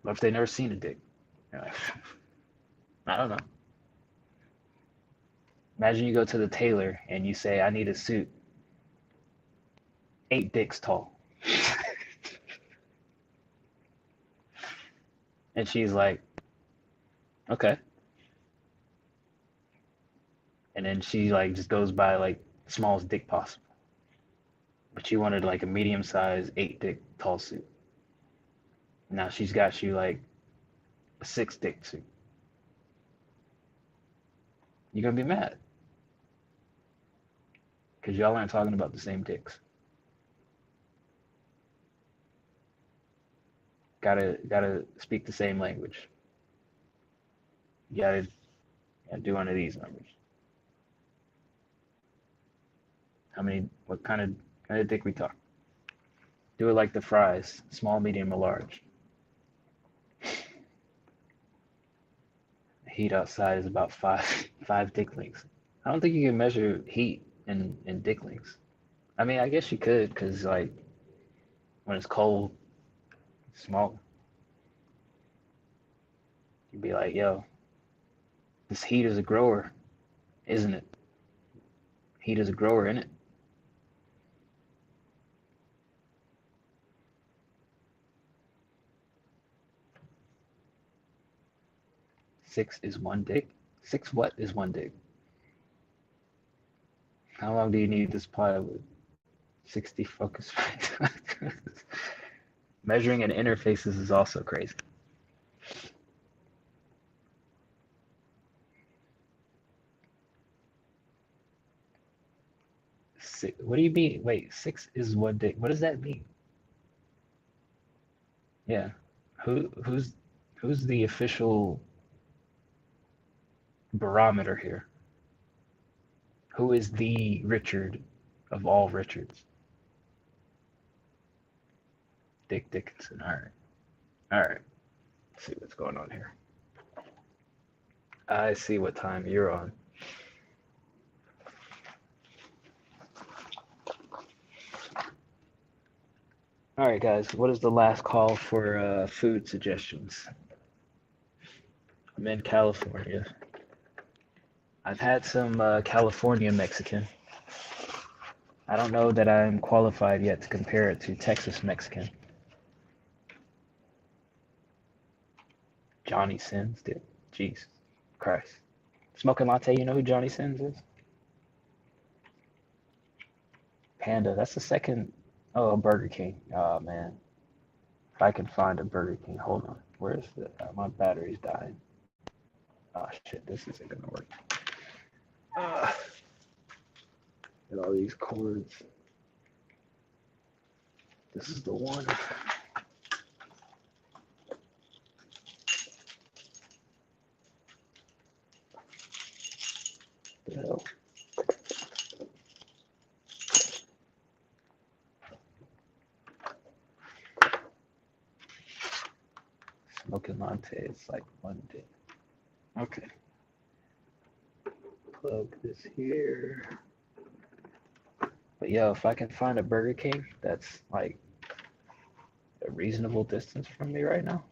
C: What if they never seen a dick? You're like, I don't know. Imagine you go to the tailor and you say, I need a suit 8 dicks tall. And she's like, okay. And then she like just goes by like smallest dick possible. But you wanted like a medium sized 8 dick tall suit. Now she's got you like a 6 dick suit. You're gonna be mad. Because y'all aren't talking about the same dicks. Gotta speak the same language. You gotta do one of these numbers. What kind of dick we talk? Do it like the fries, small, medium, or large. The heat outside is about five dick lengths. I don't think you can measure heat in dick lengths. I mean, I guess you could, because like When it's cold, it's smaller. You'd be like, yo, this heat is a grower, isn't it? Heat is a grower, isn't it? Six is one dick. Six what is one dick? How long do you need this plywood? 60 focus points. Measuring in interfaces is also crazy. What do you mean? Wait, six is one dick. What does that mean? Yeah. Who's the official barometer here? Who is the Richard of all Richards? Dick Dickinson. All right. All right. Let's see what's going on here. I see what time you're on. All right, guys. What is the last call for food suggestions? I'm in California. I've had some California Mexican. I don't know that I'm qualified yet to compare it to Texas Mexican. Johnny Sins, dude. Jeez. Christ. Smoking latte, you know who Johnny Sins is? Panda. That's the second. Oh, Burger King. Oh, man. If I can find a Burger King. Hold on. Where is it? My battery's dying. Oh, shit. This isn't going to work. Get all these cords. This is the one. The hell? Smoking latte is like one day. Okay. Plug this here. But yo, if I can find a Burger King that's like a reasonable distance from me right now.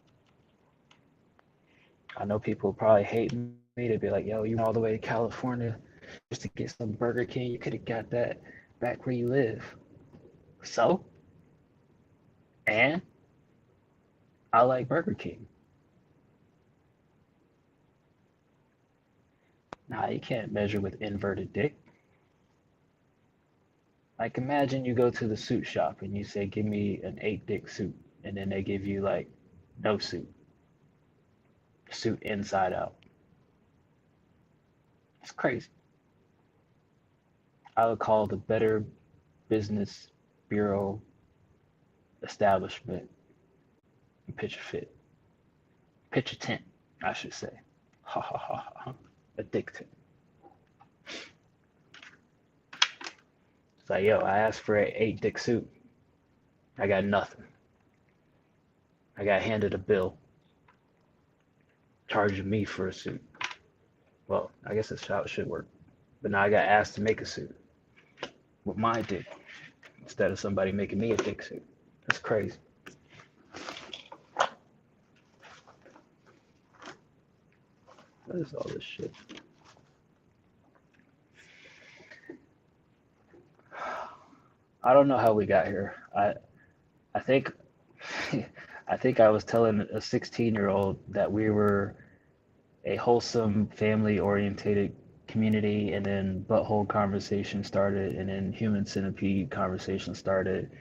C: I know people probably hate me. They'd be like, yo, you went all the way to California just to get some Burger King. You could have got that back where you live. So? And I like Burger King. Nah, you can't measure with inverted dick. Like, imagine you go to the suit shop and you say, give me an 8-dick suit. And then they give you, like, no suit. Suit inside out. It's crazy. I would call the Better Business Bureau establishment and pitch a fit. Pitch a tent, I should say. Ha ha ha ha. A dick tent. It's like, yo, I asked for an 8-dick suit. I got nothing. I got handed a bill charging me for a suit. Well, I guess that's how it should work. But now I got asked to make a suit with my dick instead of somebody making me a dick suit. That's crazy. What is all this shit? I don't know how we got here. I think I think I was telling a 16-year-old that we were a wholesome, family-orientated community, and then butthole conversation started, and then human centipede conversation started,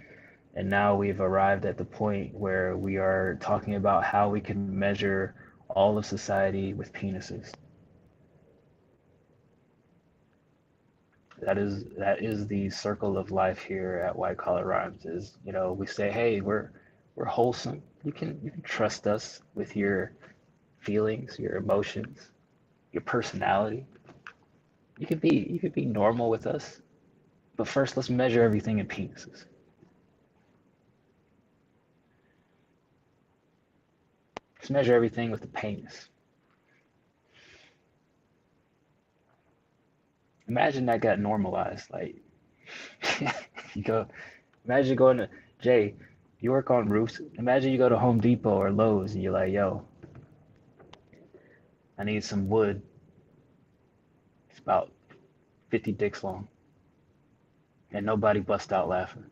C: and now we've arrived at the point where we are talking about how we can measure all of society with penises. That is the circle of life here at White Collar Rhymes. Is, you know, we say, hey, we're wholesome. You can trust us with your feelings, your emotions, your personality. You could be normal with us, but first let's measure everything in penises. Let's measure everything with the penis. Imagine that got normalized. Like, imagine going to Jay. You work on roofs. Imagine you go to Home Depot or Lowe's and you're like, yo, I need some wood. It's about 50 dicks long. And nobody bust out laughing.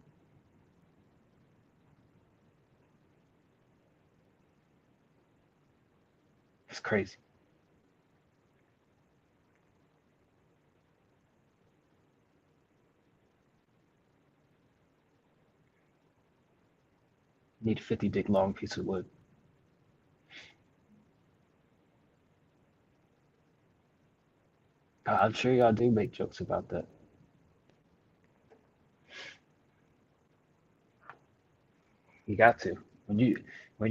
C: It's crazy. Need a 50 dick long piece of wood. I'm sure y'all do make jokes about that. You got to. When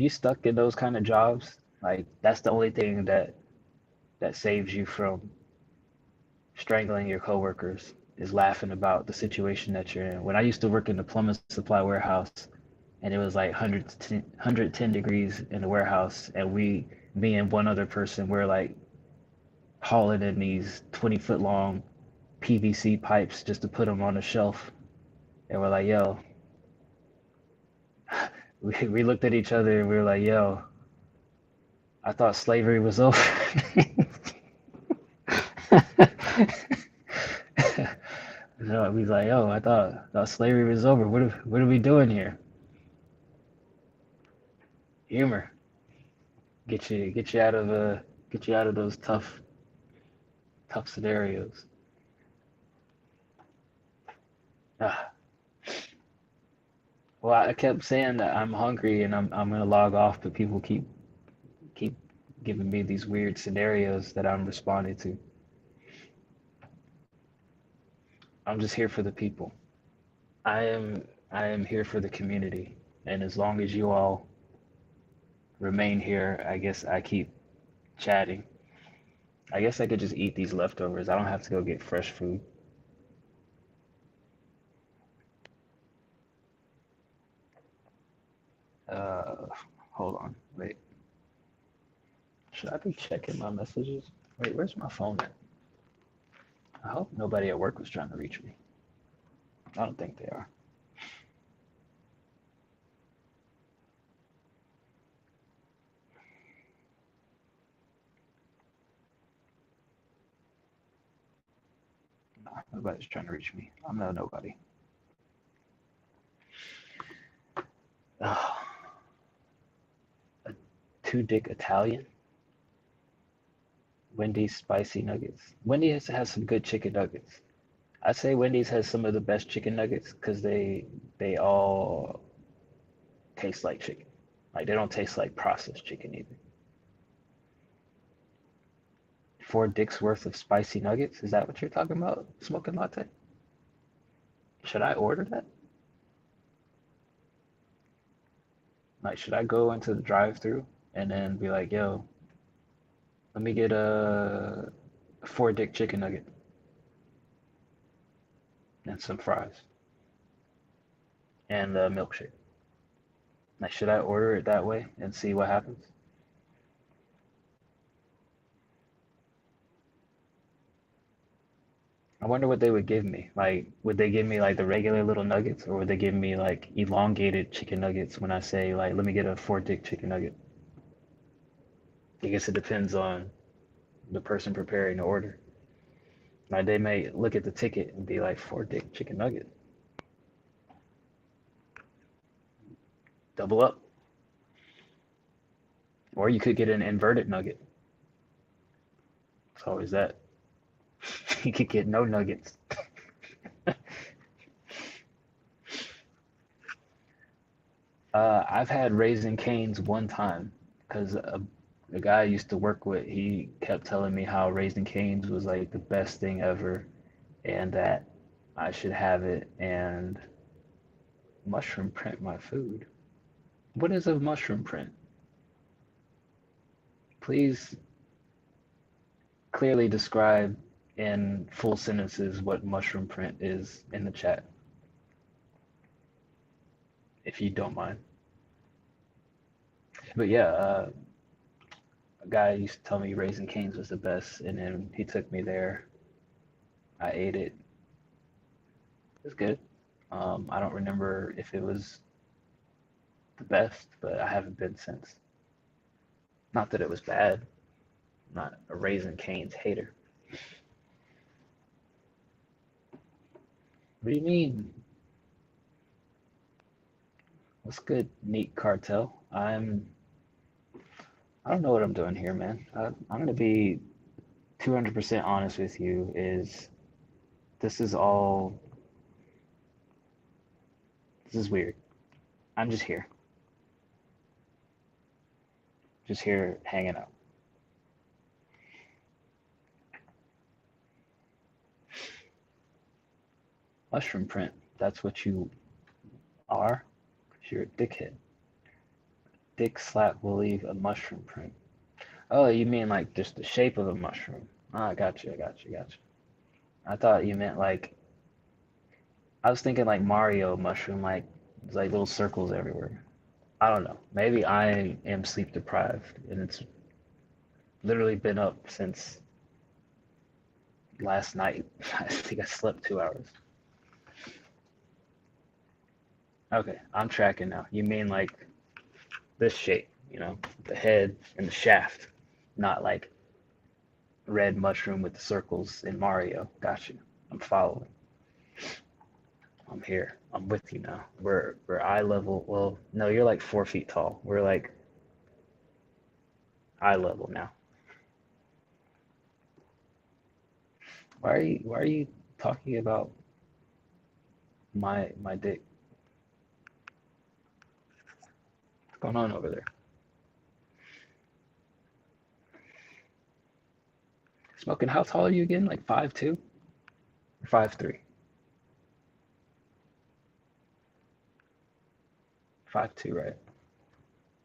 C: you stuck in those kind of jobs, like that's the only thing that saves you from strangling your coworkers is laughing about the situation that you're in. When I used to work in the plumbing supply warehouse and it was like 110 degrees in the warehouse and me and one other person, we're like hauling in these 20-foot long PVC pipes just to put them on a shelf. And we're like, yo, we looked at each other and we were like, yo, I thought slavery was over. No, we was like, yo, I thought slavery was over. What are we doing here? Humor. Get you out of those tough scenarios. Ah, well, I kept saying that I'm hungry and I'm gonna log off, but people keep giving me these weird scenarios that I'm responding to. I'm just here for the people. I am here for the community, and as long as you all remain here, I guess I keep chatting. I guess I could just eat these leftovers. I don't have to go get fresh food. Uh, hold on. Wait. Should I be checking my messages? Wait, where's my phone at? I hope nobody at work was trying to reach me. I don't think they are. Nah, nobody's trying to reach me. I'm no nobody. Oh, a two dick Italian. Wendy's spicy nuggets. Wendy's has some good chicken nuggets. I'd say Wendy's has some of the best chicken nuggets because they all taste like chicken. Like they don't taste like processed chicken either. 4 dicks worth of spicy nuggets? Is that what you're talking about? Smoking latte? Should I order that? Like, should I go into the drive-through and then be like, yo, let me get a 4 dick chicken nugget and some fries and a milkshake. Like, should I order it that way and see what happens? I wonder what they would give me. Like, would they give me like the regular little nuggets, or would they give me like elongated chicken nuggets when I say like, let me get a 4 dick chicken nugget? I guess it depends on the person preparing the order. Like, they may look at the ticket and be like, 4 dick chicken nugget, double up. Or you could get an inverted nugget. It's always that. You could get no nuggets. I've had Raising Cane's one time because the guy I used to work with, he kept telling me how Raising Cane's was like the best thing ever and that I should have it and mushroom print my food. What is a mushroom print? Please clearly describe in full sentences what mushroom print is in the chat, if you don't mind. But yeah, a guy used to tell me Raising Cane's was the best, and then he took me there. I ate it. It was good. I don't remember if it was the best, but I haven't been since. Not that it was bad. I'm not a Raising Cane's hater. What do you mean? What's good, neat cartel? I don't know what I'm doing here, man. I'm gonna be 200% honest with you. This is all this is weird. I'm just here hanging out. Mushroom print. That's what you are. 'Cause you're a dickhead. Dick slap will leave a mushroom print. Oh, you mean like just the shape of a mushroom? Ah, I got you. I got you. Got you. I thought you meant like I was thinking like Mario mushroom, like there's like little circles everywhere. I don't know. Maybe I am sleep deprived, and it's literally been up since last night. I think I slept 2 hours. Okay, I'm tracking now. You mean like this shape, the head and the shaft, not like red mushroom with the circles in Mario. Got you. I'm following. I'm here. I'm with you now. We're eye level. Well, no, you're like 4 feet tall. We're like eye level now. Why are you talking about my dick? What's going on over there? Smoking, how tall are you again? Like 5'2" or 5'3"? 5'2", right?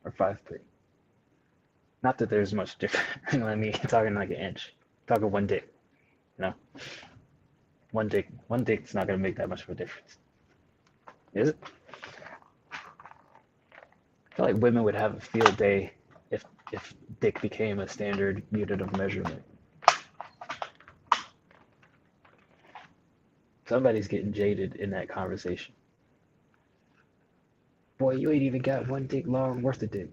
C: Or 5'3"? Not that there's much difference. I mean, talking like an inch. Talking one dick, you know? One dick's not gonna make that much of a difference. Is it? I feel like women would have a field day if dick became a standard unit of measurement. Somebody's getting jaded in that conversation. Boy, you ain't even got one dick long worth of dick.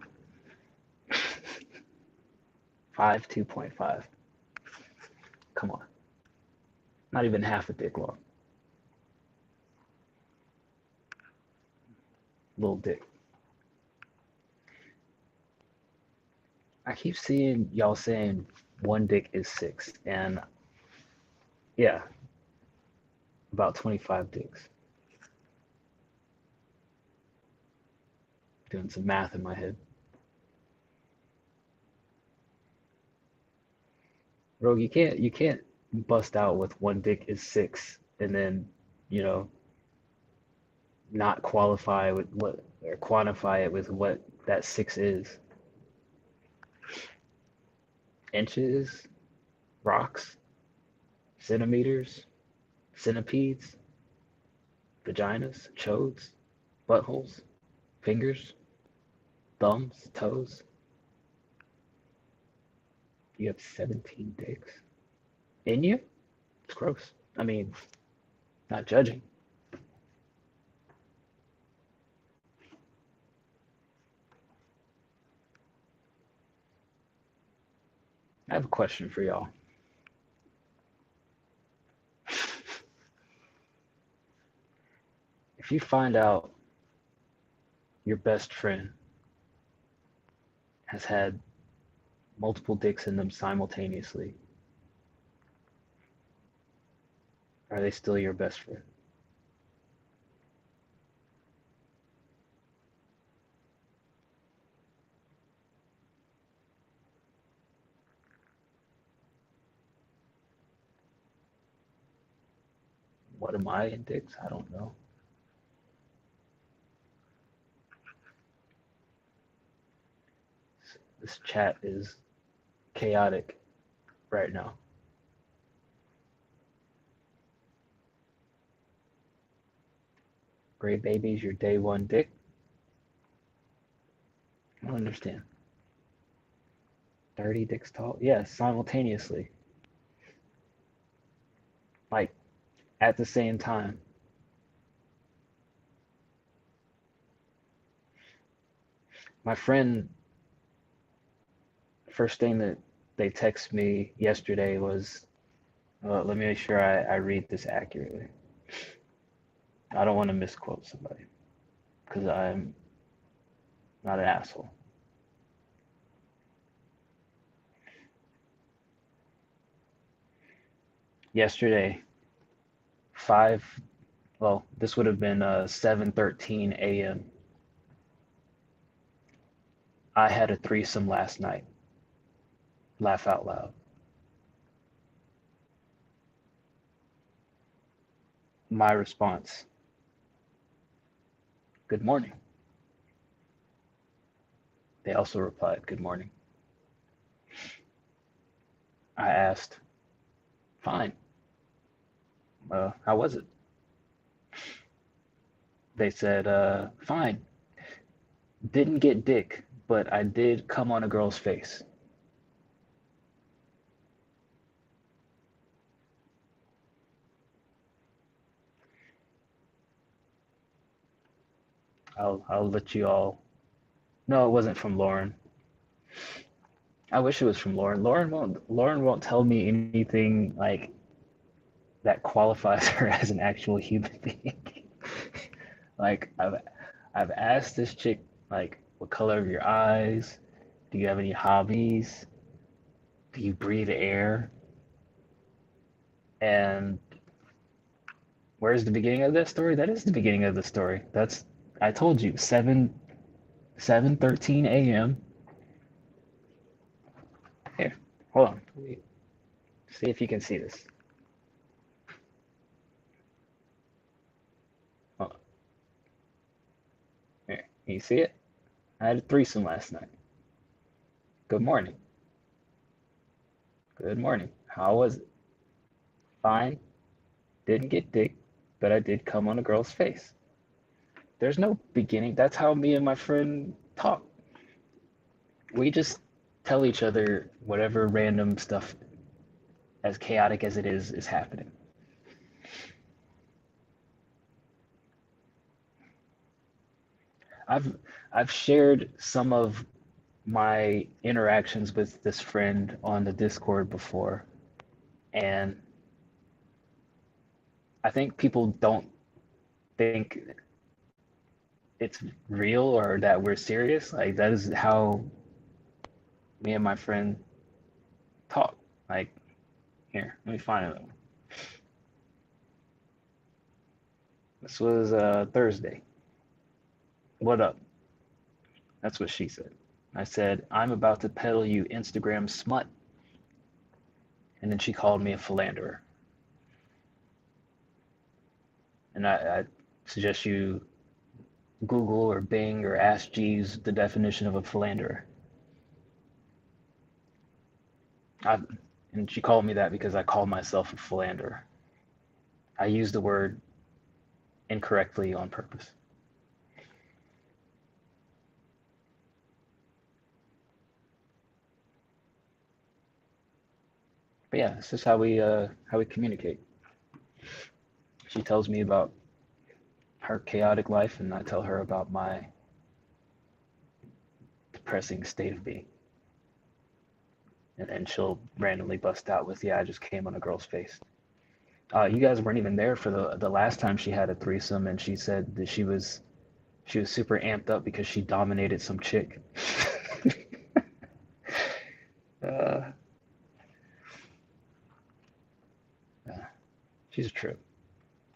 C: 2.5. Come on. Not even half a dick long. Little dick. I keep seeing y'all saying one dick is 6, and yeah, about 25 dicks. Doing some math in my head. Rogue, you can't bust out with one dick is 6 and then, you know, not qualify with what or quantify it with what that 6 is. Inches, rocks, centimeters, centipedes, vaginas, chodes, buttholes, fingers, thumbs, toes. You have 17 dicks in you? It's gross. I mean, not judging. I have a question for y'all. If you find out your best friend has had multiple dicks in them simultaneously, are they still your best friend? What am I in dicks? I don't know. This chat is chaotic right now. Gray baby's your day one dick? I don't understand. 30 dicks tall? Yes, simultaneously. Like, at the same time. My friend, first thing that they text me yesterday was, well, let me make sure I read this accurately. I don't want to misquote somebody because I'm not an asshole. Yesterday, this would have been 7:13 a.m. I had a threesome last night. Laugh out loud. My response, good morning. They also replied, good morning. I asked, fine. How was it? They said, fine. Didn't get dick, but I did come on a girl's face. I'll let you all. No, it wasn't from Lauren. I wish it was from Lauren. Lauren won't tell me anything like that qualifies her as an actual human being. Like I've asked this chick like what color are your eyes? Do you have any hobbies? Do you breathe air? And where's the beginning of that story? That is the beginning of the story. That's I told you 7:13 a.m. Here, hold on. Let me see if you can see this. Hold on. Here, can you see it? I had a threesome last night. Good morning. Good morning. How was it? Fine. Didn't get dick, but I did come on a girl's face. There's no beginning. That's how me and my friend talk. We just tell each other whatever random stuff, as chaotic as it is happening. I've shared some of my interactions with this friend on the Discord before, and I think people don't think it's real or that we're serious. Like that is how me and my friend talk. Like, here, let me find it. This was Thursday. What up? That's what she said. I said, I'm about to peddle you Instagram smut. And then she called me a philanderer. And I suggest you Google or Bing or Ask Jeeves the definition of a philanderer. And she called me that because I call myself a philanderer. I use the word incorrectly on purpose. But yeah, this is how we communicate. She tells me about her chaotic life, and I tell her about my depressing state of being. And then she'll randomly bust out with, "Yeah, I just came on a girl's face." You guys weren't even there for the last time she had a threesome, and she said that she was super amped up because she dominated some chick. uh, she's a trip.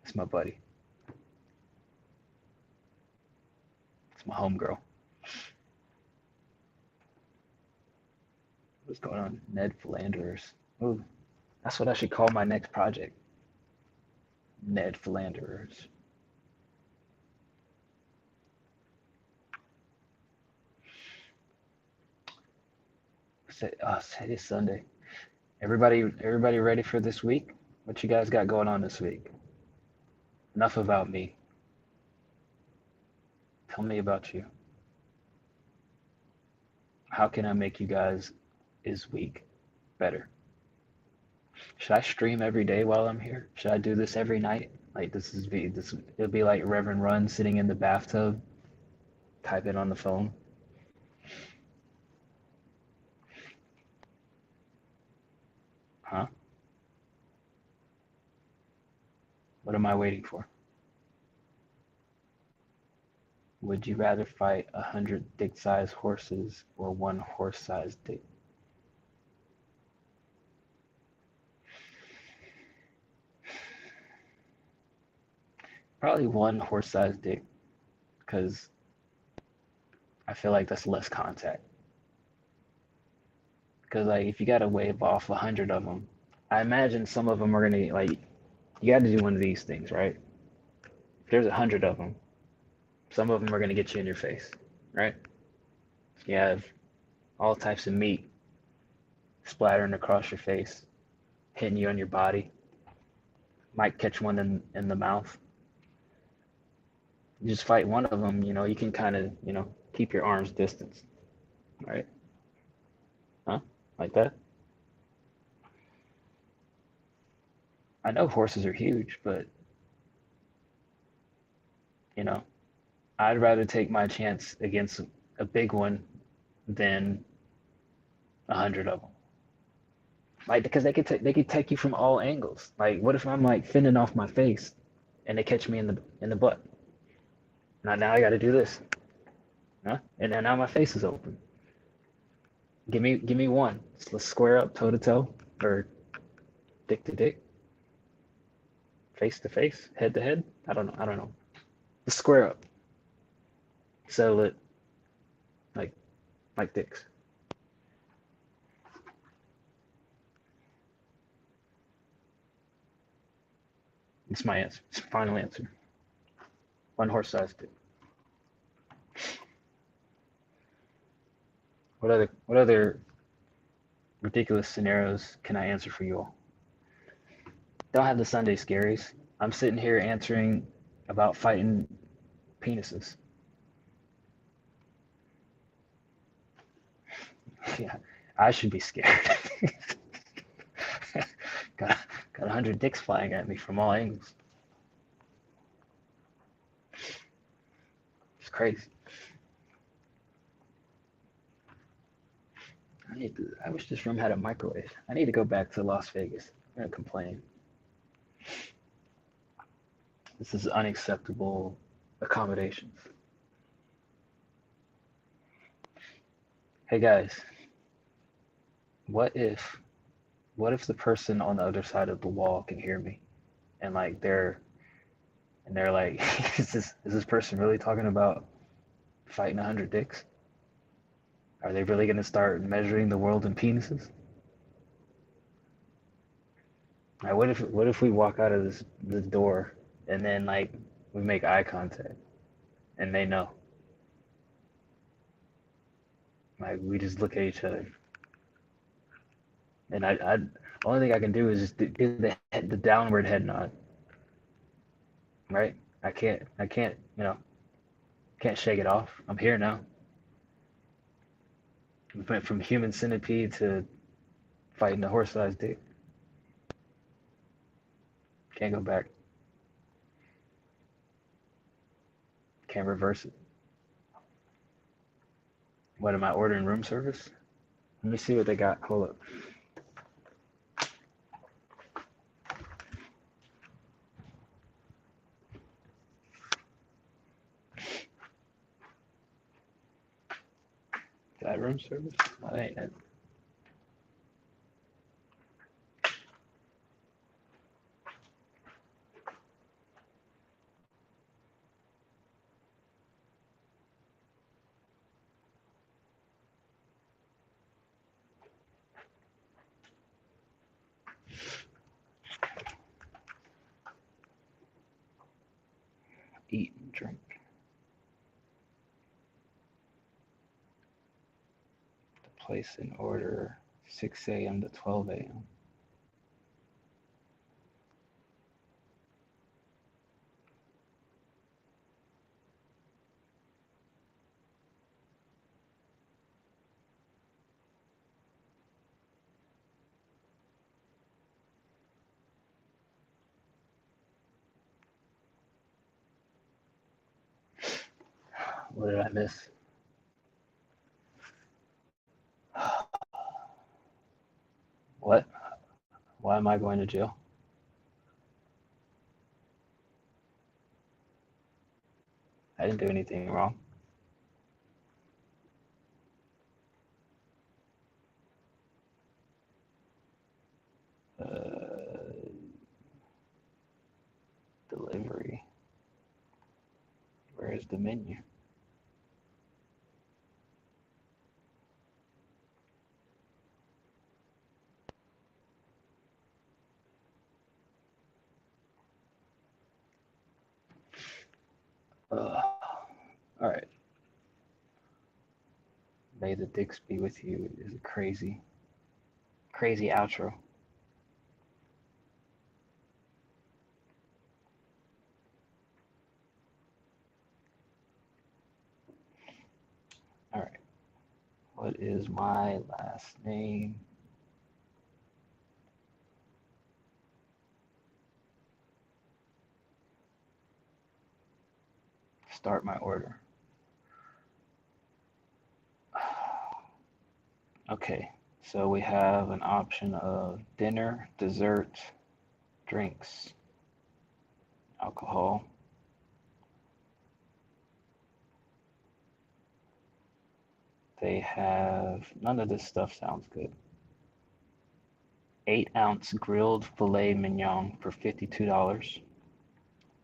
C: It's my buddy. It's my homegirl. What's going on? Ned Philanderers. Ooh, that's what I should call my next project. Ned Philanderers. It's Sunday. Everybody ready for this week? What you guys got going on this week? Enough about me. Tell me about you. How can I make you guys' week better? Should I stream every day while I'm here? Should I do this every night? Like it'll be like Reverend Run sitting in the bathtub, typing on the phone. Huh? What am I waiting for? Would you rather fight 100 dick-sized horses or one horse-sized dick? Probably one horse-sized dick, because I feel like that's less contact. Because like if you gotta wave off 100 of them, I imagine some of them are gonna like you got to do one of these things, right? If there's 100 of them, some of them are gonna get you in your face, right? You have all types of meat splattering across your face, hitting you on your body. Might catch one in the mouth. You just fight one of them, you can kind of, keep your arms distance, right? Huh? Like that? I know horses are huge, but, you know, I'd rather take my chance against a big one than 100 of them. Like, because they could take you from all angles. Like, what if I'm like fending off my face and they catch me in the butt? Now I got to do this, huh? And then now my face is open. Give me one. Let's square up toe to toe, or dick to dick, face to face, head to head. I don't know. Let's square up. Settle it like dicks. It's my answer. It's final answer. One horse-sized dick. What other ridiculous scenarios can I answer for you all? Don't have the Sunday scaries. I'm sitting here answering about fighting penises. Yeah, I should be scared. got 100 dicks flying at me from all angles. It's crazy. I wish this room had a microwave. I need to go back to Las Vegas. I'm gonna complain. This is unacceptable accommodations. Hey guys, what if the person on the other side of the wall can hear me, and like they're like, is this person really talking about fighting 100 dicks? Are they really gonna start measuring the world in penises? Like, what if we walk out of this door and then like we make eye contact and they know? Like we just look at each other, and I only thing I can do is just do the downward head nod, right? I can't can't shake it off. I'm here now. We went from human centipede to fighting a horse-sized dick. Can't go back. Can't reverse it. What am I ordering? Room service? Let me see what they got. Hold up. Got room service? That ain't it. Eat and drink. Place an order 6 a.m. to 12 a.m. What did I miss? What? Why am I going to jail? I didn't do anything wrong. Delivery. Where is the menu? All right. May the dicks be with you is a crazy, crazy outro. All right. What is my last name? Start my order. Okay, so we have an option of dinner, dessert, drinks, alcohol. They have, none of this stuff sounds good. 8-ounce grilled filet mignon for $52.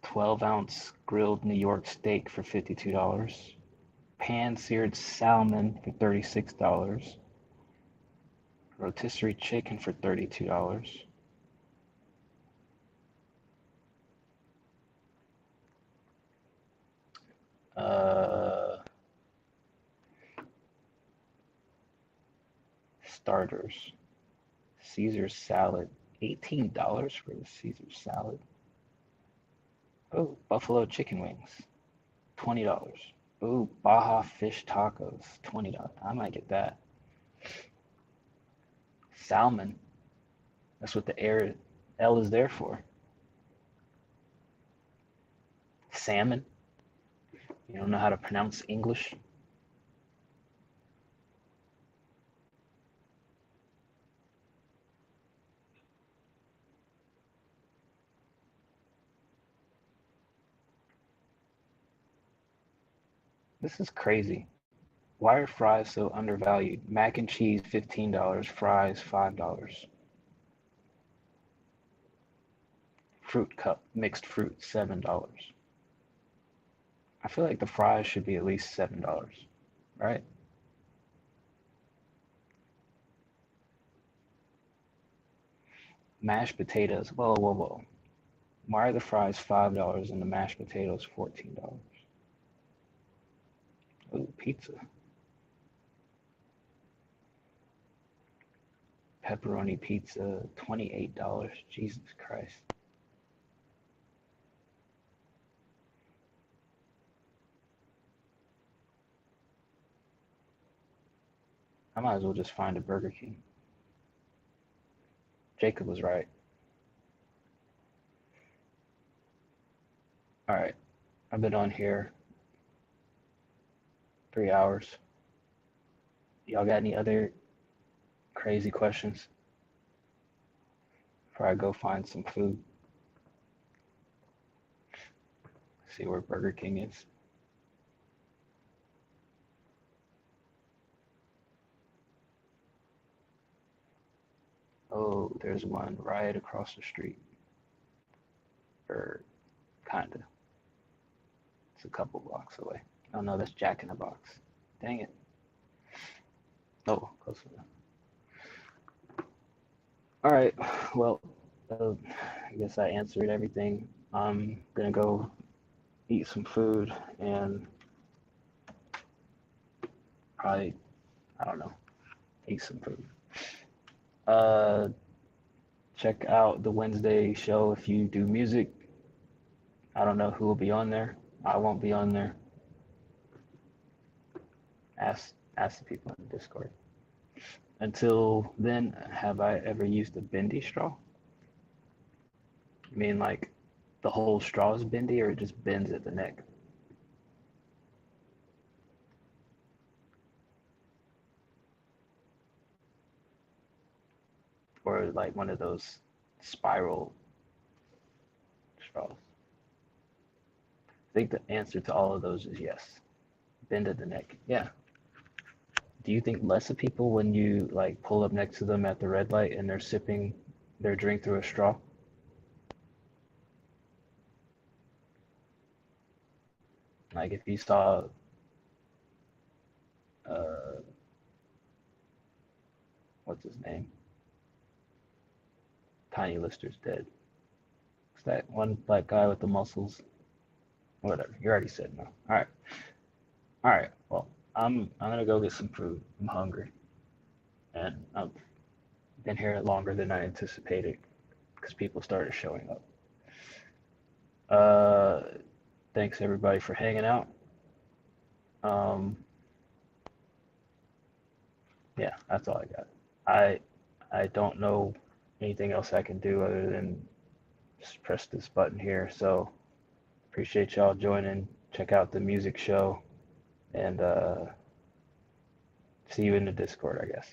C: 12-ounce grilled New York steak for $52. Pan-seared salmon for $36. Rotisserie chicken for $32. Starters. Caesar salad. $18 for the Caesar salad. Oh, buffalo chicken wings. $20. Oh, Baja fish tacos. $20. I might get that. Salmon. That's what the L is there for. Salmon. You don't know how to pronounce English? This is crazy. Why are fries so undervalued? Mac and cheese, $15. Fries, $5. Fruit cup, mixed fruit, $7. I feel like the fries should be at least $7, right? Mashed potatoes. Whoa, whoa, whoa. Why are the fries $5 and the mashed potatoes $14? Ooh, pizza. Pepperoni pizza, $28. Jesus Christ. I might as well just find a Burger King. Jacob was right. All right. I've been on here 3 hours. Y'all got any other crazy questions before I go find some food? See where Burger King is. Oh, there's one right across the street. Or kinda. It's a couple blocks away. Oh no, that's Jack in the Box. Dang it. Oh, close enough. All right. Well, I guess I answered everything. I'm gonna go eat some food and probably, I don't know, eat some food. Check out the Wednesday show if you do music. I don't know who will be on there. I won't be on there. Ask the people in the Discord. Until then, have I ever used a bendy straw? You mean like the whole straw is bendy or it just bends at the neck? Or like one of those spiral straws? I think the answer to all of those is yes. Bend at the neck. Yeah. Do you think less of people when you like pull up next to them at the red light and they're sipping their drink through a straw? Like if you saw uh what's his name? Tiny Lister's dead. It's that one black guy with the muscles. Whatever. You already said no. All right. All right. Well, I'm gonna go get some food. I'm hungry, and I've been here longer than I anticipated because people started showing up. Uh, Thanks everybody for hanging out. Um, yeah, that's all I got. I don't know anything else I can do other than just press this button here. So appreciate y'all joining. Check out the music show and see you in the Discord, I guess.